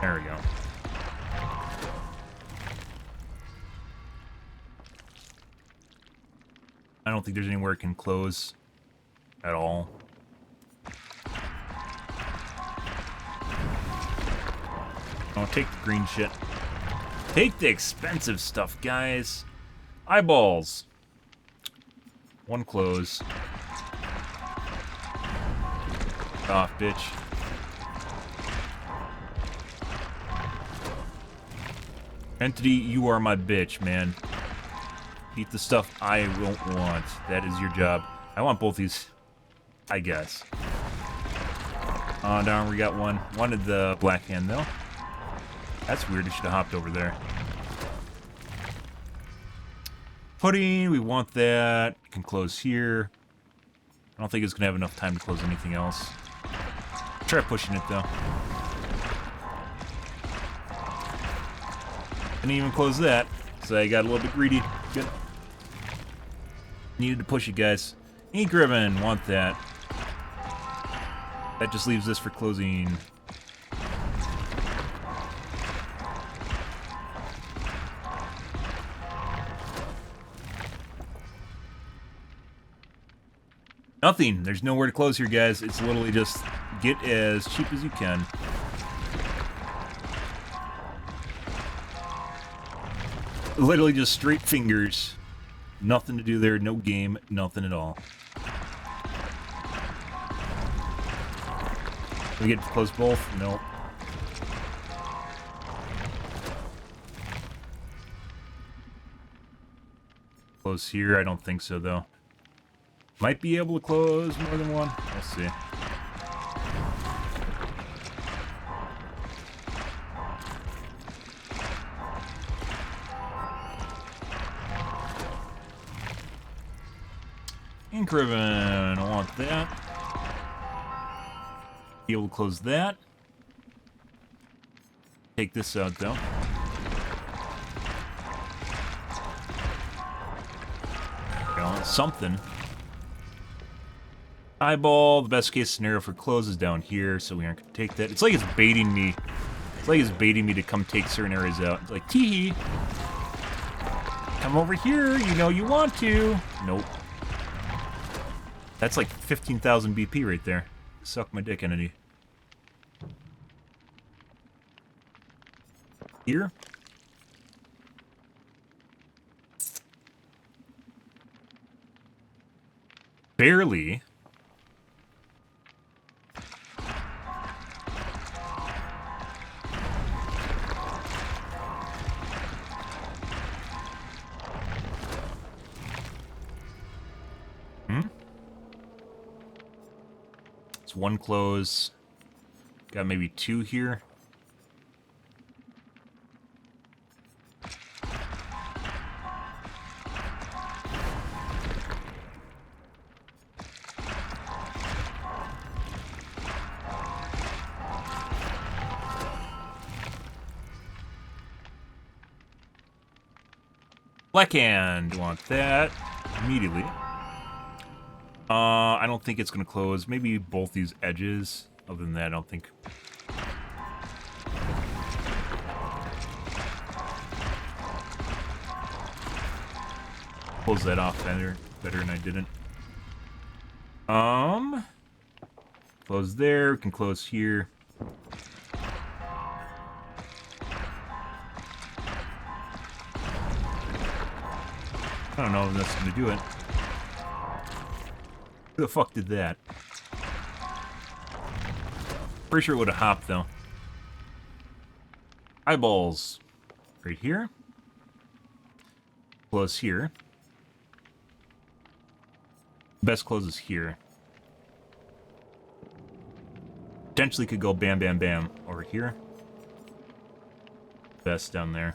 There we go. I don't think there's anywhere it can close at all. Oh, take the green shit. Take the expensive stuff, guys. Eyeballs. One close. Off, bitch. Entity, you are my bitch, man. Eat the stuff I won't want. That is your job. I want both these, I guess. Oh, darn, we got one. Wanted the black hand, though. That's weird, I should have hopped over there. Pudding, we want that. It can close here. I don't think it's going to have enough time to close anything else. Try pushing it, though. Didn't even close that, so I got a little bit greedy. Good. Needed to push it, guys. Ink ribbon, want that. That just leaves this for closing. Nothing. There's nowhere to close here, guys. It's literally just get as cheap as you can. Literally just straight fingers. Nothing to do there. No game. Nothing at all. We get to close both? Nope. Close here? I don't think so, though. Might be able to close more than one. We'll see. Ink ribbon. I want that. Be able to close that. Take this out, though. Got something. Eyeball, the best case scenario for close is down here, so we aren't going to take that. It's like it's baiting me. It's like it's baiting me to come take certain areas out. It's like, tee. Come over here, you know you want to. Nope. That's like 15,000 BP right there. Suck my dick, entity. Here. Barely. It's one close. Got maybe two here. Blackhand, want that immediately. I don't think it's gonna close. Maybe both these edges. Other than that, I don't think. Close that off better than I didn't. Close there. We can close here. I don't know if that's going to do it. Who the fuck did that? Pretty sure it would have hopped, though. Eyeballs. Right here. Close here. Best close is here. Potentially could go bam, bam, bam over here. Best down there.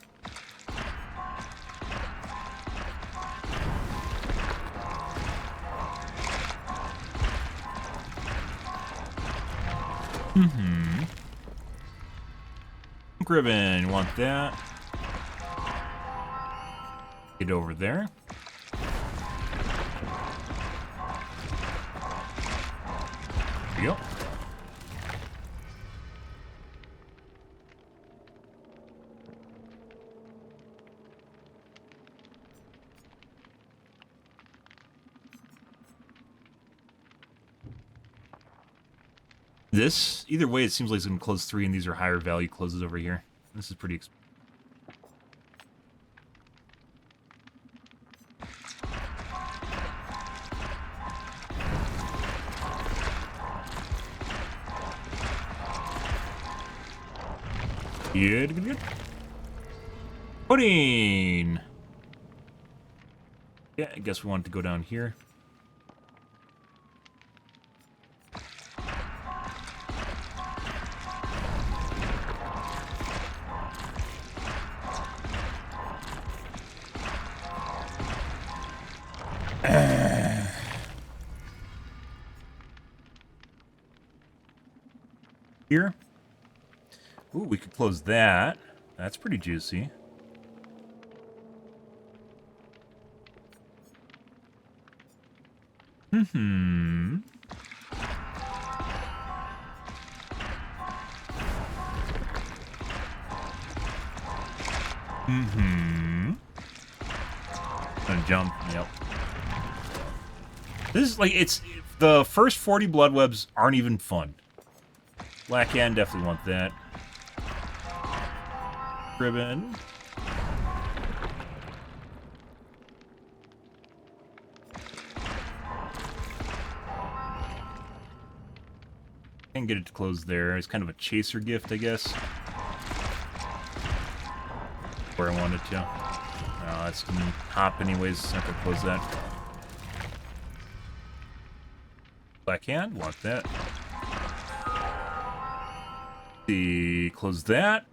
Ribbon, want that. Get over there. There you go. This, either way, it seems like it's going to close 3, and these are higher value closes over here. This is pretty expensive. Good, good, good. Pudding! Yeah, I guess we want to go down here. Here. Ooh, we could close that. That's pretty juicy. Mm-hmm. Mm-hmm. Gonna jump, yep. This is like, it's, the first 40 blood webs aren't even fun. Black Hand, definitely want that. Ribbon. Can't get it to close there. It's kind of a chaser gift, I guess. Where I wanted to. No, that's gonna hop anyways. Not gonna close that. Black Hand, want that. See, close that.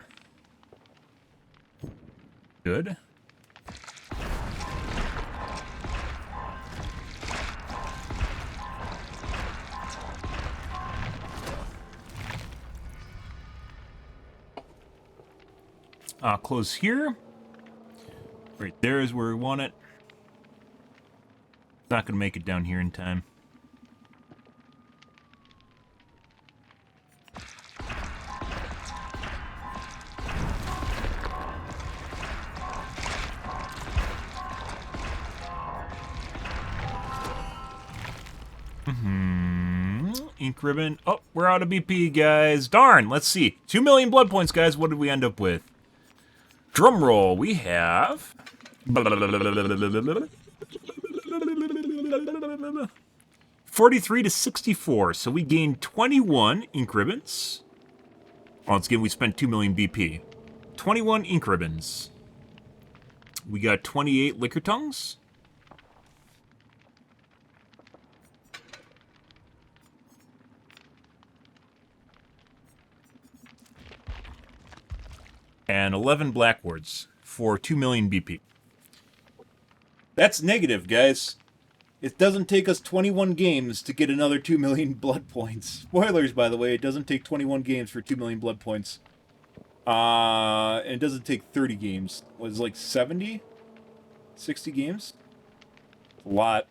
Good. Close here. Right there is where we want it. Not gonna make it down here in time. Ink ribbon. Oh, we're out of BP, guys. Darn, let's see. 2 million blood points, guys. What did we end up with? Drum roll. We have... 43 to 64. So we gained 21 ink ribbons. Once again, we spent 2 million BP. 21 ink ribbons. We got 28 liquor tongues. And 11 blackboards for 2 million BP. That's negative, guys. It doesn't take us 21 games to get another 2 million blood points. Spoilers, by the way, it doesn't take 21 games for 2 million blood points. And it doesn't take 30 games. What is it, like 70? 60 games? A lot.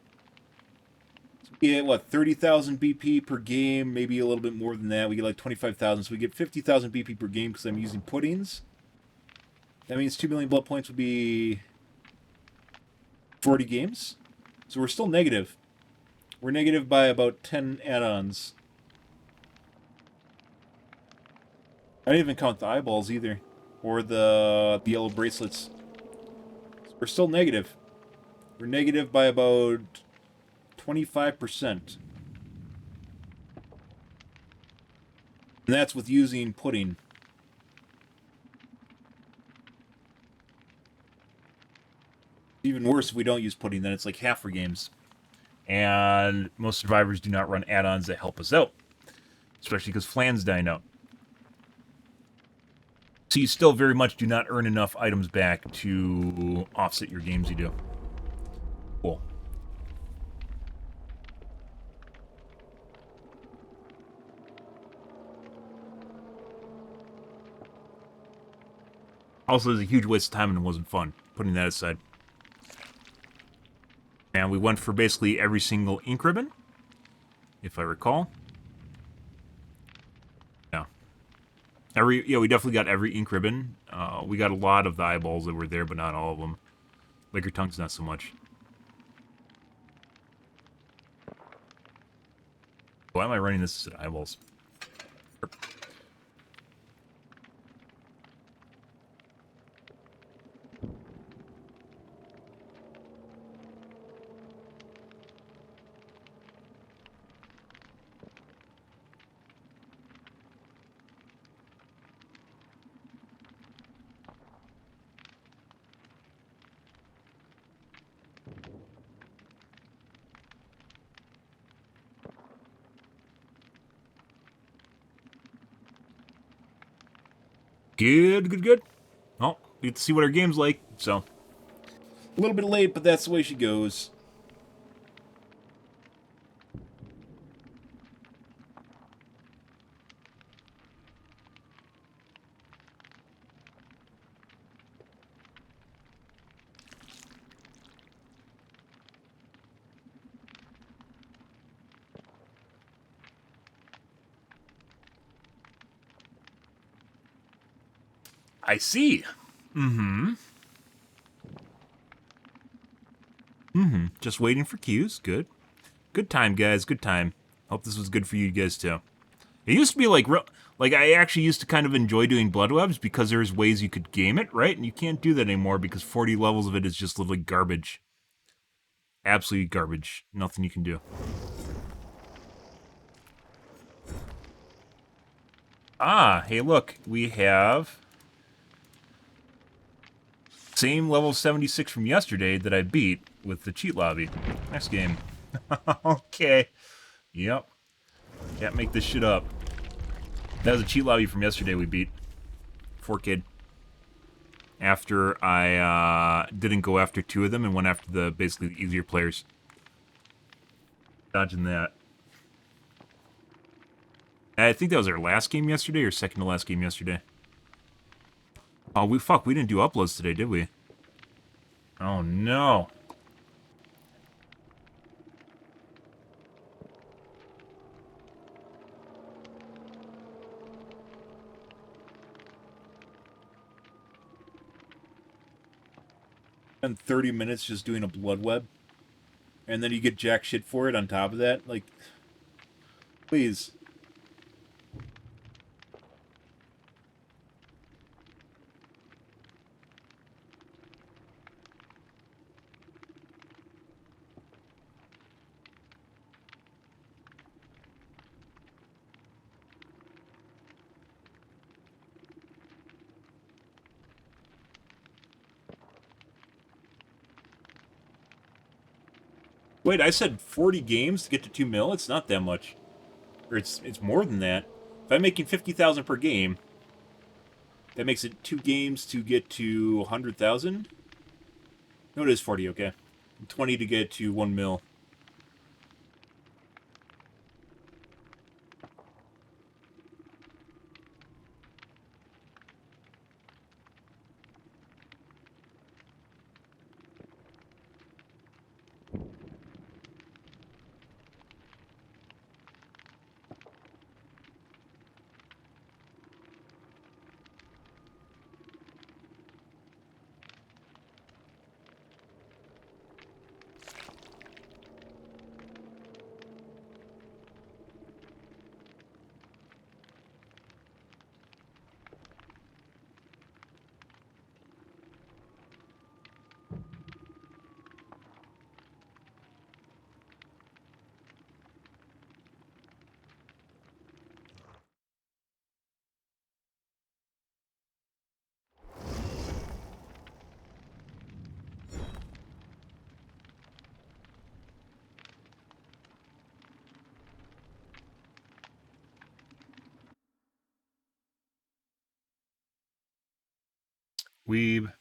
So we get, what, 30,000 BP per game, maybe a little bit more than that. We get like 25,000, so we get 50,000 BP per game because I'm using puddings. That means 2 million blood points would be 40 games. So we're still negative. We're negative by about 10 add-ons. I didn't even count the eyeballs either. Or the yellow bracelets. So we're still negative. We're negative by about 25%. And that's with using pudding. Even worse if we don't use pudding, then it's like half for games. And most survivors do not run add-ons that help us out. Especially because Flan's dying out. So you still very much do not earn enough items back to offset your games you do. Cool. Also, it was a huge waste of time and it wasn't fun, putting that aside. And we went for basically every single ink ribbon, if I recall. Yeah. We definitely got every ink ribbon. We got a lot of the eyeballs that were there, but not all of them. Liquor tongues, not so much. Why am I running this as eyeballs? Good. Well, we get to see what our game's like, so. A little bit late, but that's the way she goes. I see. Just waiting for cues. Good. Good time, guys. Good time. Hope this was good for you guys, too. It used to be like I actually used to kind of enjoy doing blood webs because there's ways you could game it, right? And you can't do that anymore because 40 levels of it is just literally garbage. Absolutely garbage. Nothing you can do. Ah, hey, look. We have same level 76 from yesterday that I beat with the cheat lobby. Next game. Okay. Yep. Can't make this shit up. That was a cheat lobby from yesterday we beat. 4Kid. After I didn't go after two of them and went after the basically the easier players. Dodging that. I think that was our last game yesterday or second to last game yesterday. Oh, we didn't do uploads today, did we? Oh no. Spend 30 minutes just doing a blood web, and then you get jack shit for it on top of that. Like, please. Wait, I said 40 games to get to 2 mil? It's not that much. Or it's more than that. If I'm making 50,000 per game, that makes it 2 games to get to 100,000? No, it is 40, okay. 20 to get to 1 mil. Weeb.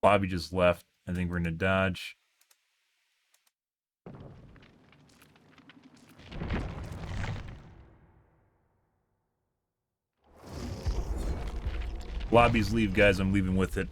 Bobby just left. I think we're gonna dodge. Lobbies leave, guys. I'm leaving with it.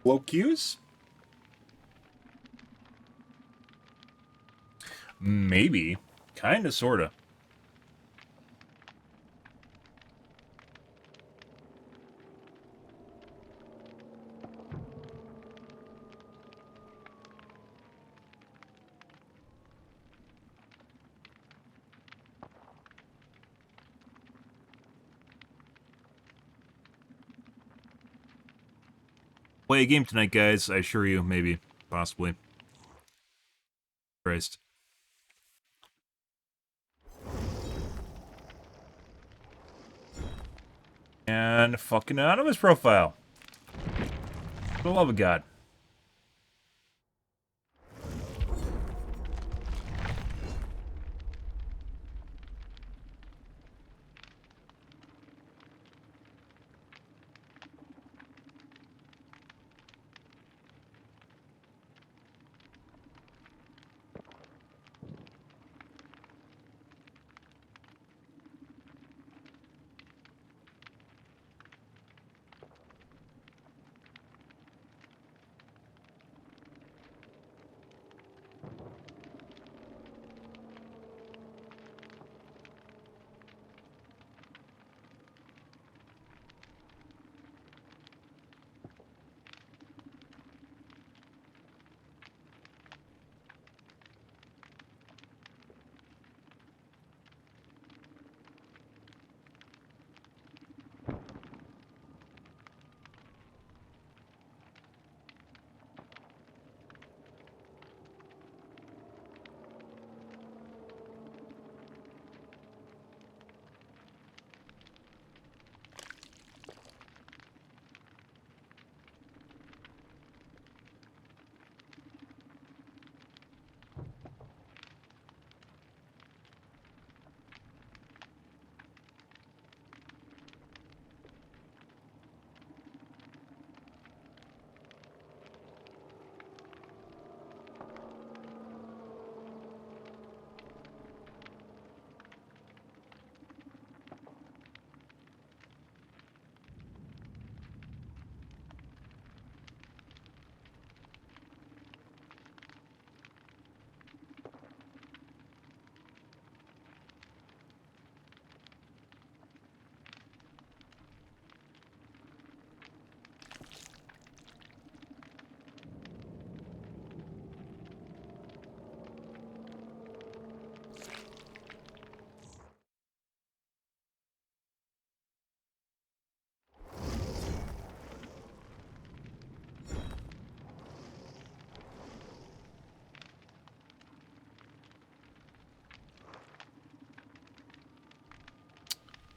Low cues? Maybe. Kinda, sorta. Play a game tonight, guys. I assure you, maybe. Possibly. Christ. And fucking anonymous profile. For the love of God.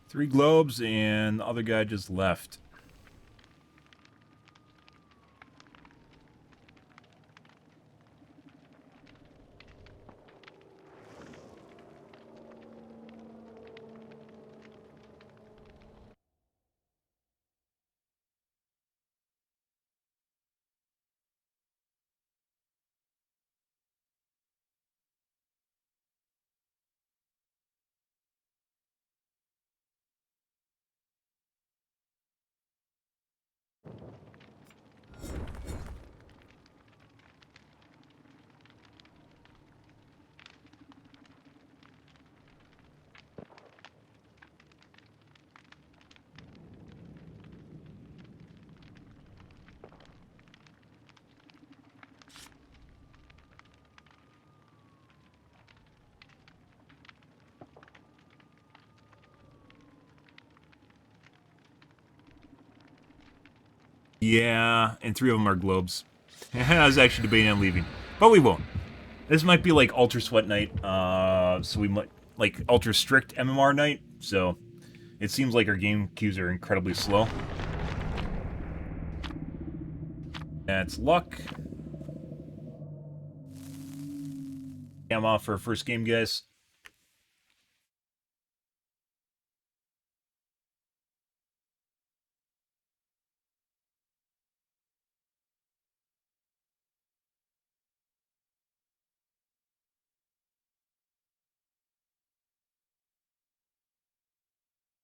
Three globes, and the other guy just left. Yeah, and 3 of them are globes. I was actually debating on leaving, but we won't. This might be like Ultra Sweat night, so we might like Ultra Strict MMR night. So it seems like our game queues are incredibly slow. That's luck. I'm off for our first game, guys.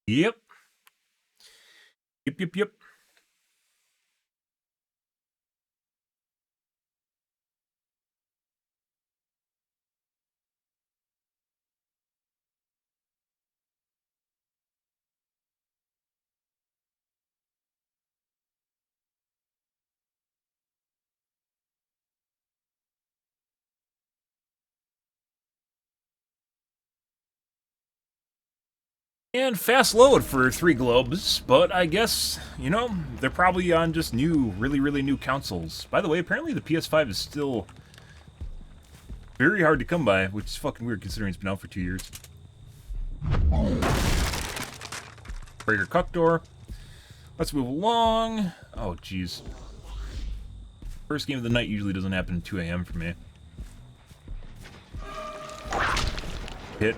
Yep. Yep. And fast load for 3 globes, but I guess, you know, they're probably on just new, really new consoles. By the way, apparently the PS5 is still very hard to come by, which is fucking weird considering it's been out for 2 years. Breaker cuck door. Let's move along. Oh, jeez. First game of the night usually doesn't happen at 2 a.m. for me. Hit.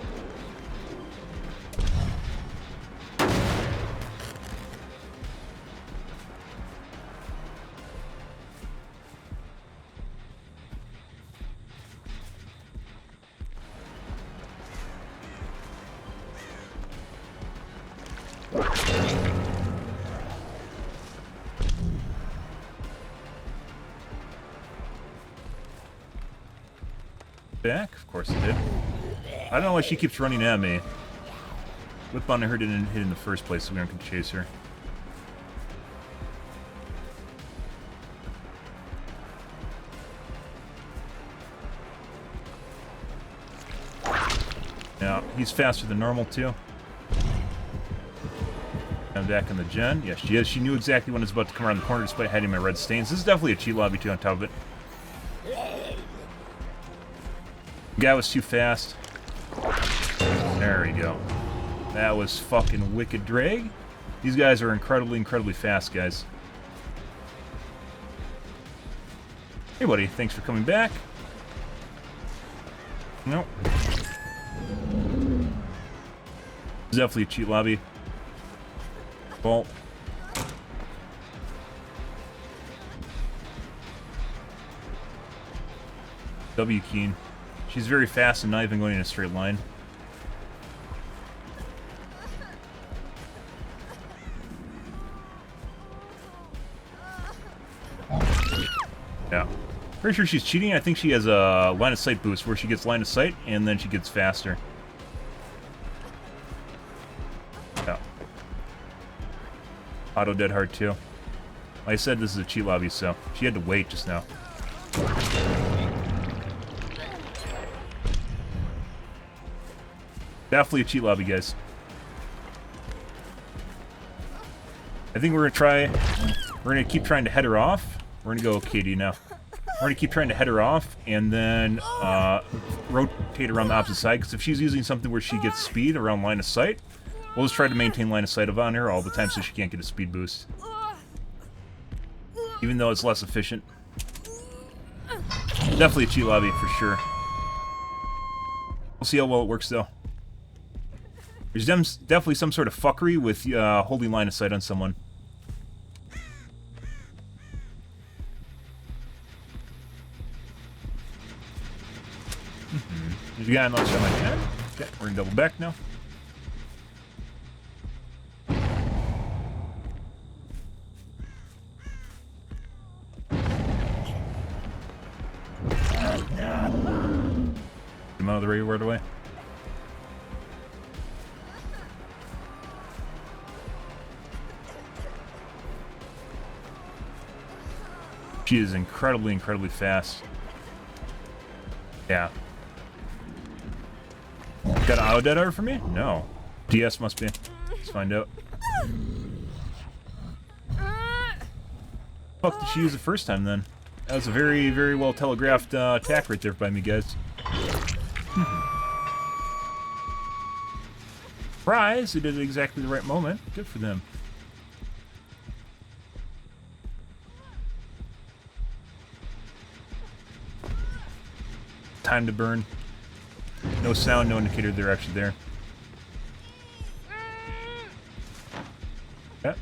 Back? Of course it did. I don't know why she keeps running at me. Whip on her didn't hit in the first place, so we aren't going to chase her. Yeah, he's faster than normal, too. I'm back in the gen. Yes, she is. She knew exactly when it was about to come around the corner despite hiding my red stains. This is definitely a cheat lobby, too, on top of it. Guy was too fast. There we go. That was fucking wicked drag. These guys are incredibly fast, guys. Hey, buddy. Thanks for coming back. Nope. It's definitely a cheat lobby. Well. W Keen. She's very fast and not even going in a straight line. Yeah. Pretty sure she's cheating. I think she has a line of sight boost where she gets line of sight and then she gets faster. Yeah. Auto dead hard too. Like I said, this is a cheat lobby, so she had to wait just now. Definitely a cheat lobby, guys. I think we're gonna keep trying to head her off. We're gonna go KD now. We're gonna keep trying to head her off and then rotate around the opposite side, because if she's using something where she gets speed around line of sight, we'll just try to maintain line of sight on her all the time so she can't get a speed boost. Even though it's less efficient. Definitely a cheat lobby for sure. We'll see how well it works though. There's definitely some sort of fuckery with holding line of sight on someone. There's a guy on the other side of my head. Okay, we're gonna double back now. Get him out of the right away. She is incredibly fast. Yeah. Got an auto dead arrow for me? No. DS must be. Let's find out. Fuck did she use the first time then? That was a very, very well telegraphed attack right there by me, guys. Surprise! They did it exactly the right moment. Good for them. Time to burn. No sound, no indicator they're actually there. Yeah.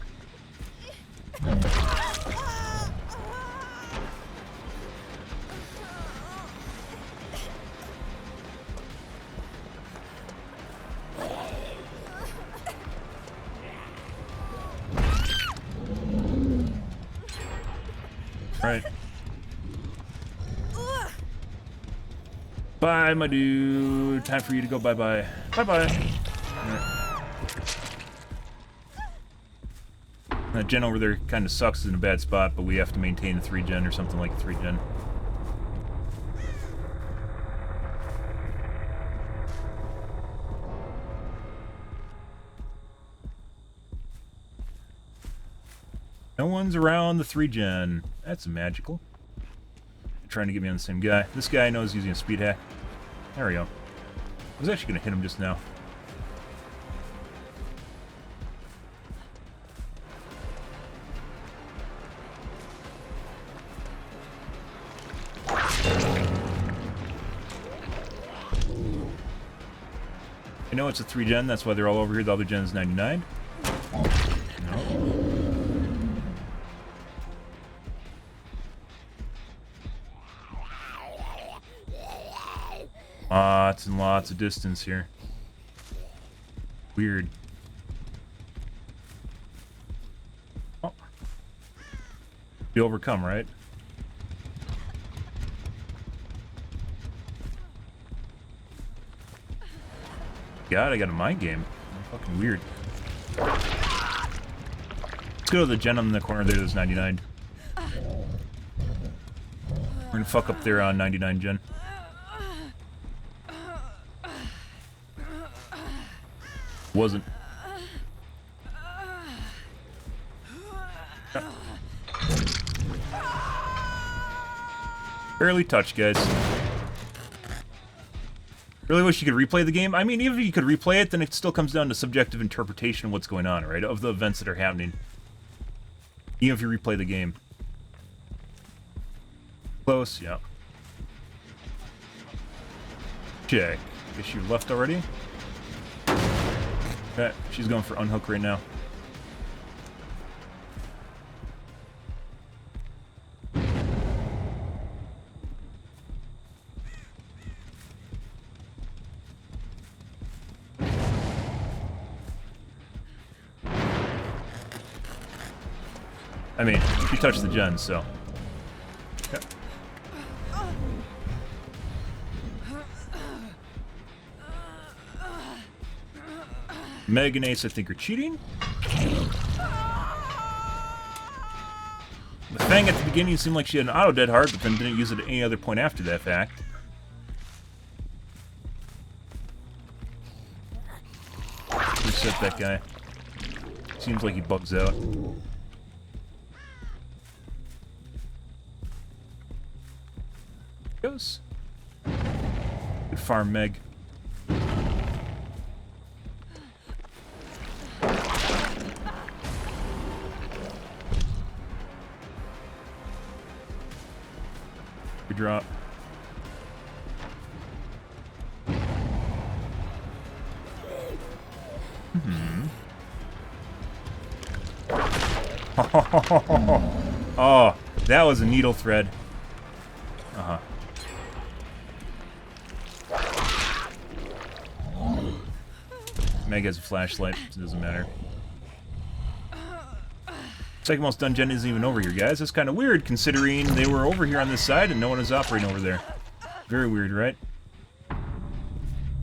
Right. Bye, my dude. Time for you to go bye-bye. Bye-bye. Right. That gen over there kind of sucks, is in a bad spot, but we have to maintain the 3 gen or something like 3 gen. No one's around the 3 gen. That's magical. They're trying to get me on the same guy. This guy knows using a speed hack. There we go. I was actually going to hit him just now. I know it's a 3 gen, that's why they're all over here. The other gen is 99. No. Lots and lots of distance here. Weird. Oh. Be overcome, right? God, I got a mind game. Fucking weird. Let's go to the gen on the corner there that's 99. We're gonna fuck up there on 99 gen. Wasn't. Barely touched, guys. Really wish you could replay the game. I mean, even if you could replay it, then it still comes down to subjective interpretation of what's going on, right? Of the events that are happening. Even if you replay the game. Close, yeah. Check. Guess you left already? Okay, she's going for unhook right now. I mean, she touched the gen, so. Okay. Meg and Ace, I think, are cheating. The Fang at the beginning seemed like she had an auto dead hard, but then didn't use it at any other point after that fact. Reset that guy. Seems like he bugs out. Goes. Good farm, Meg. Good drop. Oh, that was a needle thread. Uh-huh. Meg has a flashlight, so it doesn't matter. Second most done gen isn't even over here, guys. That's kind of weird, considering they were over here on this side and no one is operating over there. Very weird, right? We're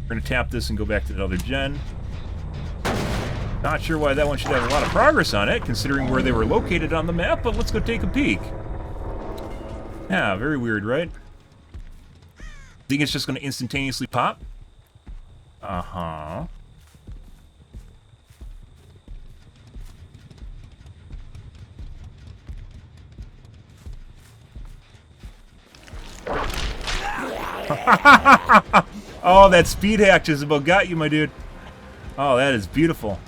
gonna tap this and go back to the other gen. Not sure why that one should have a lot of progress on it, considering where they were located on the map, but let's go take a peek. Yeah, very weird, right? Think it's just gonna instantaneously pop? Uh-huh. Oh, that speed hack just about got you, my dude. Oh, that is beautiful.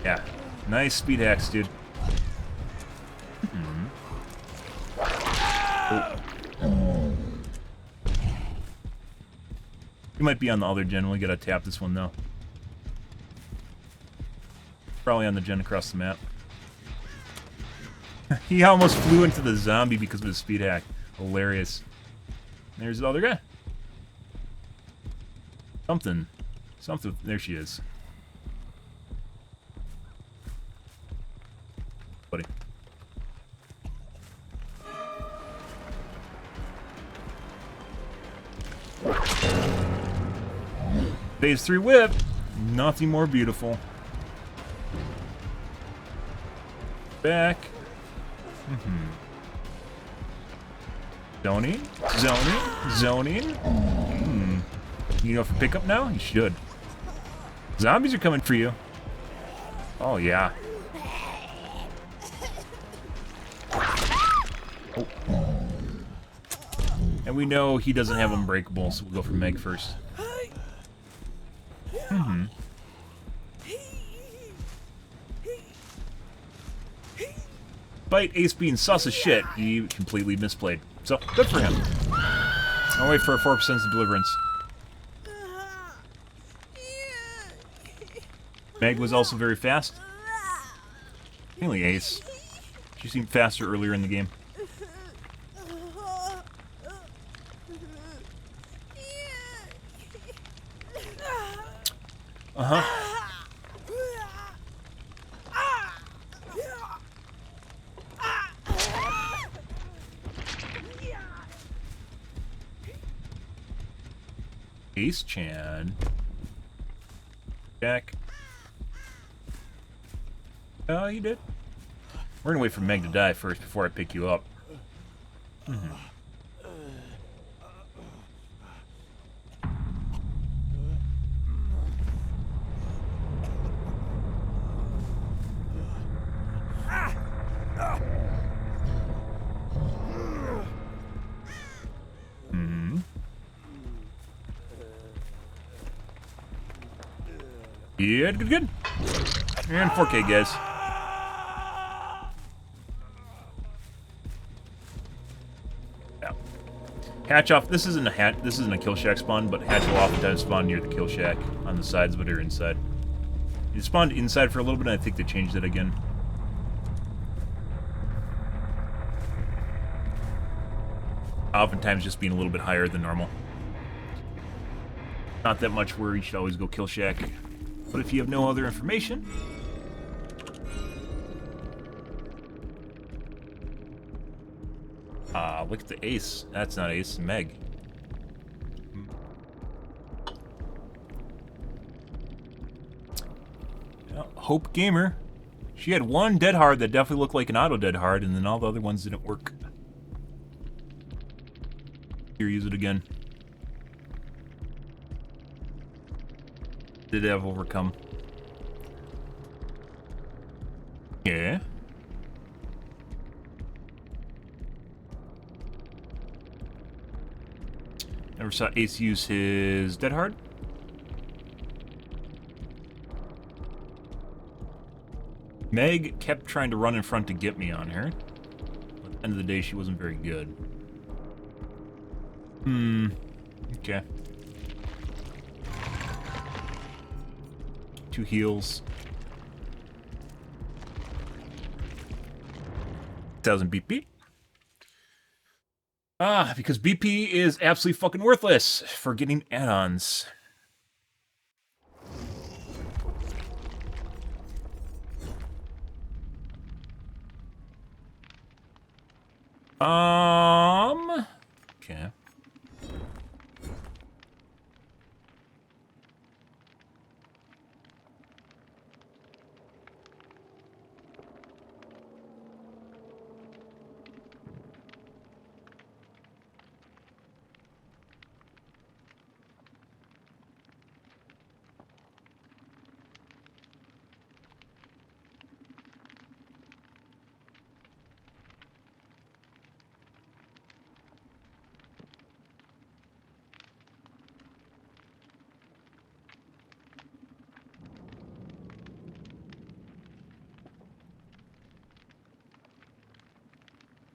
Yeah, nice speed hacks, dude. Oh. You might be on the other gen. We gotta tap this one, though. Probably on the gen across the map. He almost flew into the zombie because of his speed hack. Hilarious. There's the other guy. Something. Something. There she is. Buddy. Phase 3 whip. Nothing more beautiful. Back. Zoning. Zoning. Zoning. You know for pickup now? You should. Zombies are coming for you. Oh, yeah. Oh. And we know he doesn't have Unbreakable, so we'll go for Meg first. Despite Ace being sus as shit, he completely misplayed. So, good for him. I'll wait for a 4% of deliverance. Meg was also very fast. Mainly Ace. She seemed faster earlier in the game. Ace-chan. Jack. Oh, you did. We're gonna wait for Meg to die first before I pick you up. Good, good, good. And 4K, guys. Yeah. Hatch off. This isn't a kill shack spawn, but hatch will oftentimes spawn near the kill shack on the sides, but they're inside. It spawned inside for a little bit, and I think they changed it again. Oftentimes just being a little bit higher than normal. Not that much where you should always go kill shack. But if you have no other information... look at the Ace. That's not Ace, Meg. Hope Gamer. She had one dead hard that definitely looked like an auto dead hard, and then all the other ones didn't work. Here, use it again. Did have overcome. Yeah. Never saw Ace use his dead hard. Meg kept trying to run in front to get me on her. But at the end of the day, she wasn't very good. Okay. 2 heals. 1,000 BP. Because BP is absolutely fucking worthless for getting add-ons. Okay.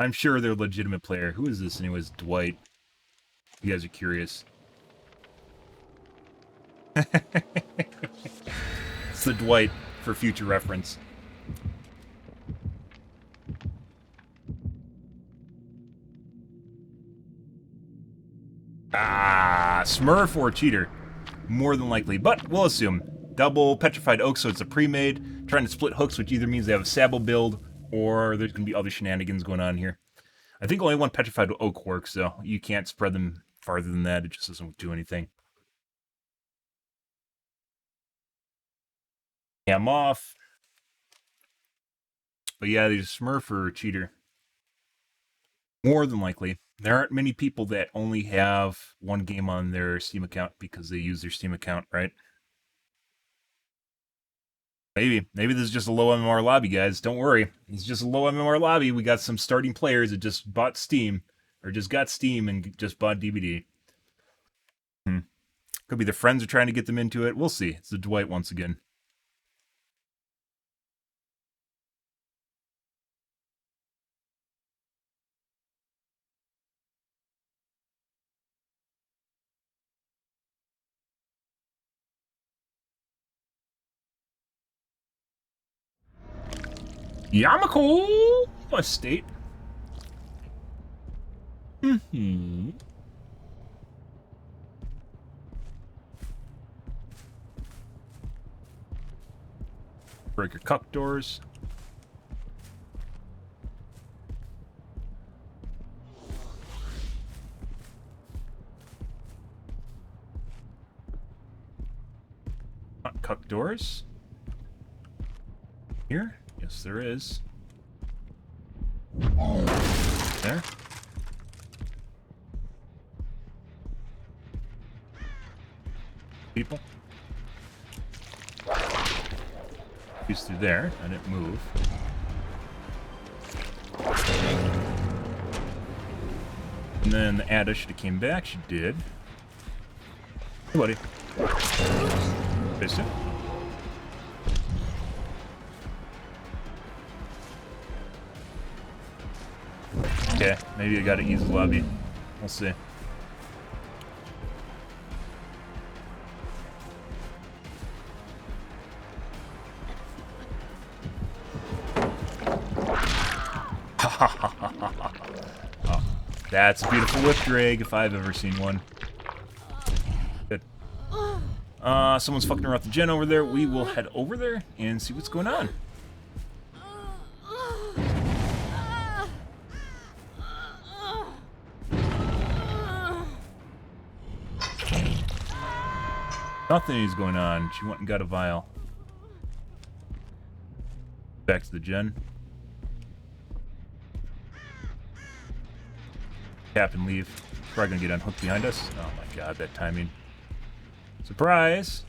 I'm sure they're a legitimate player. Who is this anyways? Dwight. You guys are curious. It's the Dwight for future reference. Ah, Smurf or cheater. More than likely, but we'll assume. Double petrified oak, so it's a pre-made. Trying to split hooks, which either means they have a Sabo build, or there's going to be other shenanigans going on here. I think only one petrified oak works, though. You can't spread them farther than that. It just doesn't do anything. Yeah, I'm off. But yeah, they just Smurf or cheater. More than likely. There aren't many people that only have one game on their Steam account because they use their Steam account, right? Maybe this is just a low MMR lobby, guys. Don't worry. It's just a low MMR lobby. We got some starting players that just bought Steam, or just got Steam and just bought DVD. Could be their friends are trying to get them into it. We'll see. It's the Dwight once again. Yamako Estate. Break your cup doors. Not cup doors. Here? Yes, there is. There. People. He's through there. I didn't move. And then Ada should have came back. She did. Hey, buddy. Face it. Okay, maybe I gotta ease the lobby. We'll see. Oh, that's a beautiful whip drag if I've ever seen one. Good. Someone's fucking around with the gen over there. We will head over there and see what's going on. Nothing is going on. She went and got a vial. Back to the gen. Tap and leave. Probably gonna get unhooked behind us. Oh my god, that timing. Surprise!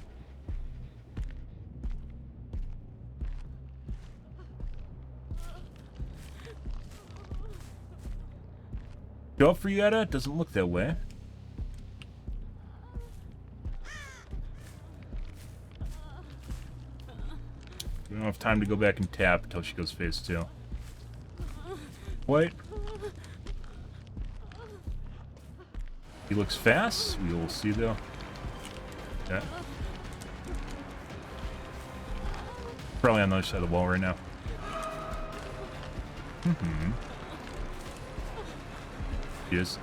Go up for you, Etta? Doesn't look that way. We don't have time to go back and tap until she goes phase 2. Wait. He looks fast. We will see, though. Yeah. Probably on the other side of the wall right now. He is.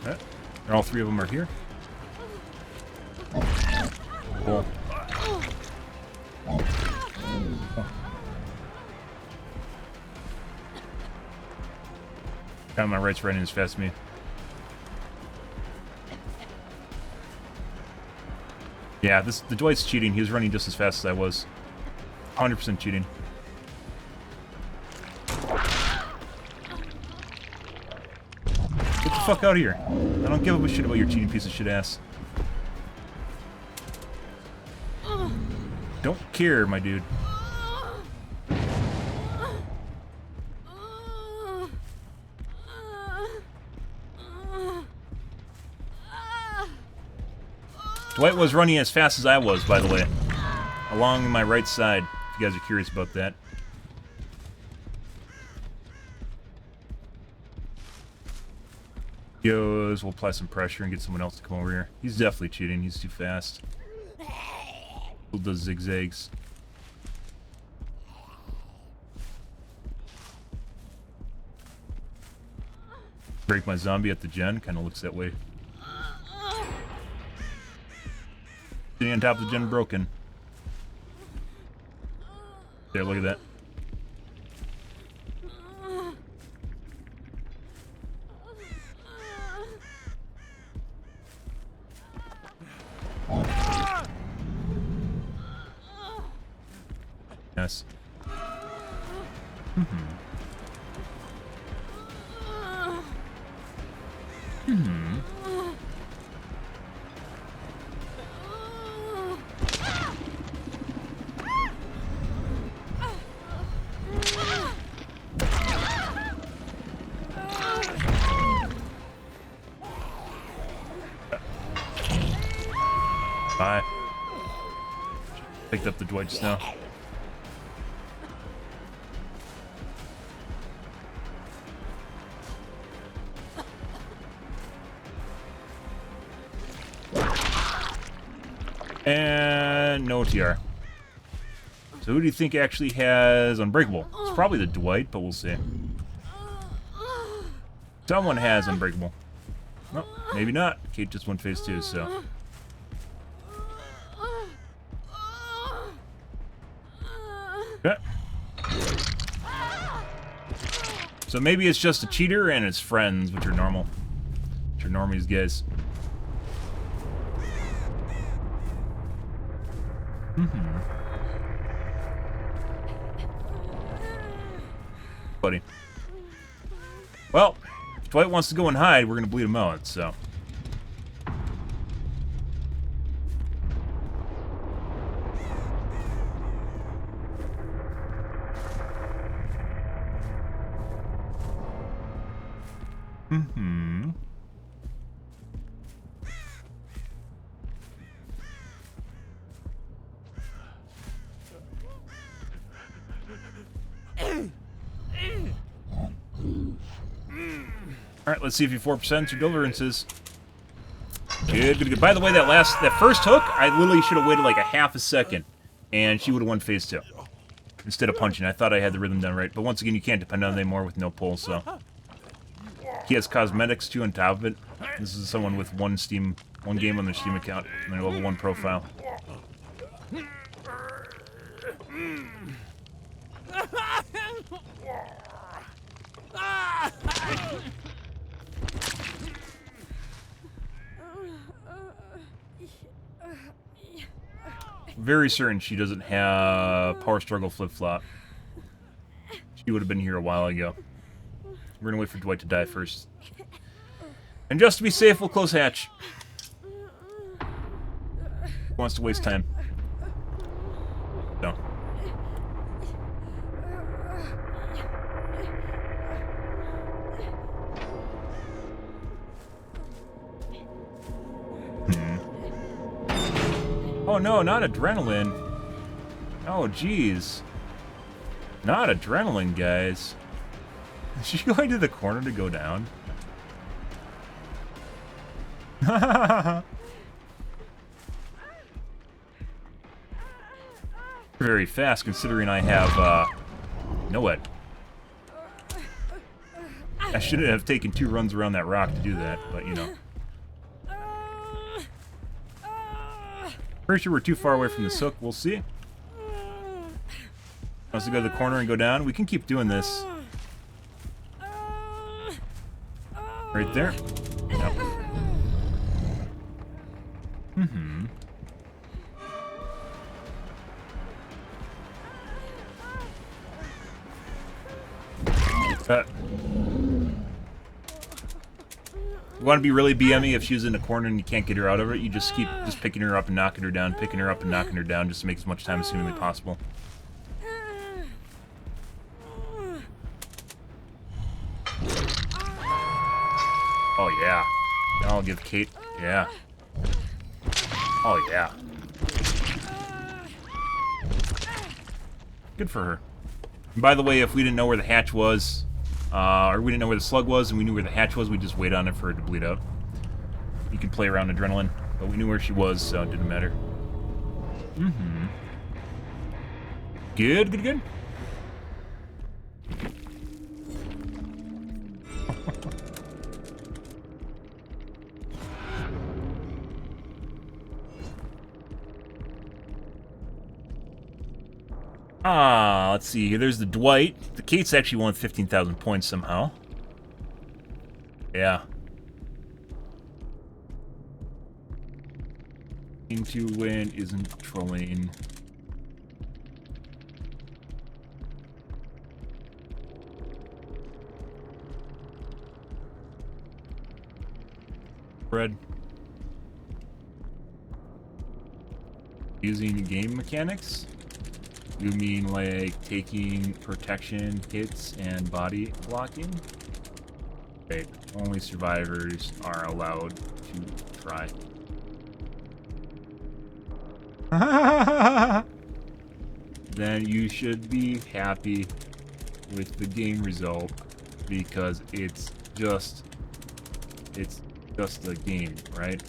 Yeah. And all three of them are here. Cool. God, my right's running as fast as me. Yeah, the Dwight's cheating. He was running just as fast as I was. 100% cheating. Get the fuck out of here. I don't give a shit about your cheating piece of shit ass. Don't care, my dude. Dwight was running as fast as I was, by the way. Along my right side, if you guys are curious about that. Goes, we'll apply some pressure and get someone else to come over here. He's definitely cheating. He's too fast. He does zigzags. Break my zombie at the gen. Kind of looks that way. Sitting on top of the gen, broken. There, look at that. Yes. Bye. Picked up the Dwight just now. And no TR. So who do you think actually has Unbreakable? It's probably the Dwight, but we'll see. Someone has Unbreakable. Well, maybe not. Kate just won phase 2, so. Okay. So maybe it's just a cheater and his friends, which are normal. Which are normies, guys. Buddy. Well, if Dwight wants to go and hide, we're gonna bleed him out, so. Alright, let's see if you 4% your deliverances. Good, good, good. By the way, that first hook, I literally should have waited like a half a second, and she would have won phase 2. Instead of punching. I thought I had the rhythm done right, but once again, you can't depend on them anymore with no pull, so. He has cosmetics too on top of it. This is someone with one game on their Steam account, and their level 1 profile. Very certain she doesn't have Power Struggle flip-flop. She would have been here a while ago. We're gonna wait for Dwight to die first. And just to be safe, we'll close hatch. Who wants to waste time? No. Oh no, not adrenaline. Oh jeez. Not adrenaline, guys. Is she going to the corner to go down? Very fast, considering I have, no what? I shouldn't have taken 2 runs around that rock to do that, but you know. Pretty sure we're too far away from this hook. We'll see. Wants to go to the corner and go down. We can keep doing this. Right there. Yep. You want to be really BME if she was in the corner and you can't get her out of it, you just keep picking her up and knocking her down, picking her up and knocking her down, just to make as much time as humanly possible. Oh yeah. I'll give Kate. Yeah. Oh yeah. Good for her. And by the way, if we didn't know where the hatch was, or we didn't know where the slug was, and we knew where the hatch was. We just waited on it for it to bleed out. You can play around adrenaline, but we knew where she was, so it didn't matter. Mm-hmm. Good, good, good. Let's see here. There's the Dwight. The Kate's actually won 15,000 points somehow. Yeah. To win isn't trolling. Fred. Using game mechanics? You mean like taking protection hits and body blocking? Okay, only survivors are allowed to try. Then you should be happy with the game result because it's just a game, right?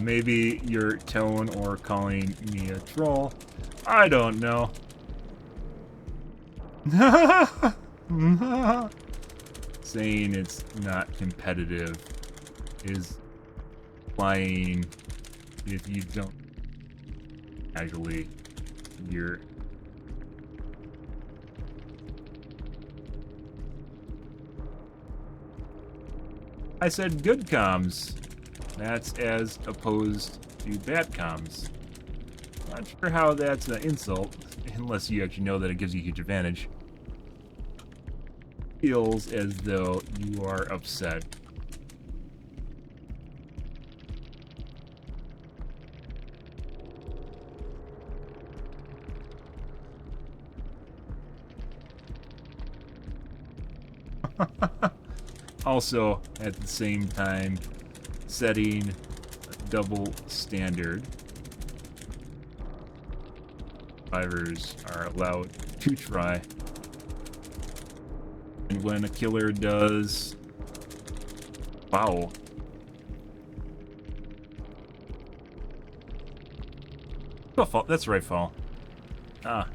Maybe your tone or calling me a troll. I don't know. Saying it's not competitive is lying if you don't actually you're I said good comms. That's as opposed to bad comms. Not sure how that's an insult, unless you actually know that it gives you a huge advantage. Feels as though you are upset. Also, at the same time, setting a double standard. Survivors are allowed to try. And when a killer does foul, that's right, foul. Ah,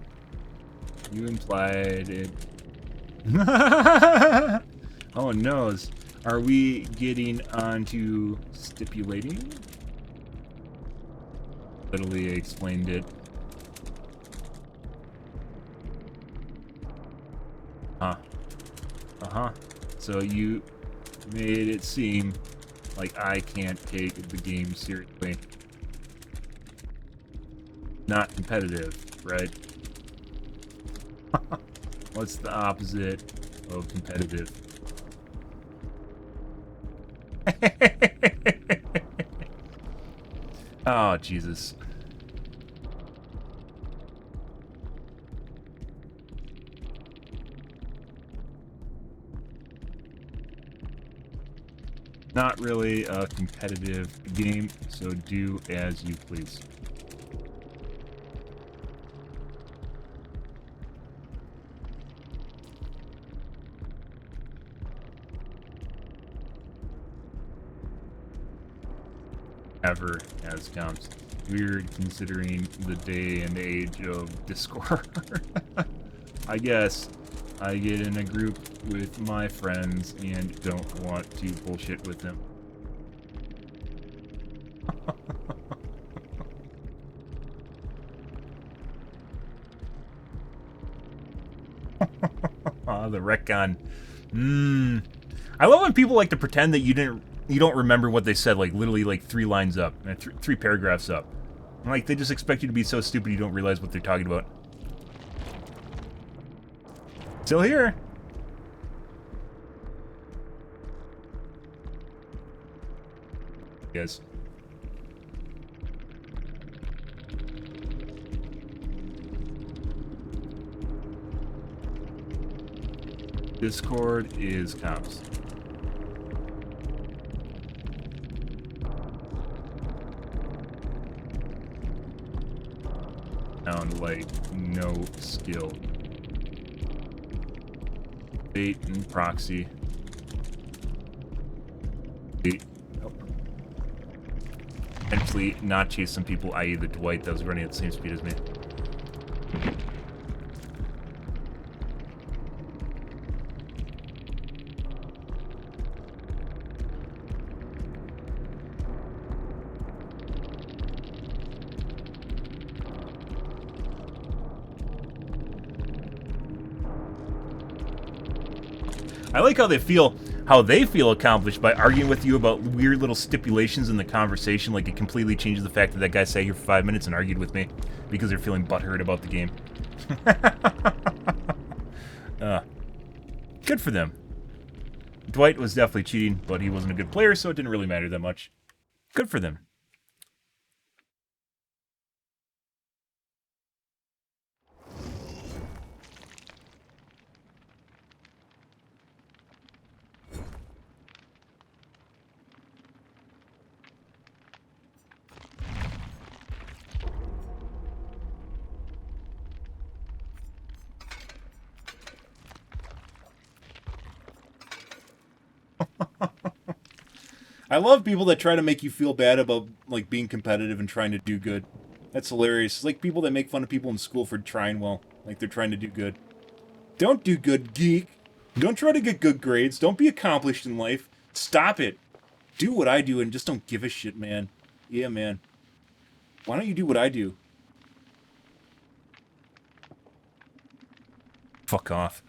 you implied it. Oh no, are we getting onto stipulating? Literally explained it. Huh. Uh-huh. So you made it seem like I can't take the game seriously. Not competitive, right? What's the opposite of competitive? Oh, Jesus. Not really a competitive game, so do as you please. Ever as counts. Weird considering the day and age of Discord. I guess I get in a group with my friends and don't want to bullshit with them. Oh, the retcon. I love when people like to pretend that you don't remember what they said, like literally like 3 lines up, three paragraphs up. Like they just expect you to be so stupid you don't realize what they're talking about. Still here. Yes. Discord is comps. Sound like no skill. Bait and proxy. Bait. Oh. Eventually not chase some people, i.e. the Dwight that was running at the same speed as me. I like how they feel accomplished by arguing with you about weird little stipulations in the conversation. Like, it completely changes the fact that guy sat here for 5 minutes and argued with me because they're feeling butthurt about the game. Good for them. Dwight was definitely cheating, but he wasn't a good player, so it didn't really matter that much. Good for them. I love people that try to make you feel bad about, like, being competitive and trying to do good. That's hilarious. It's like people that make fun of people in school for trying well. Like, they're trying to do good. Don't do good, geek. Don't try to get good grades. Don't be accomplished in life. Stop it. Do what I do and just don't give a shit, man. Yeah, man. Why don't you do what I do? Fuck off.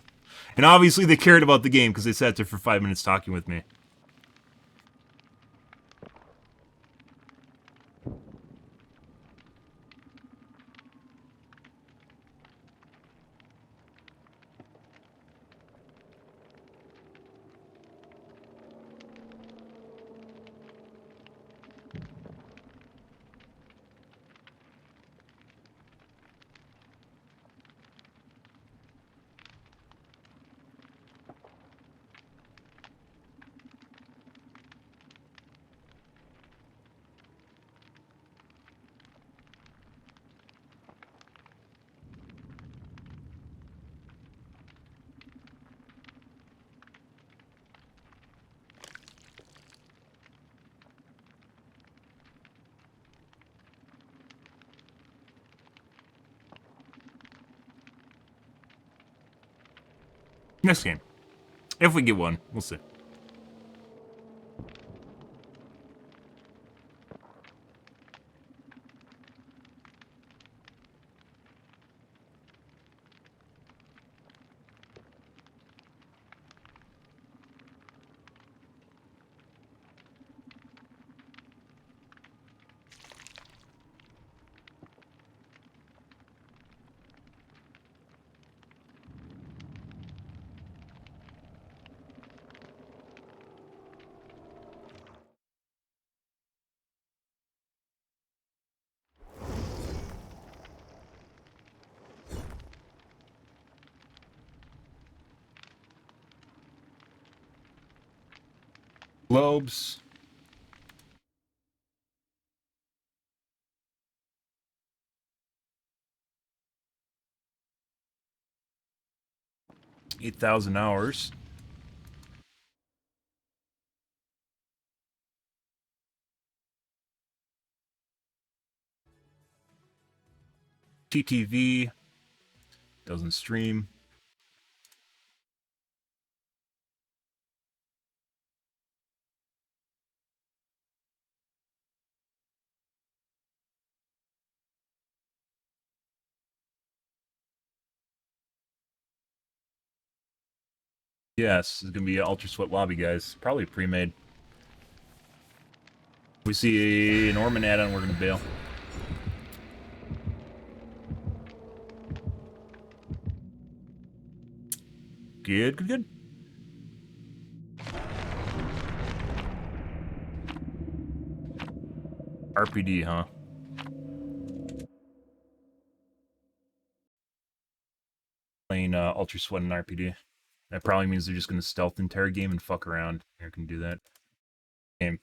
And obviously they cared about the game because they sat there for 5 minutes talking with me. Next game. If we get one, we'll see. Globes. $8,000. TTV. Doesn't stream. Yes, it's gonna be Ultra Sweat Lobby, guys. Probably pre-made. If we see an Orman add-on, we're gonna bail. Good, good, good. RPD, huh? Playing Ultra Sweat and RPD. That probably means they're just gonna stealth the entire game and fuck around. Here, can do that. Game.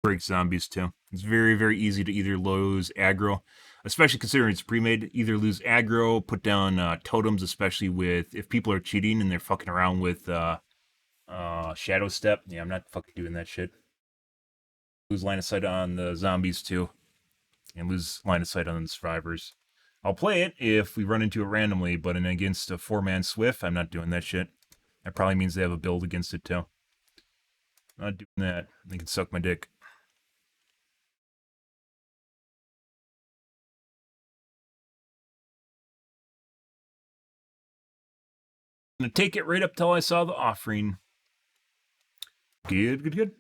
break zombies too. It's very, very easy to either lose aggro, especially considering it's pre-made. Either lose aggro, put down totems, especially with if people are cheating and they're fucking around with shadow step. Yeah, I'm not fucking doing that shit. Lose line of sight on the zombies too, and lose line of sight on the survivors. I'll play it if we run into it randomly, but against a 4-man Swift, I'm not doing that shit. That probably means they have a build against it too. Not doing that. They can suck my dick. I'm gonna take it right up till I saw the offering. Good, good, good.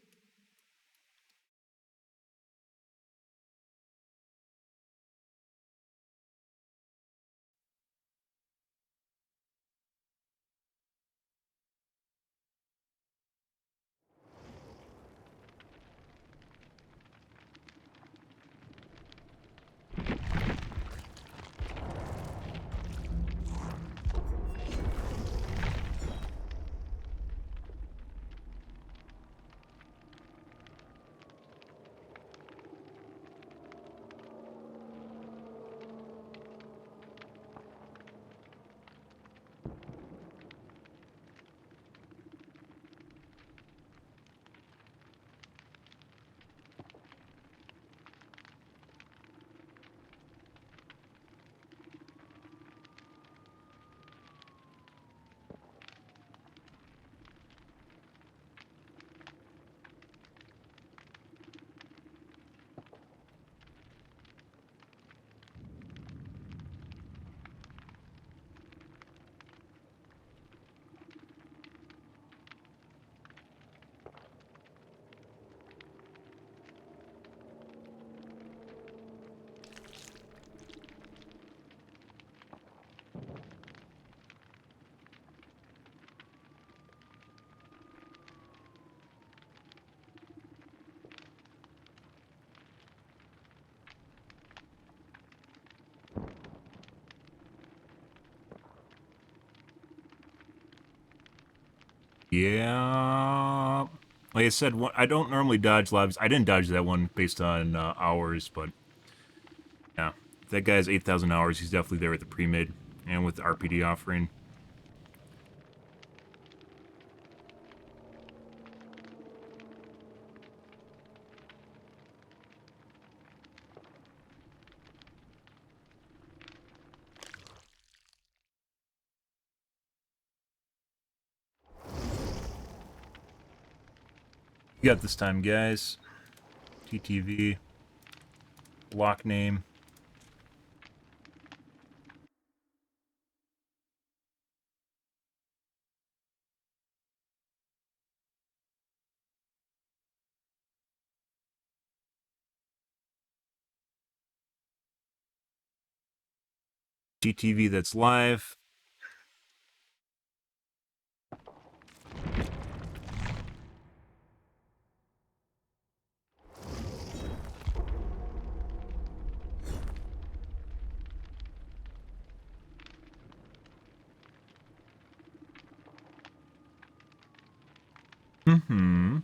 Yeah. Like I said, I don't normally dodge lobbies. I didn't dodge that one based on hours, but yeah. If that guy has 8,000 hours, he's definitely there with the pre-mid and with the RPD offering. You got this time, guys. TTV. Block name. GTV that's live. Mm-hmm.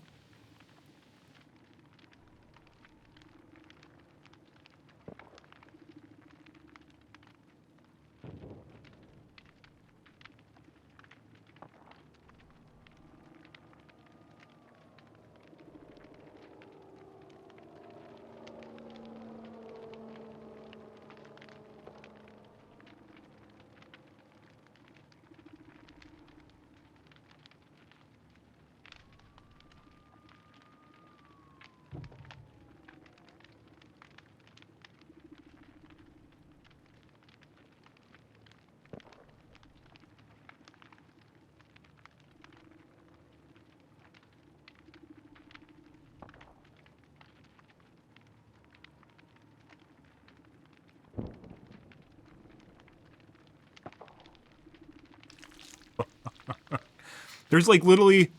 There's literally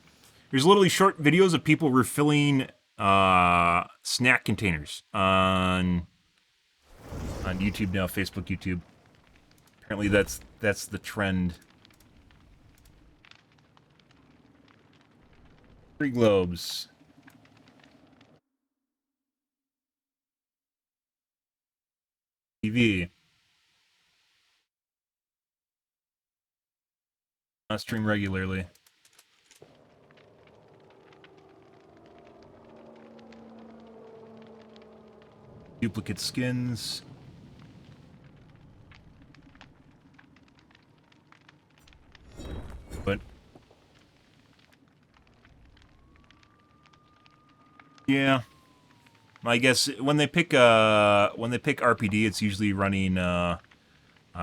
short videos of people refilling snack containers on YouTube now, Facebook, YouTube. Apparently that's the trend. 3 globes. TV. I stream regularly. Duplicate skins. But yeah, I guess when they pick RPD, it's usually running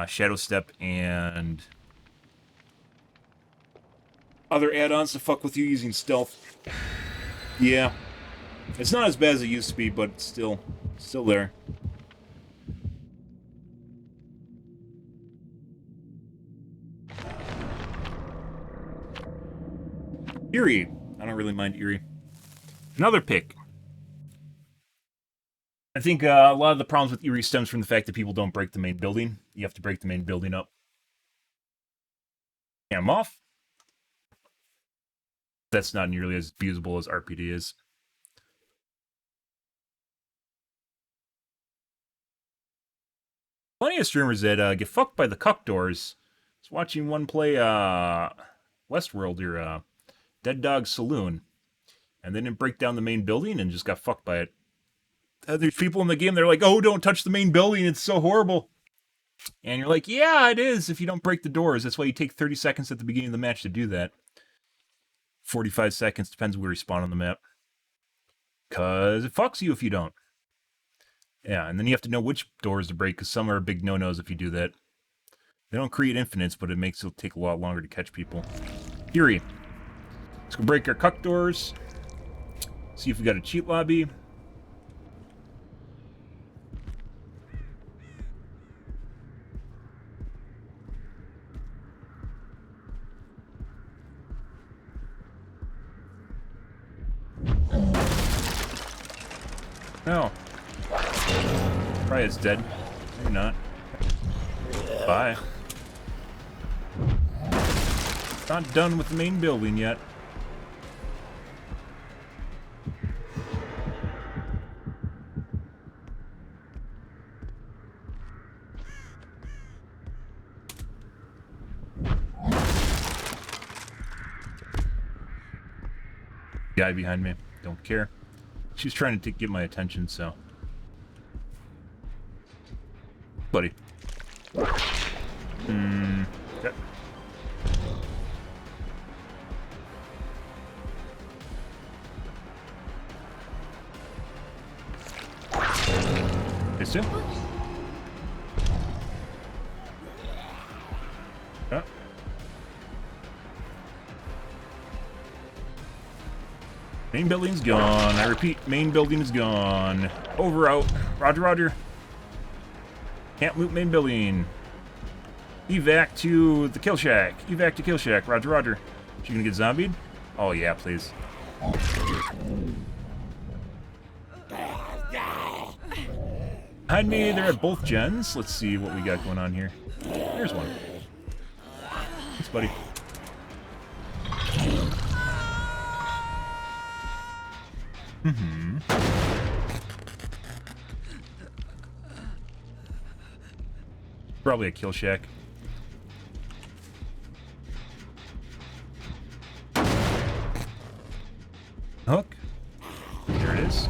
Shadow Step and other add-ons to fuck with you using stealth. Yeah, it's not as bad as it used to be, but still there. Eerie. I don't really mind Eerie. Another pick. I think a lot of the problems with Eerie stems from the fact that people don't break the main building. You have to break the main building up. Yeah, I'm off. That's not nearly as usable as RPD is. Plenty of streamers that get fucked by the cuck doors. I was watching one play Westworld or Dead Dog Saloon, and they didn't break down the main building and just got fucked by it. There's people in the game, they're like, oh, don't touch the main building, it's so horrible. And you're like, yeah, it is if you don't break the doors. That's why you take 30 seconds at the beginning of the match to do that. 45 seconds, depends where you spawn on the map. Because it fucks you if you don't. Yeah, and then you have to know which doors to break, because some are big no-nos if you do that. They don't create infinites, but it makes it take a lot longer to catch people. Eerie. Let's go break our cuck doors. See if we got a cheat lobby. No. Probably it's dead. Maybe not. Bye. Not done with the main building yet. Guy behind me. Don't care. She's trying to get my attention, so. Buddy. Okay. This too? Yeah. Main building's gone. I repeat, main building is gone. Over, out. Roger, roger. Can't loot main building. Evac to the kill shack. Evac to kill shack. Roger, roger. She gonna get zombied? Oh yeah, please. Behind me, they're at both gens. Let's see what we got going on here. There's one. Thanks, buddy. Probably a kill shack. Hook. There it is.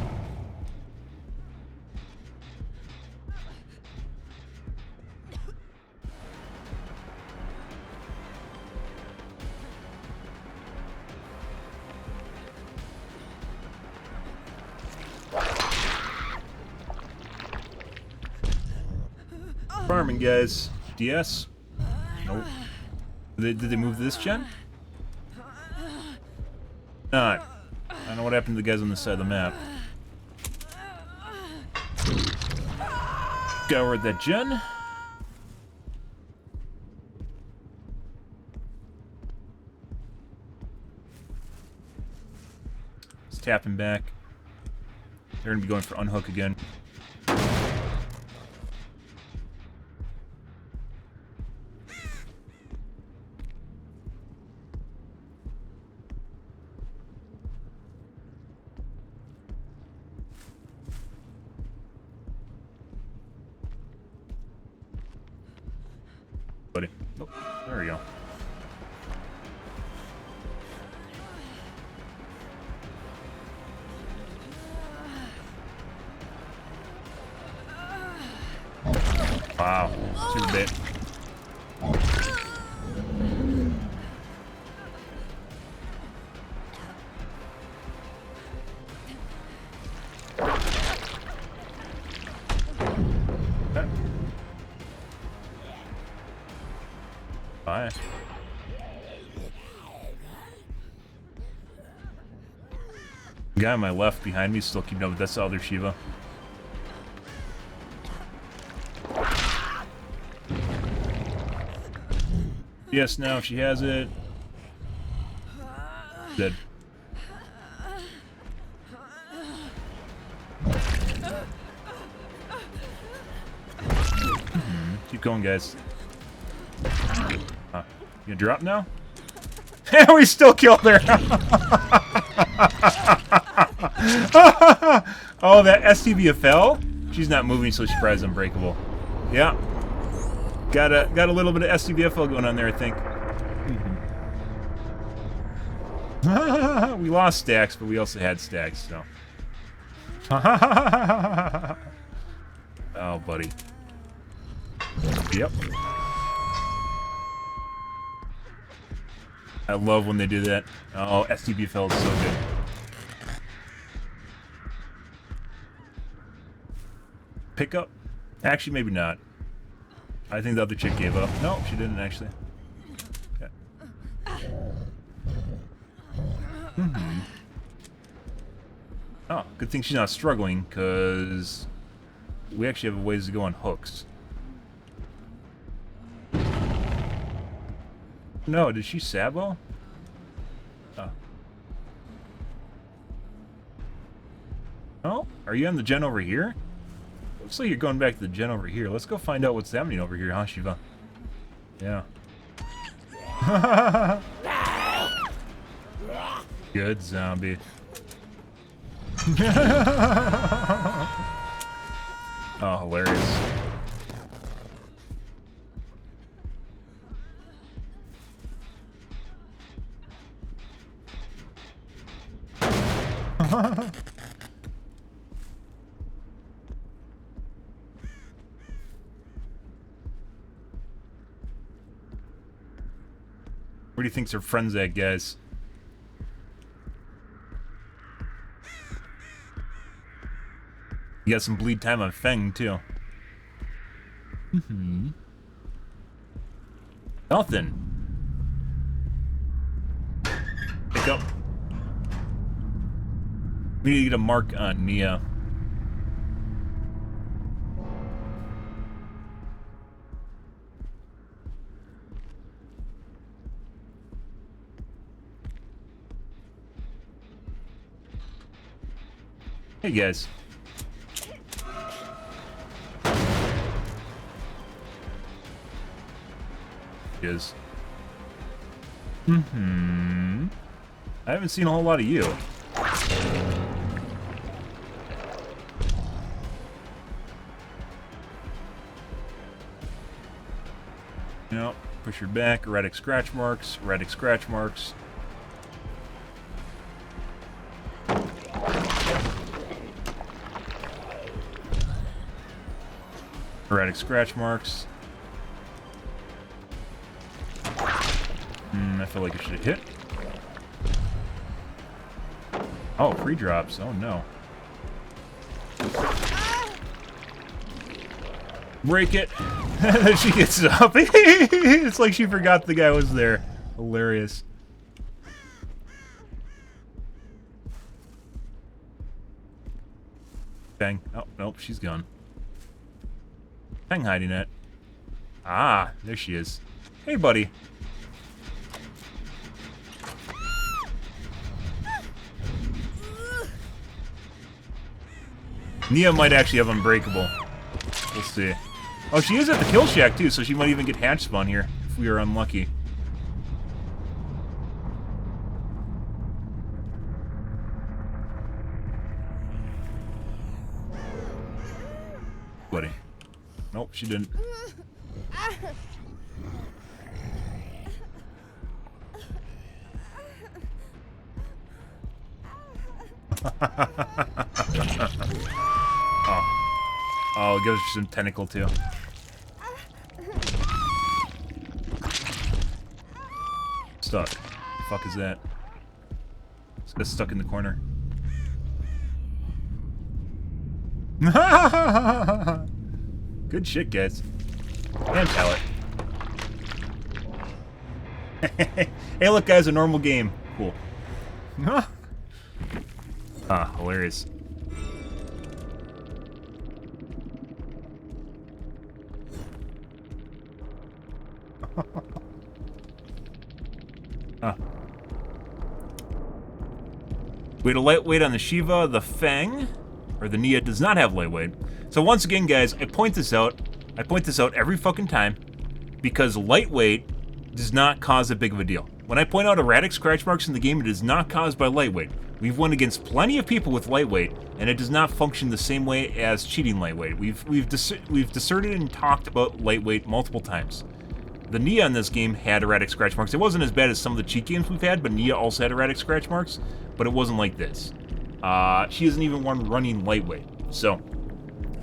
Farming, guys. DS? Nope. Did they move this gen? Not. I don't know what happened to the guys on this side of the map. Scoured that gen. Let's tap him back. They're gonna be going for unhook again. buddy. Oh, there we go. Wow, super bit. Bye. The guy on my left behind me still keeping up with this other Shiva. Yes, now she has it. Dead. Keep going, guys. You gonna drop now? And we still killed her! Oh, that STBFL? She's not moving, so she's probably unbreakable. Yeah. Got a little bit of STBFL going on there, I think. We lost stacks, but we also had stacks, so. Oh, buddy. Yep. I love when they do that. Oh, STBFL is so good. Pick up? Actually, maybe not. I think the other chick gave up. No, she didn't actually. Yeah. Oh, good thing she's not struggling, because we actually have a ways to go on hooks. No, did she sabo? Oh. Oh, are you on the gen over here? Looks like you're going back to the gen over here. Let's go find out what's happening over here, huh, Shiva? Yeah. Good zombie. Oh, hilarious. Where do you think's her friends at, guys? You got some bleed time on Feng, too. Nothing. Pick up. We need to get a mark on Nia. Hey guys. Is. I haven't seen a whole lot of you. Nope. Push her back. Erratic scratch marks. Erratic scratch marks. Erratic scratch marks. I feel like I should have hit. Oh, pre-drops. Oh, no. Break it. Then she gets up. It's like she forgot the guy was there. Hilarious. Bang. Oh, nope, she's gone. Bang hiding it. Ah, there she is. Hey, buddy. Nia might actually have Unbreakable. We'll see. Oh, she is at the kill shack, too, so she might even get hatch spawn here, if we are unlucky. Buddy. Nope, she didn't. Oh, it gives you some tentacle too. Stuck. The fuck is that? It's stuck in the corner. Good shit, guys. And pallet. Hey, look, guys, a normal game. Cool. Hilarious. We had a lightweight on the Shiva, the Feng, or the Nia does not have lightweight. So once again, guys, I point this out every fucking time, because lightweight does not cause a big of a deal. When I point out erratic scratch marks in the game, it is not caused by lightweight. We've won against plenty of people with lightweight, and it does not function the same way as cheating lightweight. We've discerned and talked about lightweight multiple times. The Nia in this game had erratic scratch marks. It wasn't as bad as some of the cheat games we've had, but Nia also had erratic scratch marks, but it wasn't like this. She isn't even one running lightweight. So,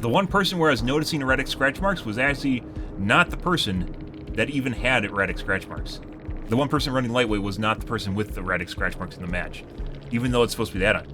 the one person where I was noticing erratic scratch marks was actually not the person that even had erratic scratch marks. The one person running lightweight was not the person with the erratic scratch marks in the match, even though it's supposed to be that on.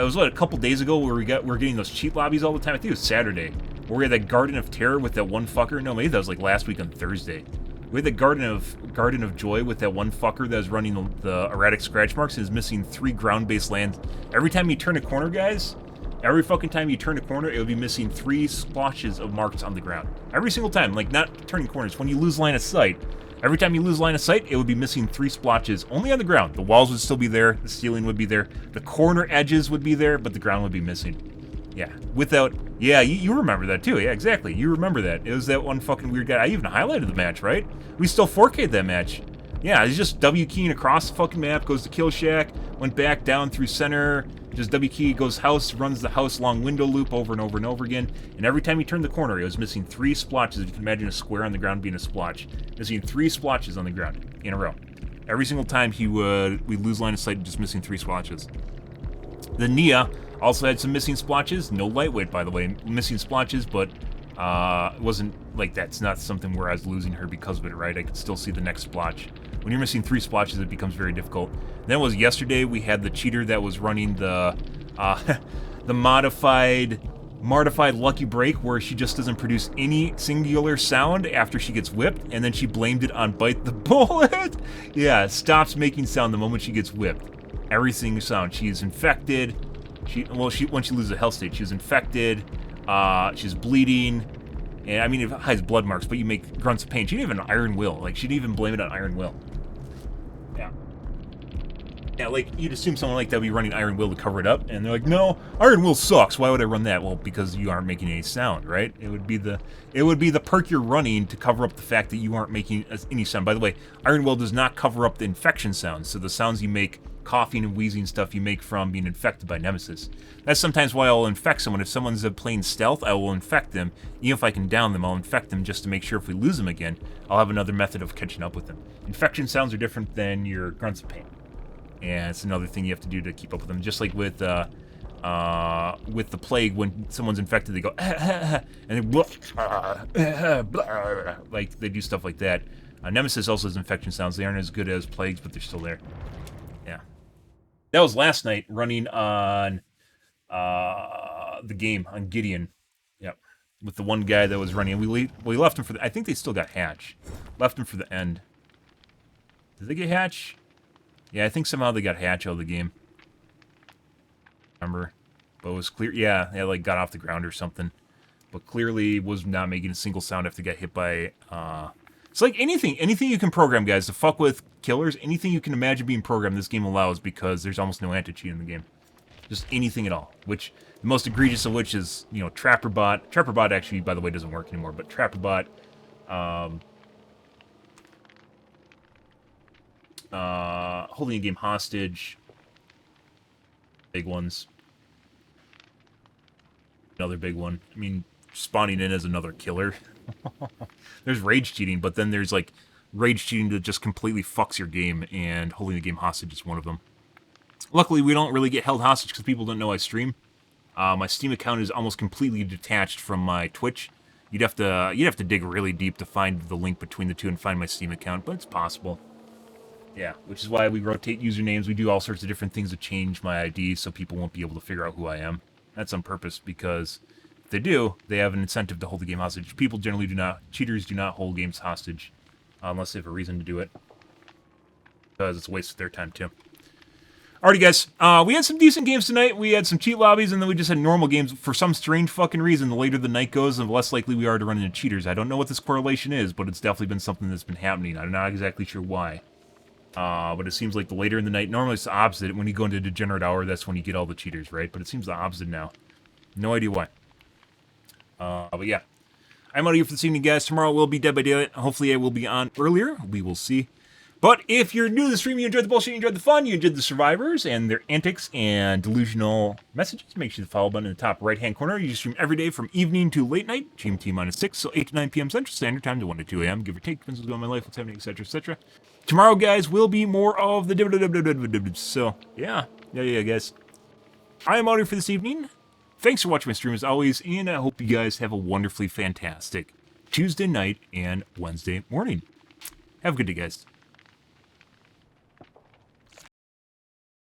It was a couple days ago where we were getting those cheat lobbies all the time. I think it was Saturday, where we had that Garden of Terror with that one fucker. No, maybe that was like last week on Thursday. We had the Garden of Joy with that one fucker that was running the erratic scratch marks and is missing 3 ground-based lands. Every time you turn a corner, guys, every fucking time you turn a corner, it would be missing 3 splotches of marks on the ground. Every single time, like not turning corners. When you lose line of sight, every time you lose line of sight, it would be missing 3 splotches only on the ground. The walls would still be there, the ceiling would be there, the corner edges would be there, but the ground would be missing. Yeah, you remember that too. Yeah, exactly. You remember that. It was that one fucking weird guy. I even highlighted the match, right? We still 4K'd that match. Yeah, he's just W keying across the fucking map, goes to Kill Shack, went back down through center, just W key, goes house, runs the house long window loop over and over and over again. And every time he turned the corner, it was missing 3 splotches. If you can imagine a square on the ground being a splotch. Missing 3 splotches on the ground in a row. Every single time we'd lose line of sight, just missing 3 splotches. The Nia also had some missing splotches. No lightweight, by the way. Missing splotches, but it wasn't like that. It's not something where I was losing her because of it, right? I could still see the next splotch. When you're missing 3 splotches, it becomes very difficult. Then it was yesterday, we had the cheater that was running the the modified Lucky Break, where she just doesn't produce any singular sound after she gets whipped, and then she blamed it on Bite the Bullet. Yeah, it stops making sound the moment she gets whipped. Every single sound. She is infected. Once she loses a health state, she's infected. She's bleeding. And I mean, it hides blood marks, but you make grunts of pain. She didn't even have an Iron Will. Like, she didn't even blame it on Iron Will. Yeah. Yeah, like, you'd assume someone like that would be running Iron Will to cover it up, and they're like, no, Iron Will sucks. Why would I run that? Well, because you aren't making any sound, right? It would be the perk you're running to cover up the fact that you aren't making any sound. By the way, Iron Will does not cover up the infection sounds, so the sounds you make, coughing and wheezing stuff you make from being infected by Nemesis. That's sometimes why I'll infect someone. If someone's playing stealth, I will infect them. Even if I can down them, I'll infect them just to make sure if we lose them again, I'll have another method of catching up with them. Infection sounds are different than your grunts of pain. And it's another thing you have to do to keep up with them. Just like with the plague, when someone's infected, they go, and they, like, they do stuff like that. Nemesis also has infection sounds. They aren't as good as plagues, but they're still there. Yeah. That was last night running on the game on Gideon. Yep. With the one guy that was running. We left him for the... I think they still got Hatch. Left him for the end. Did they get Hatch? Yeah, I think somehow they got Hatch out of the game. Remember? But it was clear... Yeah, they like got off the ground or something. But clearly was not making a single sound after they got hit by... It's like anything you can program, guys, to fuck with killers. Anything you can imagine being programmed, this game allows, because there's almost no anti-cheat in the game. Just anything at all. Which, the most egregious of which is, you know, TrapperBot. TrapperBot actually, by the way, doesn't work anymore, but TrapperBot, holding a game hostage. Big ones. Another big one. I mean, spawning in as another killer. There's rage cheating, but then there's like rage cheating that just completely fucks your game, and holding the game hostage is one of them. Luckily, we don't really get held hostage because people don't know I stream. My Steam account is almost completely detached from my Twitch. You'd have to dig really deep to find the link between the two and find my Steam account, but it's possible. Yeah, which is why we rotate usernames. We do all sorts of different things to change my ID so people won't be able to figure out who I am. That's on purpose because if they do, they have an incentive to hold the game hostage. People generally do not. Cheaters do not hold games hostage unless they have a reason to do it, because it's a waste of their time too. Alrighty, guys. We had some decent games tonight. We had some cheat lobbies, and then we just had normal games. For some strange fucking reason, the later the night goes, the less likely we are to run into cheaters. I don't know what this correlation is, but it's definitely been something that's been happening. I'm not exactly sure why. But it seems like the later in the night, normally it's the opposite. When you go into degenerate hour, that's when you get all the cheaters, right? But it seems the opposite now. No idea why. But yeah. I'm out of here for this evening, guys. Tomorrow will be Dead by Daylight. Hopefully I will be on earlier. We will see. But if you're new to the stream, you enjoyed the bullshit, you enjoyed the fun, you enjoyed the survivors and their antics and delusional messages, make sure the follow button in the top right-hand corner. You stream every day from evening to late night, GMT-6, so 8 to 9 p.m. Central Standard Time to 1 to 2 a.m., give or take, depends what's going on in my life, what's happening, etc., etc. Tomorrow, guys, will be more of the... So, yeah, guys. I am out here for this evening. Thanks for watching my stream, as always, and I hope you guys have a wonderfully fantastic Tuesday night and Wednesday morning. Have a good day, guys.